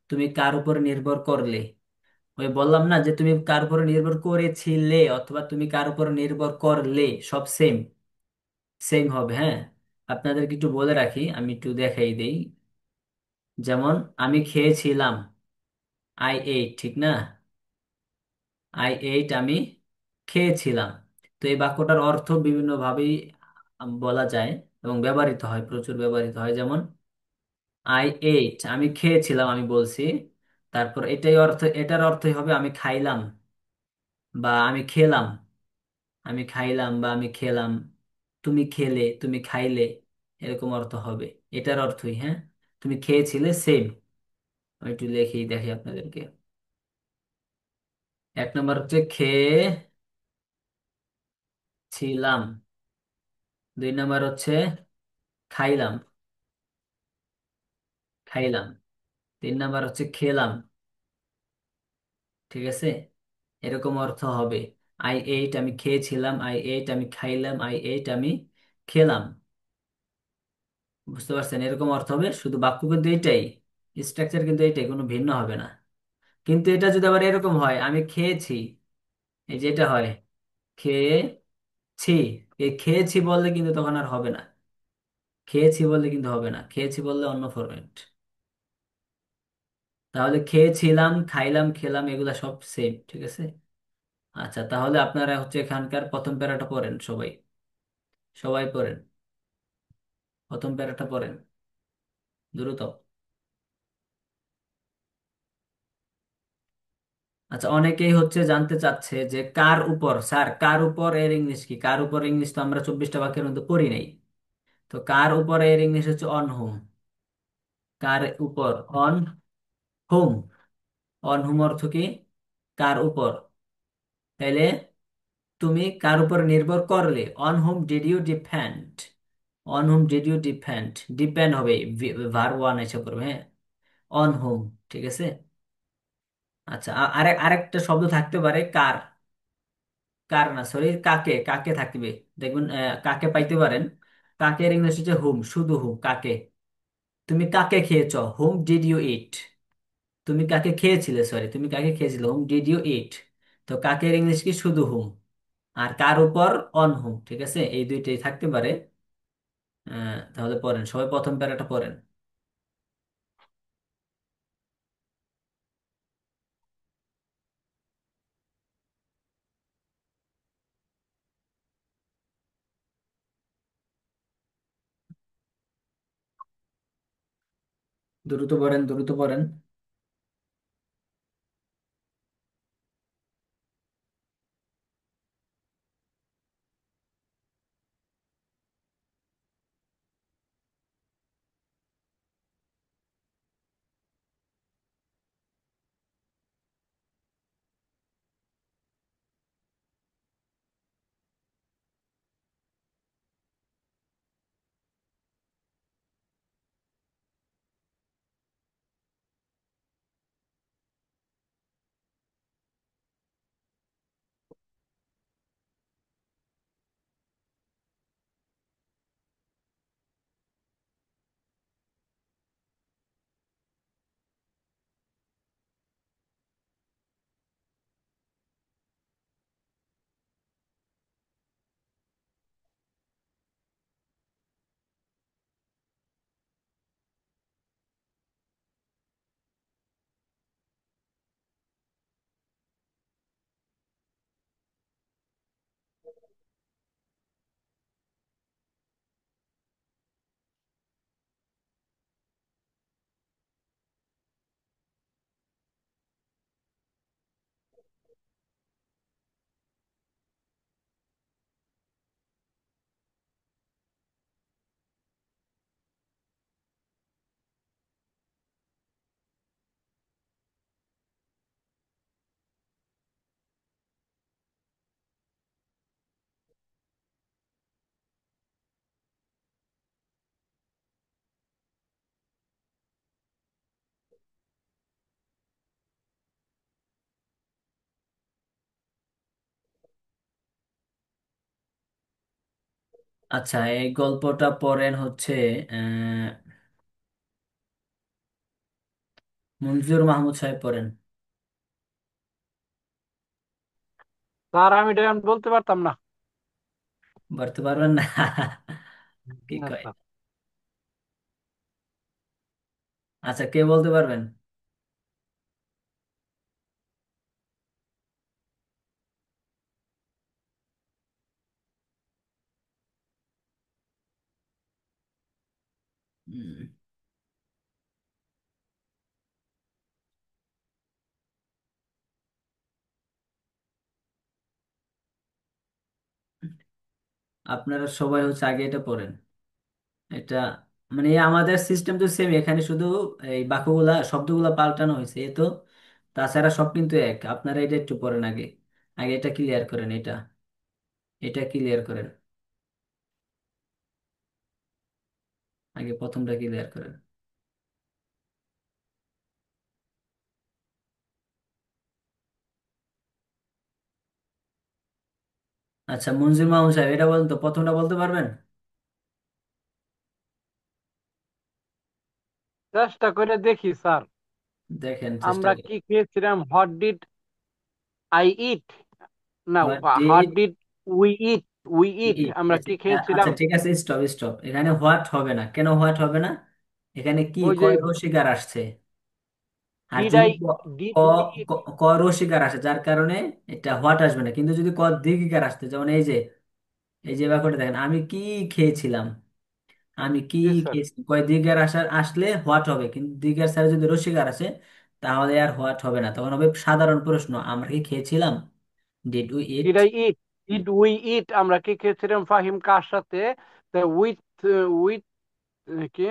তুমি কার উপর নির্ভর করলে, ওই বললাম না যে তুমি কার উপর নির্ভর করেছিলে অথবা তুমি কার উপর নির্ভর করলে, সব সেম, সেম হবে। হ্যাঁ, আপনাদেরকে একটু বলে রাখি, আমি একটু দেখাই দেই। যেমন আমি খেয়েছিলাম, আই এইট, ঠিক না? আই এইট, আমি খেয়েছিলাম। তো এই বাক্যটার অর্থ বিভিন্ন ভাবেই বলা যায় এবং ব্যবহৃত হয়, প্রচুর ব্যবহৃত হয়। যেমন আই এইট, আমি খেয়েছিলাম, আমি বলছি, তারপর এটাই অর্থ, এটার অর্থই হবে আমি খাইলাম বা আমি খেলাম, আমি খাইলাম বা আমি খেলাম, তুমি খেলে, তুমি খাইলে, এরকম অর্থ হবে এটার অর্থই। হ্যাঁ, তুমি খেয়েছিলে, সেম। আমি একটু লিখেই দেখি আপনাদেরকে। 1 নম্বর হচ্ছে খেয়েছিলাম, 2 নম্বর হচ্ছে খাইলাম, খাইলাম, 3 নম্বর হচ্ছে খেলাম। ঠিক আছে, এরকম অর্থ হবে। আই এইট, আমি খেয়েছিলাম, আই এইট, আমি খাইলাম, আই এইট, আমি খেলাম। বুঝতে পারছেন? এরকম অর্থ হবে, শুধু বাক্য কিন্তু এইটাই, স্ট্রাকচার কিন্তু এইটাই, কোনো ভিন্ন হবে না। কিন্তু এটা যদি আবার এরকম হয়, আমি খেয়েছি, এই যে এটা হয় খেয়েছি, এই খেয়েছি বললে কিন্তু তখন আর হবে না, খেয়েছি বললে কিন্তু হবে না, খেয়েছি বললে অন্য ফরম্যাট। তাহলে খেয়েছিলাম, খাইলাম, খেলাম, এগুলা সব সেম। ঠিক আছে। আচ্ছা, তাহলে আপনারা হচ্ছে এখানকার প্রথম প্যারাটা পড়েন সবাই, সবাই পড়েন, প্রথম প্যারাটা পড়েন দ্রুত। আচ্ছা, অনেকেই হচ্ছে জানতে চাচ্ছে যে কার উপর, স্যার কার উপর এর ইংলিশ কি? কার উপর ইংলিশ তো আমরা 24টা বাক্যের মধ্যে পড়ি নাই। তো কার উপর এর ইংলিশ হচ্ছে অন হোম। কার উপর, অন হোম, অন হোম অর্থ কি? কার উপর। তাইলে তুমি কার উপর নির্ভর করলে, on whom did you depend, on whom did you depend, depend হবে, ভার্ব ওয়ান এসে পড়বে। হ্যাঁ, অন হোম। ঠিক আছে। আচ্ছা, আরেকটা শব্দ থাকতে পারে কার, কার না, সরি, কাকে, কাকে থাকবে। দেখবেন কাকে পাইতে পারেন। কাকের ইংলিশ হচ্ছে হুম, শুধু হুম, কাকে। তুমি কাকে খেয়েছো, হুম ডিড ইউ ইট। তুমি কাকে খেয়েছিলে, সরি, তুমি কাকে খেয়েছিলে, হুম ডিড ইউ ইট। তো কাকের ইংলিশ কি? শুধু হুম। আর কার উপর? অন হুম। ঠিক আছে, এই দুইটাই থাকতে পারে। তাহলে পড়েন সবাই, প্রথম প্যারাটা পড়েন। দ্রুত পড়েন, দ্রুত পড়েন। আচ্ছা, এই গল্পটা পড়েন হচ্ছে আহ মনজুর মাহমুদ সাহেব পড়েন। স্যার আমি এটা এখন বলতে পারতাম না। বলতে পারবেন না? কি না কয়? স্যার। আচ্ছা, কে বলতে পারবেন? হুম, আপনারা সবাই হচ্ছে আগে এটা পড়েন। এটা মানে আমাদের সিস্টেম তো সেম, এখানে শুধু এই বাক্যগুলা শব্দগুলা পাল্টানো হয়েছে এ তো। তাছাড়া সব কিন্তু এক। আপনারা এটা একটু পড়েন আগে। আগে এটা ক্লিয়ার করেন, এটা এটা ক্লিয়ার করেন। আগে প্রথমটা ক্লিয়ার করেন। আচ্ছা, মনজুর মাহমুদ সাহেব এটা বলেন তো, প্রথমটা বলতে পারবেন? চেষ্টা করে দেখি স্যার। দেখেন চেষ্টা আমরা করে। কি খেয়েছিলাম? What did I eat? না, what what did did we eat? We eat eat? আমরা কি খেয়েছিলাম? আচ্ছা ঠিক আছে, স্টপ স্টপ। এখানে হোয়াট হবে না কেন? হোয়াট হবে না? এখানে কি ওই যে কয় রসিকার আসছে। আর ডিড যদি আই ক ক ডিড উই ইট। ক রসিকার আসে, যার কারণে এটা হোয়াট আসবে না। কিন্তু যদি ক দীর্ঘিকার আসতে, যেমন এই যে ব্যাপারটা দেখেন, আমি কি খেয়েছিলাম, আমি কি জি স্যার। খেয়েছি, কয় দীর্ঘার আসলে হোয়াট হবে। কিন্তু দীর্ঘার স্যার যদি রসিকার আসে, তাহলে আর হোয়াট হবে না, তখন হবে সাধারণ প্রশ্ন, আমরা কি খেয়েছিলাম? Did we eat? Did I eat? Did we eat আমরা কি খেয়েছিলাম? ফাহিম কার সাথে? উইথ উইথ কে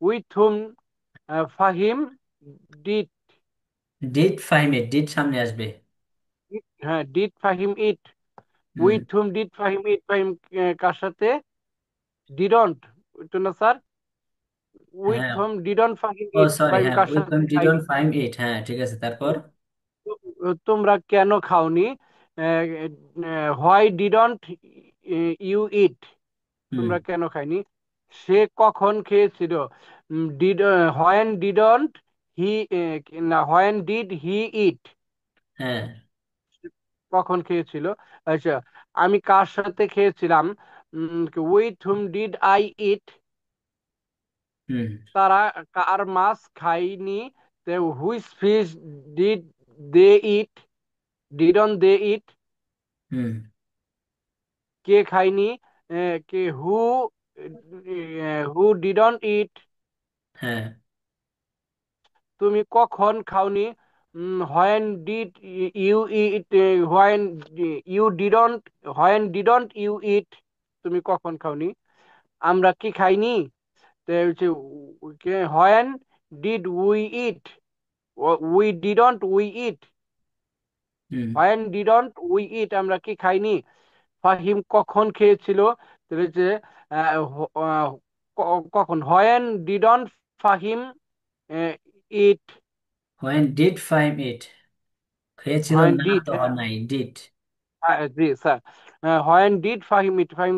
with hmm Fahim did. Did Fahim eat, did সামনে আসবে। হ্যাঁ, did Fahim eat. Hmm. With hmm did Fahim eat? Fahim কার সাথে? ডিডন্ট, তো না স্যার। উইথ হ্যাঁ, হুম ডিডন্ট ফাহিম ও ইট? সরি, ফাহিম হ্যাঁ, কার উই সাথে ডিডন্ট খাইনি? ফাইম ইট, হ্যাঁ ঠিক আছে, তারপর? তোমরা কেন খাওনি? Why didn't you eat? হুম। তোমরা কেন খাইনি? সে কখন খেয়েছিল? ডিড হোয়েন ডিডন্ট হি, না, হোয়েন ডিড হি ইট? হ্যাঁ। কখন খেয়েছিল? আচ্ছা, আমি কার সাথে খেয়েছিলাম? With hmm did I eat? Hmm. তারা কার মাছ খায়নি? Which fish did they eat? Didn't they eat? Hmm. কে খায়নি? কে হু ডিডন্ট ইট? হ্যাঁ। তুমি কখন খাওনি? When did you eat? When you didn't when didn't you eat? তুমি কখন খাওনি? আমরা কি খাইনি? তো হচ্ছে when did we eat? We didn't we eat? Hmm. When didn't we eat আমরা কি খাইনি? ফাহিম কখন খেয়েছিল? তাহলে যে কখন? When didn't Fahim eat? When did Fahim eat? খেয়েছিল হোয়েন না, ডিড, তো নাই, ডিড। জি sir. When did Fahim eat? Fahim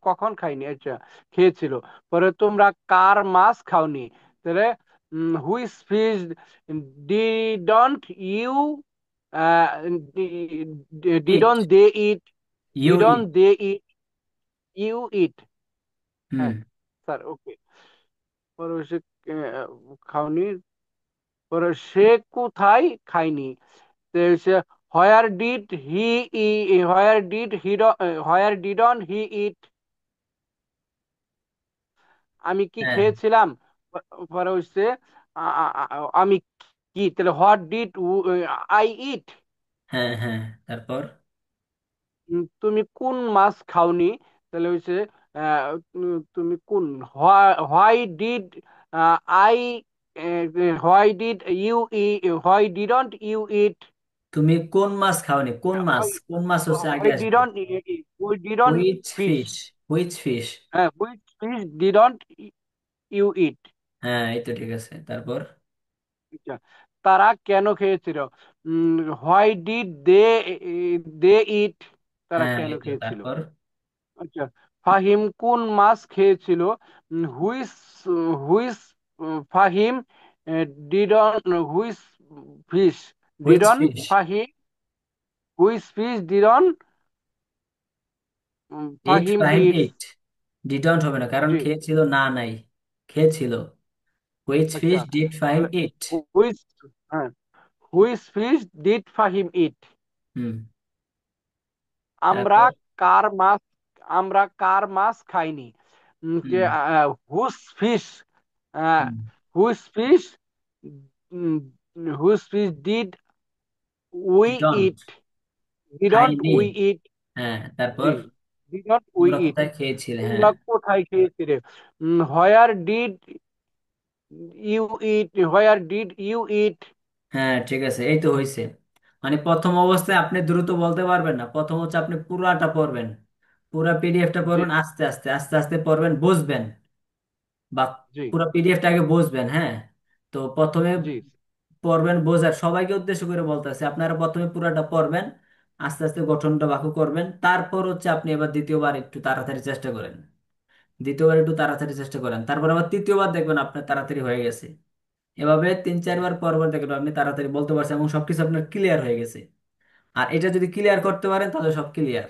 কখন খাইনি? আচ্ছা, খেয়েছিল। পরে তোমরা কার মাছ খাওনি? তাহলে which fish didn't you eat, didn't they eat? You didn't eat. They eat you eat? Hmm. হ্যাঁ স্যার, ওকে। পরে সে খাওনি। পরে সে কোথায় খায়নি? তো সে where did he where did he হোয়ার ডিডন হি ইট? আমি কি হ্যাঁ। খেয়েছিলাম? পরে হচ্ছে আমি কি, তাহলে হোয়াট ডিড আই ইট? হ্যাঁ। হ্যাঁ, তারপর? তুমি কোন মাছ খাওনি? তাহলে হচ্ছে তুমি কোন, why did I why did you why didn't you eat? তুমি কোন মাছ খাওনি? কোন মাছ, কোন মাছ হচ্ছে আগে হোয়াই আসবে। Didn't we didn't which fish? Fish? Which fish? হ্যাঁ, হুইচ ফিশ ডিডন্ট ইউ ইট? হ্যাঁ, এই তো ঠিক আছে, তারপর? আচ্ছা, তারা কেন খেয়েছিল? হোয়াই ডিড দে দে ইট? তারা হ্যাঁ, কেন এই তো, খেয়েছিল? তারপর? আচ্ছা, ফাহিম কোন মাছ খেয়েছিল? হুইস হুইস Fahim didn't which fish which didn't fish? Fahim which fish didn't eat Fahim Fahim eats. Eat. Didn't হবে না, কারণ জি, খেয়েছিল না নাই, খেয়েছিল। হুইচ আচ্ছা, ফিশ ডিড ফাইম তাহলে ইট? হুইস, হ্যাঁ, হুইস ফিশ ডিড ফাহিম ইট। হুম। আমরা তারপর কার মাছ আমরা কার মাছ খাইনি? যে হুম হুস fish hmm which fish which fish did we didn't, eat didn't খাইনি। We eat. হ্যাঁ, জি, তারপর ডিডন্ট উই তোমরা ইট। কোথায় খেয়েছিলে? হ্যাঁ। তোমরা কোথায় খেয়েছি রে? হোয়ার ডিড ইউ ইট? হ্যাঁ ঠিক আছে, এই তো হয়েছে। মানে প্রথম অবস্থায় আপনি দ্রুত বলতে পারবেন না, প্রথম হচ্ছে আপনি পুরাটা পড়বেন, পুরা পিডিএফটা জি, পড়বেন, আস্তে আস্তে আস্তে আস্তে পড়বেন, বুঝবেন, বা জি, পুরো পিডিএফটা আগে বুঝবেন। হ্যাঁ, তো প্রথমে জি, পড়বেন, বোঝার সবাইকে উদ্দেশ্য করে বলতেছে, আপনারা প্রথমে পুরাটা পড়বেন, আস্তে আস্তে গঠনটা বাক্য করবেন, তারপর হচ্ছে আপনি এবার দ্বিতীয়বার একটু তাড়াতাড়ি চেষ্টা করেন, দ্বিতীয়বার একটু তাড়াতাড়ি চেষ্টা করেন, তারপর আবার তৃতীয়বার দেখবেন আপনার তাড়াতাড়ি হয়ে গেছে। এভাবে 3-4 বার পর পর দেখবেন আপনি তাড়াতাড়ি বলতে পারছেন এবং সবকিছু আপনার ক্লিয়ার হয়ে গেছে। আর এটা যদি ক্লিয়ার করতে পারেন তাহলে সব ক্লিয়ার।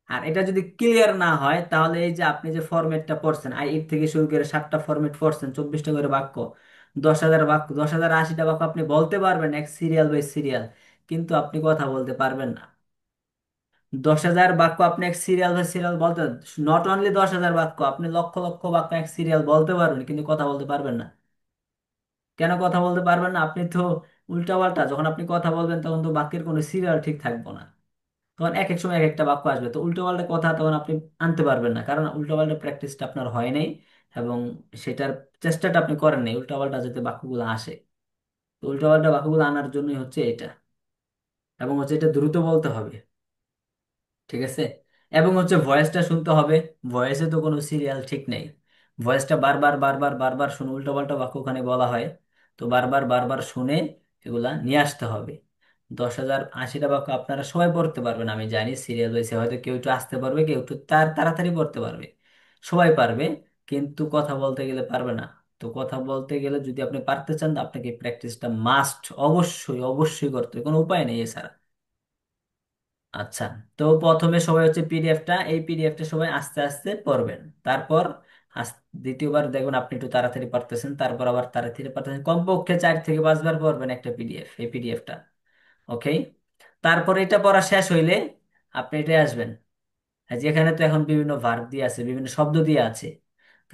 আর এটা যদি ক্লিয়ার না হয় তাহলে এই যে আপনি যে ফরম্যাটটা পড়ছেন, আই ইট থেকে শুরু করে 7টা ফরম্যাট পড়ছেন, 24টা করে বাক্য, 10,000 বাক্য, 10,080টা বাক্য আপনি বলতে পারবেন এক সিরিয়াল বাই সিরিয়াল, কিন্তু আপনি কথা বলতে পারবেন না। 10,000 বাক্য আপনি এক সিরিয়াল বাই সিরিয়াল বলতে, নট অনলি 10,000 বাক্য, আপনি লক্ষ লক্ষ বাক্য এক সিরিয়াল বলতে পারবেন, কিন্তু কথা বলতে পারবেন না। কেন কথা বলতে পারবেন না? আপনি তো উল্টাপাল্টা, যখন আপনি কথা বলবেন তখন তো বাক্যের কোনো সিরিয়াল ঠিক থাকবে না, তখন এক এক সময় এক একটা বাক্য আসবে, তো উল্টোপাল্টা কথা তখন আপনি আনতে পারবেন না, কারণ উল্টোপাল্টা প্র্যাকটিসটা আপনার হয় নাই এবং সেটার চেষ্টাটা আপনি করেন নাই উল্টোপাল্টা যাতে বাক্যগুলো আসে। তো উল্টোপাল্টা বাক্যগুলো আনার জন্যই হচ্ছে এটা, এবং হচ্ছে এটা দ্রুত বলতে হবে, ঠিক আছে? এবং হচ্ছে ভয়েসটা শুনতে হবে, ভয়েসে তো কোনো সিরিয়াল ঠিক নেই, ভয়েসটা বারবার বারবার বারবার শুনে, উল্টোপাল্টা বাক্য ওখানে বলা হয়, তো বারবার বারবার শুনে এগুলা নিয়ে আসতে হবে। 10,080টা বাক্য আপনারা সবাই পড়তে পারবেন আমি জানি, সিরিয়াল ওয়াইজে হয়তো কেউ একটু আসতে পারবে, কেউ একটু তাড়াতাড়ি পড়তে পারবে, সবাই পারবে, কিন্তু কথা বলতে গেলে পারবে না। তো কথা বলতে গেলে যদি আপনি পারতে চান, আপনাকে প্র্যাকটিসটা মাস্ট, অবশ্যই অবশ্যই করতে হবে, কোনো উপায় নেই এছাড়া। আচ্ছা, তো প্রথমে সবাই হচ্ছে পিডিএফটা, এই পিডিএফটা সবাই আস্তে আস্তে পড়বেন, তারপর দ্বিতীয়বার দেখবেন আপনি একটু তাড়াতাড়ি পারতেছেন, তারপর আবার তাড়াতাড়ি পারতেছেন, কমপক্ষে 4 থেকে 5 বার পড়বেন একটা পিডিএফ, এই পিডিএফটা। ওকে, তারপর এটা পড়া শেষ হইলে আপনি এটা আসবেন, আর যেখানে তো এখন বিভিন্ন ভার্ব দিয়ে আছে, বিভিন্ন শব্দ দিয়ে আছে,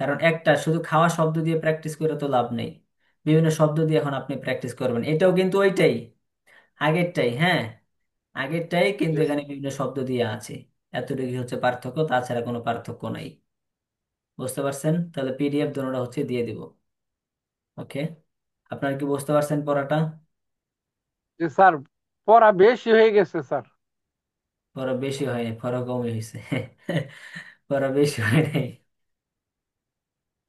কারণ একটা শুধু খাওয়া শব্দ দিয়ে প্র্যাকটিস করে তো লাভ নেই, বিভিন্ন শব্দ দিয়ে এখন আপনি প্র্যাকটিস করবেন, এটাও কিন্তু ওইটাই, আগেরটাই, হ্যাঁ, আগেরটাই, কিন্তু জি, এখানে বিভিন্ন শব্দ দিয়ে আছে, এতটুকু হচ্ছে পার্থক্য, তাছাড়া কোনো পার্থক্য নাই। বুঝতে পারছেন? তাহলে পিডিএফ দুটোটা হচ্ছে দিয়ে দিব। ওকে, আপনারা কি বুঝতে পারছেন পড়াটা? জি, স্যার, পড়া বেশি হয়ে গেছে স্যার। পড়া বেশি হয়নি, পড়া কমই হয়েছে। পড়া বেশি হয় নাই।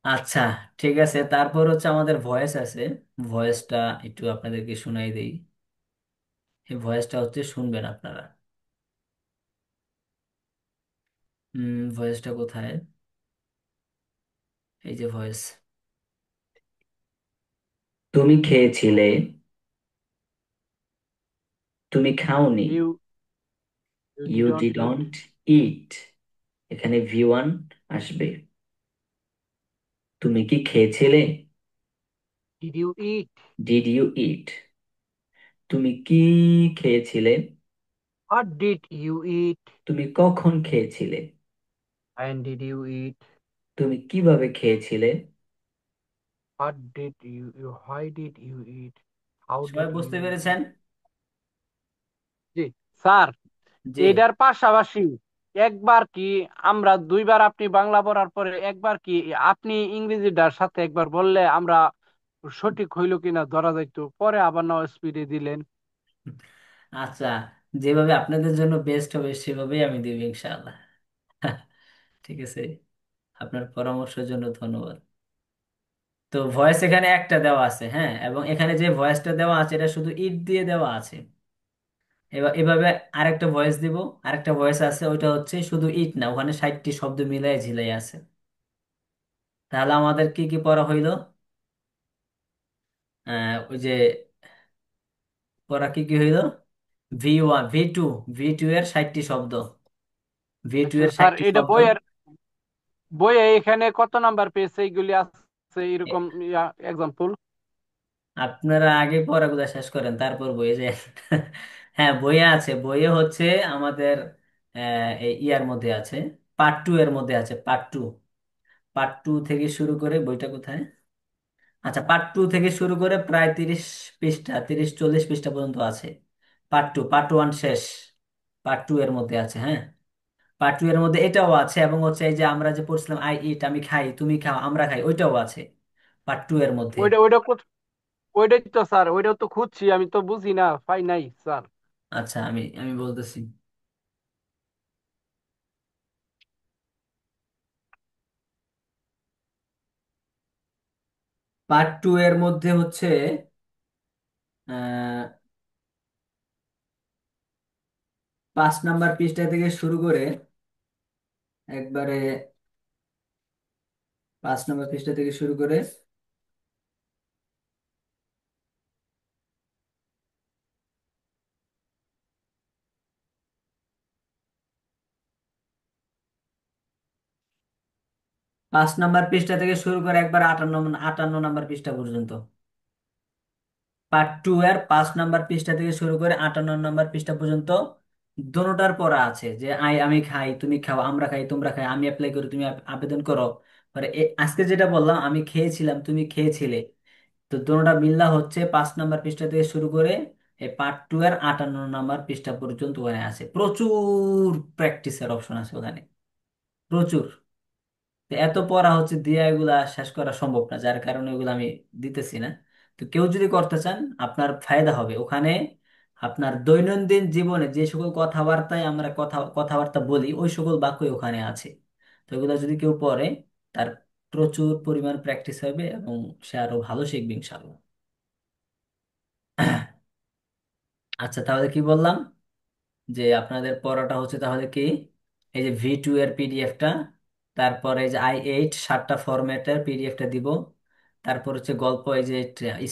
আচ্ছা, ঠিক আছে, তারপর হচ্ছে আমাদের ভয়েস আছে, ভয়েসটা একটু আপনাদেরকে শোনাই দেই, এই ভয়েসটা হচ্ছে শুনবেন আপনারা। ভয়েসটা কোথায়? এই যে ভয়েস, তুমি খেয়েছিলে, তুমি খাওনি, you you you didn't eat. Didn't eat, এখানে ভি ওয়ান আসবে। তুমি কি খেয়েছিলে? Did you eat? Did you eat? তুমি কি খেয়েছিলে? What did you eat? তুমি কখন খেয়েছিলে? And did you eat? তুমি কিভাবে খেয়েছিলে? Why did you eat? How সবাই ডিড বুঝতে ইউ পেরেছেন? ইট? জি, স্যার, জি। এটার পাশাপাশি একবার কি আমরা দুইবার আপনি বাংলা পড়ার পরে একবার কি আপনি ইংরেজিটার সাথে একবার বললে আমরা সঠিক হইল কিনা ধরা যাইতো, পরে আবার না স্পিডে দিলেন। আচ্ছা, যেভাবে আপনাদের জন্য বেস্ট হবে সেভাবেই আমি দিব ইনশাআল্লাহ। ঠিক আছে, আপনার পরামর্শের জন্য ধন্যবাদ। তো ভয়েস এখানে একটা দেওয়া আছে, হ্যাঁ, এবং এখানে যে ভয়েসটা দেওয়া আছে এটা শুধু ইট দিয়ে দেওয়া আছে, এবার এভাবে আরেকটা ভয়েস দিব। আরেকটা ভয়েস আছে, ওইটা হচ্ছে শুধু ইট না, ওখানে 60টি শব্দ মিলাই ঝিলাই আছে। তাহলে আমাদের কি কি পড়া হইলো? ওই যে পড়া কি কি হইলো, V1 V2, V2 এর 60টি শব্দ, V2 আচ্ছা এর স্যার, 60টি এটা শব্দ। বইয়ে এখানে কত নাম্বার পেয়েছে এইগুলি আছে এরকম এক্সাম্পল? আপনারা আগে পড়াগুলো শেষ করেন, তারপর বইয়ে যায়। হ্যাঁ, বইয়ে আছে, বইয়ে হচ্ছে আমাদের এই ইয়ার মধ্যে আছে, পার্ট 2 এর মধ্যে আছে, পার্ট 2। পার্ট 2 থেকে শুরু করে, বইটা কোথায়, আচ্ছা, পার্ট 2 থেকে শুরু করে প্রায় 30 পৃষ্ঠা, 30-40 পৃষ্ঠা পর্যন্ত আছে। পার্ট 1 শেষ, পার্ট 2 এর মধ্যে আছে। হ্যাঁ, পার্ট 2 এর মধ্যে এটাও আছে, এবং হচ্ছে এই যে আমরা যে পড়ছিলাম আই ইট, আমি খাই, তুমি খাও, আমরা খাই, ওইটাও আছে পার্ট 2 এর মধ্যে। ওইটা ওইটা ওইটাই তো স্যার, ওইটাও তো খুঁজছি, আমি তো বুঝি না, পাই নাই স্যার। আচ্ছা, আমি আমি বলতেছি। পার্ট 2 এর মধ্যে হচ্ছে আহ 5 নাম্বার পৃষ্ঠা থেকে শুরু করে একবারে, 5 নাম্বার পৃষ্ঠা থেকে শুরু করে 5 নাম্বার পৃষ্ঠা থেকে শুরু করে একবার 58 নাম্বার পৃষ্ঠা পর্যন্ত। পার্ট 2 এর 5 নাম্বার পৃষ্ঠা থেকে শুরু করে 58 নাম্বার পৃষ্ঠা পর্যন্ত দোনোটার পড়া আছে, যে আমি খাই, তুমি খাও, আমরা খাই, তোমরা খাই, আমি অ্যাপ্লাই করি, তুমি আবেদন করো। পরে আজকে যেটা বললাম, আমি খেয়েছিলাম, তুমি খেয়েছিলে, তো দোনোটা মিল্লা হচ্ছে 5 নাম্বার পৃষ্ঠা থেকে শুরু করে এই পার্ট 2 এর 58 নাম্বার পৃষ্ঠা পর্যন্ত ওখানে আছে। প্রচুর প্র্যাকটিসের অপশন আছে ওখানে, প্রচুর। তো এত পড়া হচ্ছে দিয়ে এগুলা শেষ করা সম্ভব না, যার কারণে এগুলো আমি দিতেছি না। তো কেউ যদি করতে চান, আপনার ফায়দা হবে ওখানে। আপনার দৈনন্দিন জীবনে যে সকল কথাবার্তায় আমরা কথাবার্তা বলি, ওই সকল বাক্যই ওখানে আছে। তো এগুলো যদি কেউ পড়ে, তার প্রচুর পরিমাণ প্র্যাকটিস হবে, এবং সে আরো ভালো শিখবে ইনশাল্লাহ। আচ্ছা, তাহলে কি বললাম, যে আপনাদের পড়াটা হচ্ছে তাহলে কি, এই যে V2 এর পিডিএফটা, তারপরে এই যে I8 7টা ফরম্যাটের পিডিএফটা দিব। তারপর হচ্ছে গল্প, এই যে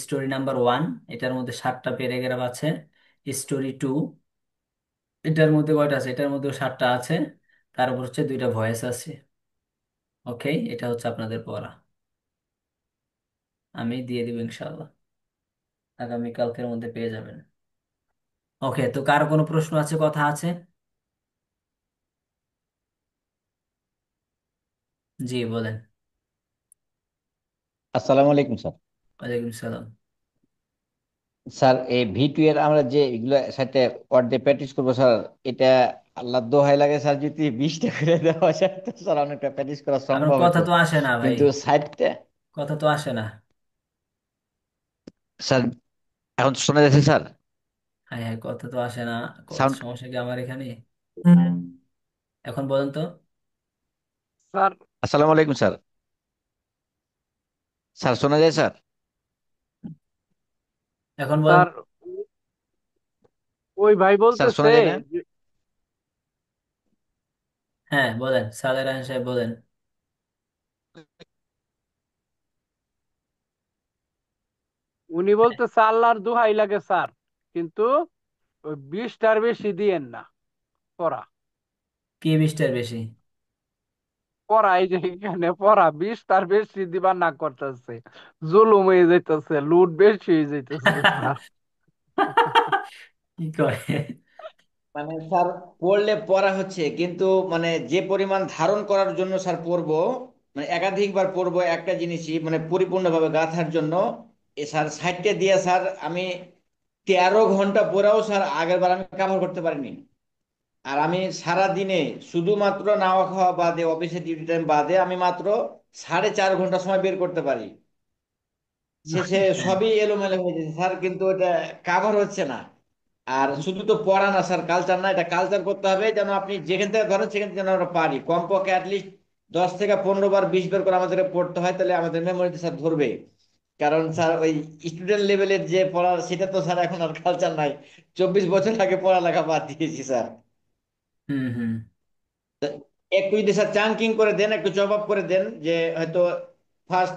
স্টোরি নাম্বার 1, এটার মধ্যে 7টা প্যারাগ্রাফ আছে। স্টোরি 2, এটার মধ্যে কয়টা আছে, এটার মধ্যে 7টা আছে। তারপর হচ্ছে 2টা ভয়েস আছে। ওকে, এটা হচ্ছে আপনাদের পড়া, আমি দিয়ে দিব ইনশাল্লাহ, আগামীকালকের মধ্যে পেয়ে যাবেন। ওকে, তো কারো কোনো প্রশ্ন আছে, কথা আছে? জি, বলেন। আসসালামু আলাইকুম স্যার। ওয়ালাইকুম সালাম। স্যার, এই V2 এর আমরা যে এগুলো সাথে ওয়ার্ড দিয়ে প্র্যাকটিস করবো স্যার, এটা আল্লাহ দোহাই লাগে স্যার, যদি 20টা করে দেওয়া যায় তো স্যার অনেকটা প্র্যাকটিস করা আপনার সম্ভব কথা হতো। তো আসে না ভাই, কিন্তু সাইডটা কথা তো আসে না। স্যার, এখন শোনা যাচ্ছে স্যার? হ্যাঁ হ্যাঁ, কথা তো আসে না। সাউন্ড। সমস্যা কি আমার এখানে? এখন বলেন তো। স্যার আসসালামু আলাইকুম স্যার। স্যার শোনা যায় স্যার? এখন বলেন। স্যার, ওই ভাই স্যার বলতেছে শোনা যায় না? হ্যাঁ বলেন, সালের আইন সাহেব বলেন। উনি বলতেছে আল্লাহর দোহাই লাগে স্যার, কিন্তু ওই 20টার বেশি দিয়েন না পড়া। কি 20টার বেশি? পড়া এই যে এখানে পড়া 20টার বেশি দিবার না করতেছে, জুলুম হয়ে যাইতেছে, লুট বেশি হয়ে যাইতেছে স্যার। কি করে? মানে স্যার, পড়লে পড়া হচ্ছে, কিন্তু মানে যে পরিমাণ ধারণ করার জন্য স্যার পড়বো, মানে একাধিকবার পড়বো একটা জিনিসই মানে পরিপূর্ণভাবে গাঁথার জন্য, এ স্যার সাইডটা দিয়ে স্যার আমি 13 ঘন্টা পড়াও স্যার আগের বার আমি কভার করতে পারিনি। আর আমি সারা দিনে শুধুমাত্র নাওয়া খাওয়া বাদে, অফিসে ডিউটি টাইম বাদে, আমি মাত্র 4.5 ঘন্টা সময় বের করতে পারি। শেষে সবই এলোমেলো হয়ে যাচ্ছে স্যার, কিন্তু এটা কাভার হচ্ছে না। আর শুধু তো পড়া না স্যার, কালচার না, এটা কালচার করতে হবে যেন আপনি যেখান থেকে ধরেন সেখান থেকে যেন আমরা পারি, কমপক্ষে অ্যাটলিস্ট 10 থেকে 15 বার 20 বার করে আমাদের পড়তে হয়, তাহলে আমাদের মেমোরিতে স্যার ধরবে। কারণ স্যার ওই স্টুডেন্ট লেভেলের যে পড়া সেটা তো স্যার এখন আর কালচার নাই। 24 বছর আগে পড়ালেখা বাদ দিয়েছি স্যার। হুম হুম। একটু যদি স্যার চাঙ্কিং করে দেন, একটু চপ আপ করে দেন, যে হয়তো ফার্স্ট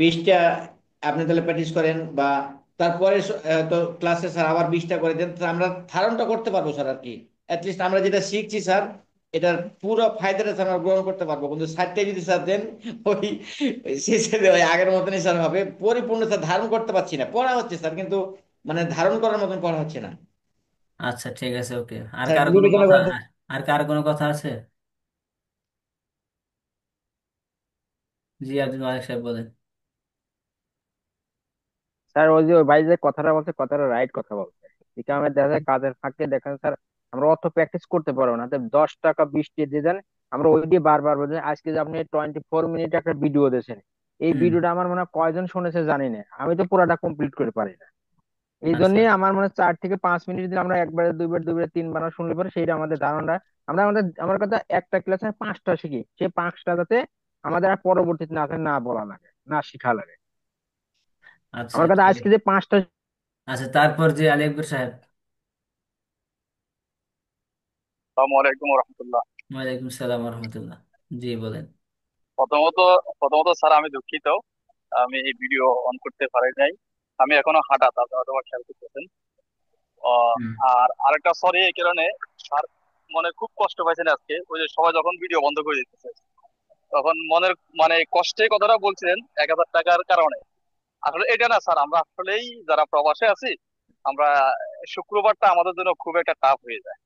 20টা আপনি তাহলে প্র্যাকটিস করেন, বা তারপরে তো ক্লাসে স্যার আবার 20টা করে দেন, তো আমরা ধারণটা করতে পারবো স্যার আর কি। অ্যাটলিস্ট আমরা যেটা শিখছি স্যার, এটার পুরো ফায়দাটা স্যার আমরা গ্রহণ করতে পারবো। কিন্তু 60টাই যদি স্যার দেন, ওই শেষে ওই আগের মতনই স্যার হবে, পরিপূর্ণ স্যার ধারণ করতে পারছি না। পড়া হচ্ছে স্যার, কিন্তু মানে ধারণ করার মতন পড়া হচ্ছে না। আচ্ছা ঠিক আছে, ওকে। আর স্যার কার একটু কোনো বিবেচনা কথা, করেন। আর কার কোনো কথা আছে? জি আব্দুল মালিক সাহেব বলেন। স্যার ওই যে ওই ভাই যে কথাটা বলছে, কথাটা রাইট কথা বলছে। এই কারণে দেখা যায় কাজের ফাঁকে দেখেন স্যার, আমরা অত প্র্যাকটিস করতে পারবো না। তো 10 টাকা 20 টি দিয়ে দেন, আমরা ওই দিয়ে বারবার বলছেন। আজকে যে আপনি 24 মিনিট একটা ভিডিও দিয়েছেন, এই হুম। ভিডিওটা আমার মনে হয় কয়জন শুনেছে জানি না, আমি তো পুরাটা কমপ্লিট করে পারি না। এই আচ্ছা জন্যই আমার মনে হয় 4 থেকে 5 মিনিট যদি আমরা একবারে দুইবার দুইবার তিনবার শুনলে পরে সেইটা আমাদের ধারণা, আমরা আমাদের আমার কথা একটা ক্লাসে 5টা শিখি, সেই 5টা যাতে আমাদের আর পরবর্তীতে না না বলা লাগে, না শিখা লাগে। আচ্ছা আমার কথা ঠিক আজকে আছে। যে 5টা। আচ্ছা তারপর যে আলী আকবর সাহেব। আসসালামু আলাইকুম রহমতুল্লাহ। ওয়ালাইকুম সালাম রহমতুল্লাহ। জি বলেন। প্রথমত প্রথমত স্যার আমি দুঃখিত, আমি এই ভিডিও অন করতে পারি নাই। আমি এখনো হাঁটা, তারপর তোমার খেয়াল করতেছেন। আহ, হুম আর আরেকটা সরি এই কারণে, স্যার মনে খুব কষ্ট পাইছেন আজকে, ওই যে সবাই যখন ভিডিও বন্ধ করে দিতেছে তখন মনের মানে কষ্টে কথাটা বলছিলেন 1000 টাকার কারণে। আসলে এটা না স্যার, আমরা আসলেই যারা প্রবাসে আছি, আমরা শুক্রবারটা আমাদের জন্য খুব একটা টাফ হয়ে যায়।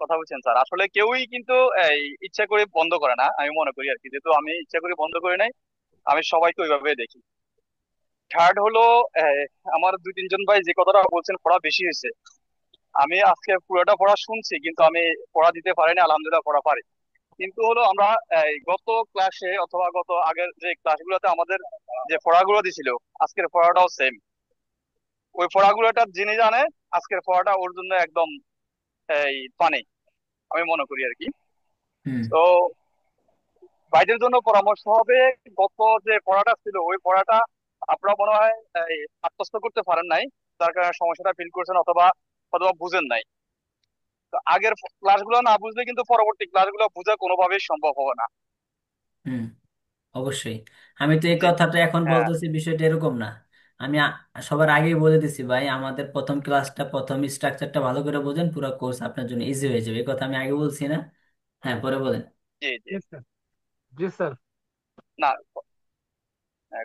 কথা বলছেন স্যার, আসলে কেউই কিন্তু এই ইচ্ছা করে বন্ধ করে না, আমি মনে করি আর কি, যেহেতু আমি ইচ্ছা করে বন্ধ করি নাই, আমি সবাইকে ওইভাবে দেখি। থার্ড হলো, আহ, আমার 2-3 জন ভাই যে কথাটা বলছেন পড়া বেশি হয়েছে, আমি আজকে পুরোটা পড়া শুনছি কিন্তু আমি পড়া দিতে পারিনি, আলহামদুলিল্লাহ পড়া পারি। কিন্তু হলো আমরা এই গত ক্লাসে অথবা গত আগের যে ক্লাসগুলোতে আমাদের যে পড়াগুলো দিছিল, আজকের পড়াটাও সেম। ওই পড়াগুলোটা যিনি জানে, আজকের পড়াটা ওর জন্য একদম এই পানি, আমি মনে করি আর কি। হুম। তো ভাইদের জন্য পরামর্শ হবে, গত যে পড়াটা ছিল ওই পড়াটা আপনারা মনে হয় এই আত্মস্থ করতে পারেন নাই, তার কারণে সমস্যাটা ফিল করছেন, অথবা অথবা বুঝেন নাই। তো আগের ক্লাসগুলো না বুঝলে কিন্তু পরবর্তী ক্লাসগুলো বোঝা কোনোভাবেই সম্ভব হবে না। হুম। অবশ্যই। আমি তো এই জি। কথাটা এখন হ্যাঁ। বলতেছি, বিষয়টা এরকম না। আমি সবার আগেই বলে দিছি ভাই, আমাদের প্রথম ক্লাসটা, প্রথম স্ট্রাকচারটা ভালো করে বোঝেন, পুরো কোর্স আপনার জন্য ইজি হয়ে যাবে। এই কথা আমি আগে বলছি না? হ্যাঁ পরে বলেন। জি জি। জি স্যার। জি স্যার। না,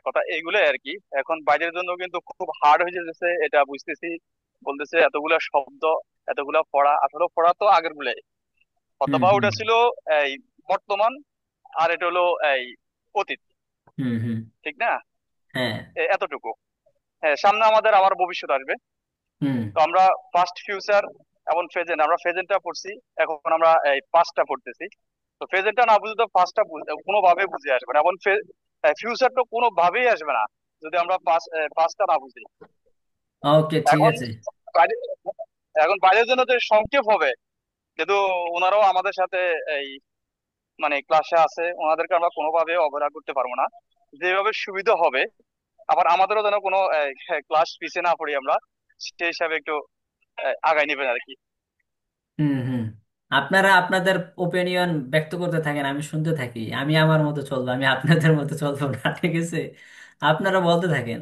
কথা এইগুলোই আর কি। এখন বাইরের জন্য কিন্তু খুব হার্ড হয়ে যেতেছে, এটা বুঝতেছি। বলতেছে এতগুলা শব্দ, এতগুলা পড়া, আসলে পড়া তো আগের গুলাই, হুম অথবা হুম ওটা ছিল এই বর্তমান, আর এটা হলো এই অতীত, হুম হুম। ঠিক না? হ্যাঁ। এতটুকু। হ্যাঁ, সামনে আমাদের আবার ভবিষ্যৎ আসবে। হুম তো আমরা পাস্ট, ফিউচার এবং প্রেজেন্ট, আমরা প্রেজেন্টটা পড়ছি, এখন আমরা এই পাস্টটা পড়তেছি। তো প্রেজেন্টটা না বুঝলে তো পাস্টটা কোনোভাবে বুঝে আসবে না, এবং ফিউচারটা কোনোভাবেই আসবে না যদি আমরা পাস্টটা না বুঝি। ওকে ঠিক এখন আছে। বাইরে- এখন বাইরের জন্য যে সংক্ষেপ হবে, যেহেতু ওনারাও আমাদের সাথে এই মানে ক্লাসে আছে, ওনাদেরকে আমরা কোনোভাবে অবহেলা করতে পারবো না। যেভাবে সুবিধা হবে, আবার আমাদেরও যেন কোনো ক্লাস পিছিয়ে না পড়ি আমরা, সেই হিসাবে একটু আগাই নেবেন আর কি। হুম হুম। আপনারা আপনাদের ওপিনিয়ন ব্যক্ত করতে থাকেন, আমি শুনতে থাকি। আমি আমার মতো চলবো, আমি আপনাদের মতো চলবো না, ঠিক আছে? আপনারা বলতে থাকেন,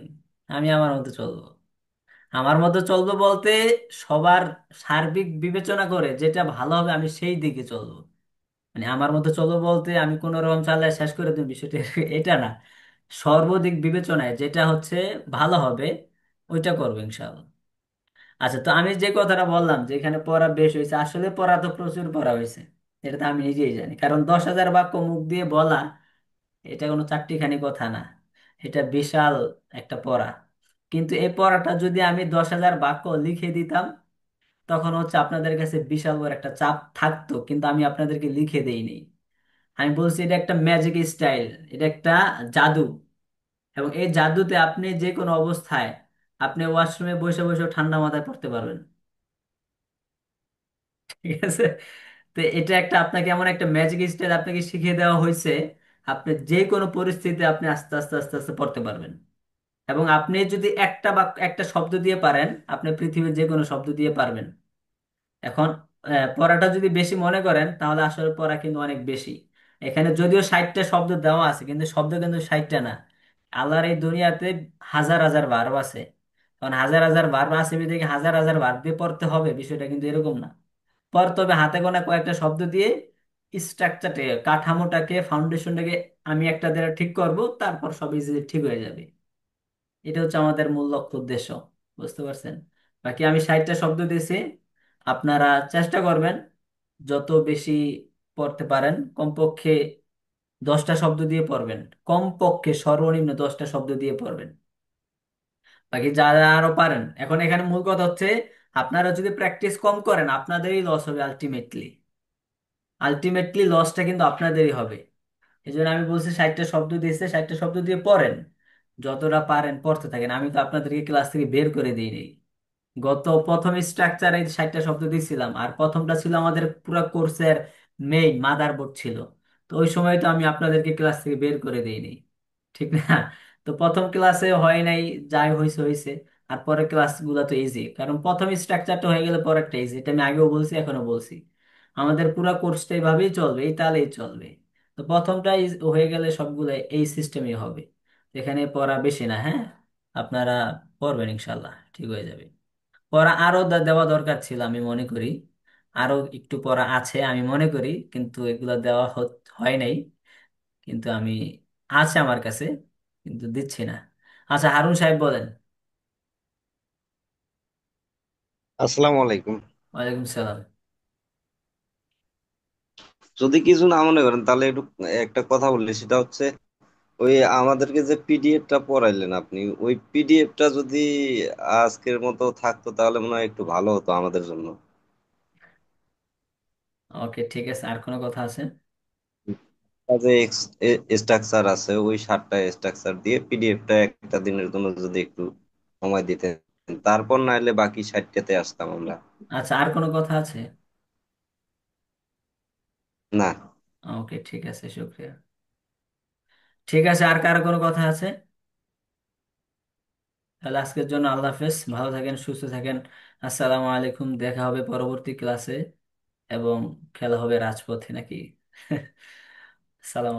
আমি আমার মতো চলবো। আমার মতো চলবো বলতে, সবার সার্বিক বিবেচনা করে যেটা ভালো হবে আমি সেই দিকে চলবো। মানে আমার মতো চলবো বলতে আমি কোন রকম চালায় শেষ করে দেব বিষয়টা, এটা না। সর্বদিক বিবেচনায় যেটা হচ্ছে ভালো হবে, ওইটা করবো ইনশাআল্লাহ। আচ্ছা, তো আমি যে কথাটা বললাম যে এখানে পড়া বেশ হয়েছে, আসলে পড়া তো প্রচুর পড়া হয়েছে। এটা তো আমি নিজেই জানি, কারণ 10,000 বাক্য মুখ দিয়ে বলা, এটা কোনো চারটিখানি কথা না। এটা বিশাল একটা পড়া। কিন্তু এই পড়াটা যদি আমি 10,000 বাক্য লিখে দিতাম, তখন হচ্ছে আপনাদের কাছে বিশাল বড় একটা চাপ থাকতো, কিন্তু আমি আপনাদেরকে লিখে দেইনি। আমি বলছি এটা একটা ম্যাজিক স্টাইল, এটা একটা জাদু। এবং এই জাদুতে আপনি যে কোনো অবস্থায়, আপনি ওয়াশরুমে বসে বসে ঠান্ডা মাথায় পড়তে পারবেন, ঠিক আছে? তো এটা একটা আপনাকে এমন একটা ম্যাজিক স্টাইল আপনাকে শিখিয়ে দেওয়া হয়েছে, আপনি যে কোনো পরিস্থিতিতে আপনি আস্তে আস্তে আস্তে আস্তে পড়তে পারবেন। এবং আপনি যদি একটা শব্দ দিয়ে পারেন, আপনি পৃথিবীর যে কোনো শব্দ দিয়ে পারবেন। এখন পড়াটা যদি বেশি মনে করেন তাহলে আসলে পড়া কিন্তু অনেক বেশি। এখানে যদিও 60টা শব্দ দেওয়া আছে কিন্তু শব্দ কিন্তু 60টা না। আল্লাহর এই দুনিয়াতে হাজার হাজার ভার্ব আছে। কারণ হাজার হাজার ভার্ব আছে বিধায় হাজার হাজার ভার্ব দিয়ে পড়তে হবে, বিষয়টা কিন্তু এরকম না। পড়তে হবে হাতে গোনা কয়েকটা শব্দ দিয়ে, স্ট্রাকচারটাকে, কাঠামোটাকে, ফাউন্ডেশনটাকে আমি একটা দ্বারা ঠিক করব, তারপর সব ইজিলি ঠিক হয়ে যাবে। এটা হচ্ছে আমাদের মূল লক্ষ্য উদ্দেশ্য। বুঝতে পারছেন? বাকি আমি 60টা শব্দ দিয়েছি, আপনারা চেষ্টা করবেন যত বেশি পড়তে পারেন, কমপক্ষে 10টা শব্দ দিয়ে পড়বেন। কমপক্ষে সর্বনিম্ন 10টা শব্দ দিয়ে পড়বেন। বাকি যারা আরো পারেন, এখন এখানে মূল কথা হচ্ছে আপনারা যদি প্র্যাকটিস কম করেন আপনাদেরই লস হবে আলটিমেটলি। আলটিমেটলি লসটা কিন্তু আপনাদেরই হবে। এই জন্য আমি বলছি 60টা শব্দ দিয়েছে, 60টা শব্দ দিয়ে পড়েন, যতটা পারেন পড়তে থাকেন। আমি তো আপনাদেরকে ক্লাস থেকে বের করে দিইনি। গত প্রথম স্ট্রাকচারে 60টা শব্দ দিয়েছিলাম, আর প্রথমটা ছিল আমাদের পুরো কোর্সের মেইন মাদারবোর্ড ছিল। তো ওই সময় তো আমি আপনাদেরকে ক্লাস থেকে বের করে দিইনি, ঠিক না? তো প্রথম ক্লাসে হয় নাই, যাই হয়েছে হয়েছে। আর পরের ক্লাসগুলো তো ইজি, কারণ প্রথম স্ট্রাকচারটা হয়ে গেলে পরেরটা ইজি। এটা আমি আগেও বলছি, এখনো বলছি। আমাদের পুরো কোর্সটা এইভাবেই চলবে, এই তালেই চলবে। তো প্রথমটা হয়ে গেলে সবগুলো এই সিস্টেমই হবে। এখানে পড়া বেশি না, হ্যাঁ। আপনারা পড়বেন, ইনশাল্লাহ ঠিক হয়ে যাবে। পড়া আরো দেওয়া দরকার ছিল আমি মনে করি। আরো একটু পড়া আছে আমি মনে করি, কিন্তু এগুলো দেওয়া হয় নাই। কিন্তু আমি আছে আমার কাছে, কিন্তু দিচ্ছি না। আচ্ছা, হারুন সাহেব বলেন। আসসালামু আলাইকুম। ওয়ালাইকুম সালাম। যদি কিছু না মনে করেন তাহলে একটু একটা কথা বললি, সেটা হচ্ছে ওই আমাদেরকে যে পিডিএফটা পড়াইলেন আপনি, ওই পিডিএফটা যদি আজকের মতো থাকতো তাহলে মনে হয় একটু ভালো হতো আমাদের জন্য। ওকে, ঠিক আছে। আর কোনো কথা আছে? যে স্ট্রাকচার আছে ওই 7টা স্ট্রাকচার দিয়ে পিডিএফটা একটা দিনের জন্য যদি একটু সময় দিতেন, তারপর না হলে বাকি 60টাতে আসতাম আমরা। আচ্ছা, আর কোনো কথা আছে? না। ওকে, ঠিক আছে, শুক্রিয়া। ঠিক আছে, আর কারো কোনো কথা আছে? তাহলে আজকের জন্য আল্লাহ হাফেজ, ভালো থাকেন, সুস্থ থাকেন। আসসালামু আলাইকুম, দেখা হবে পরবর্তী ক্লাসে, এবং খেলা হবে রাজপথে নাকি? সালাম।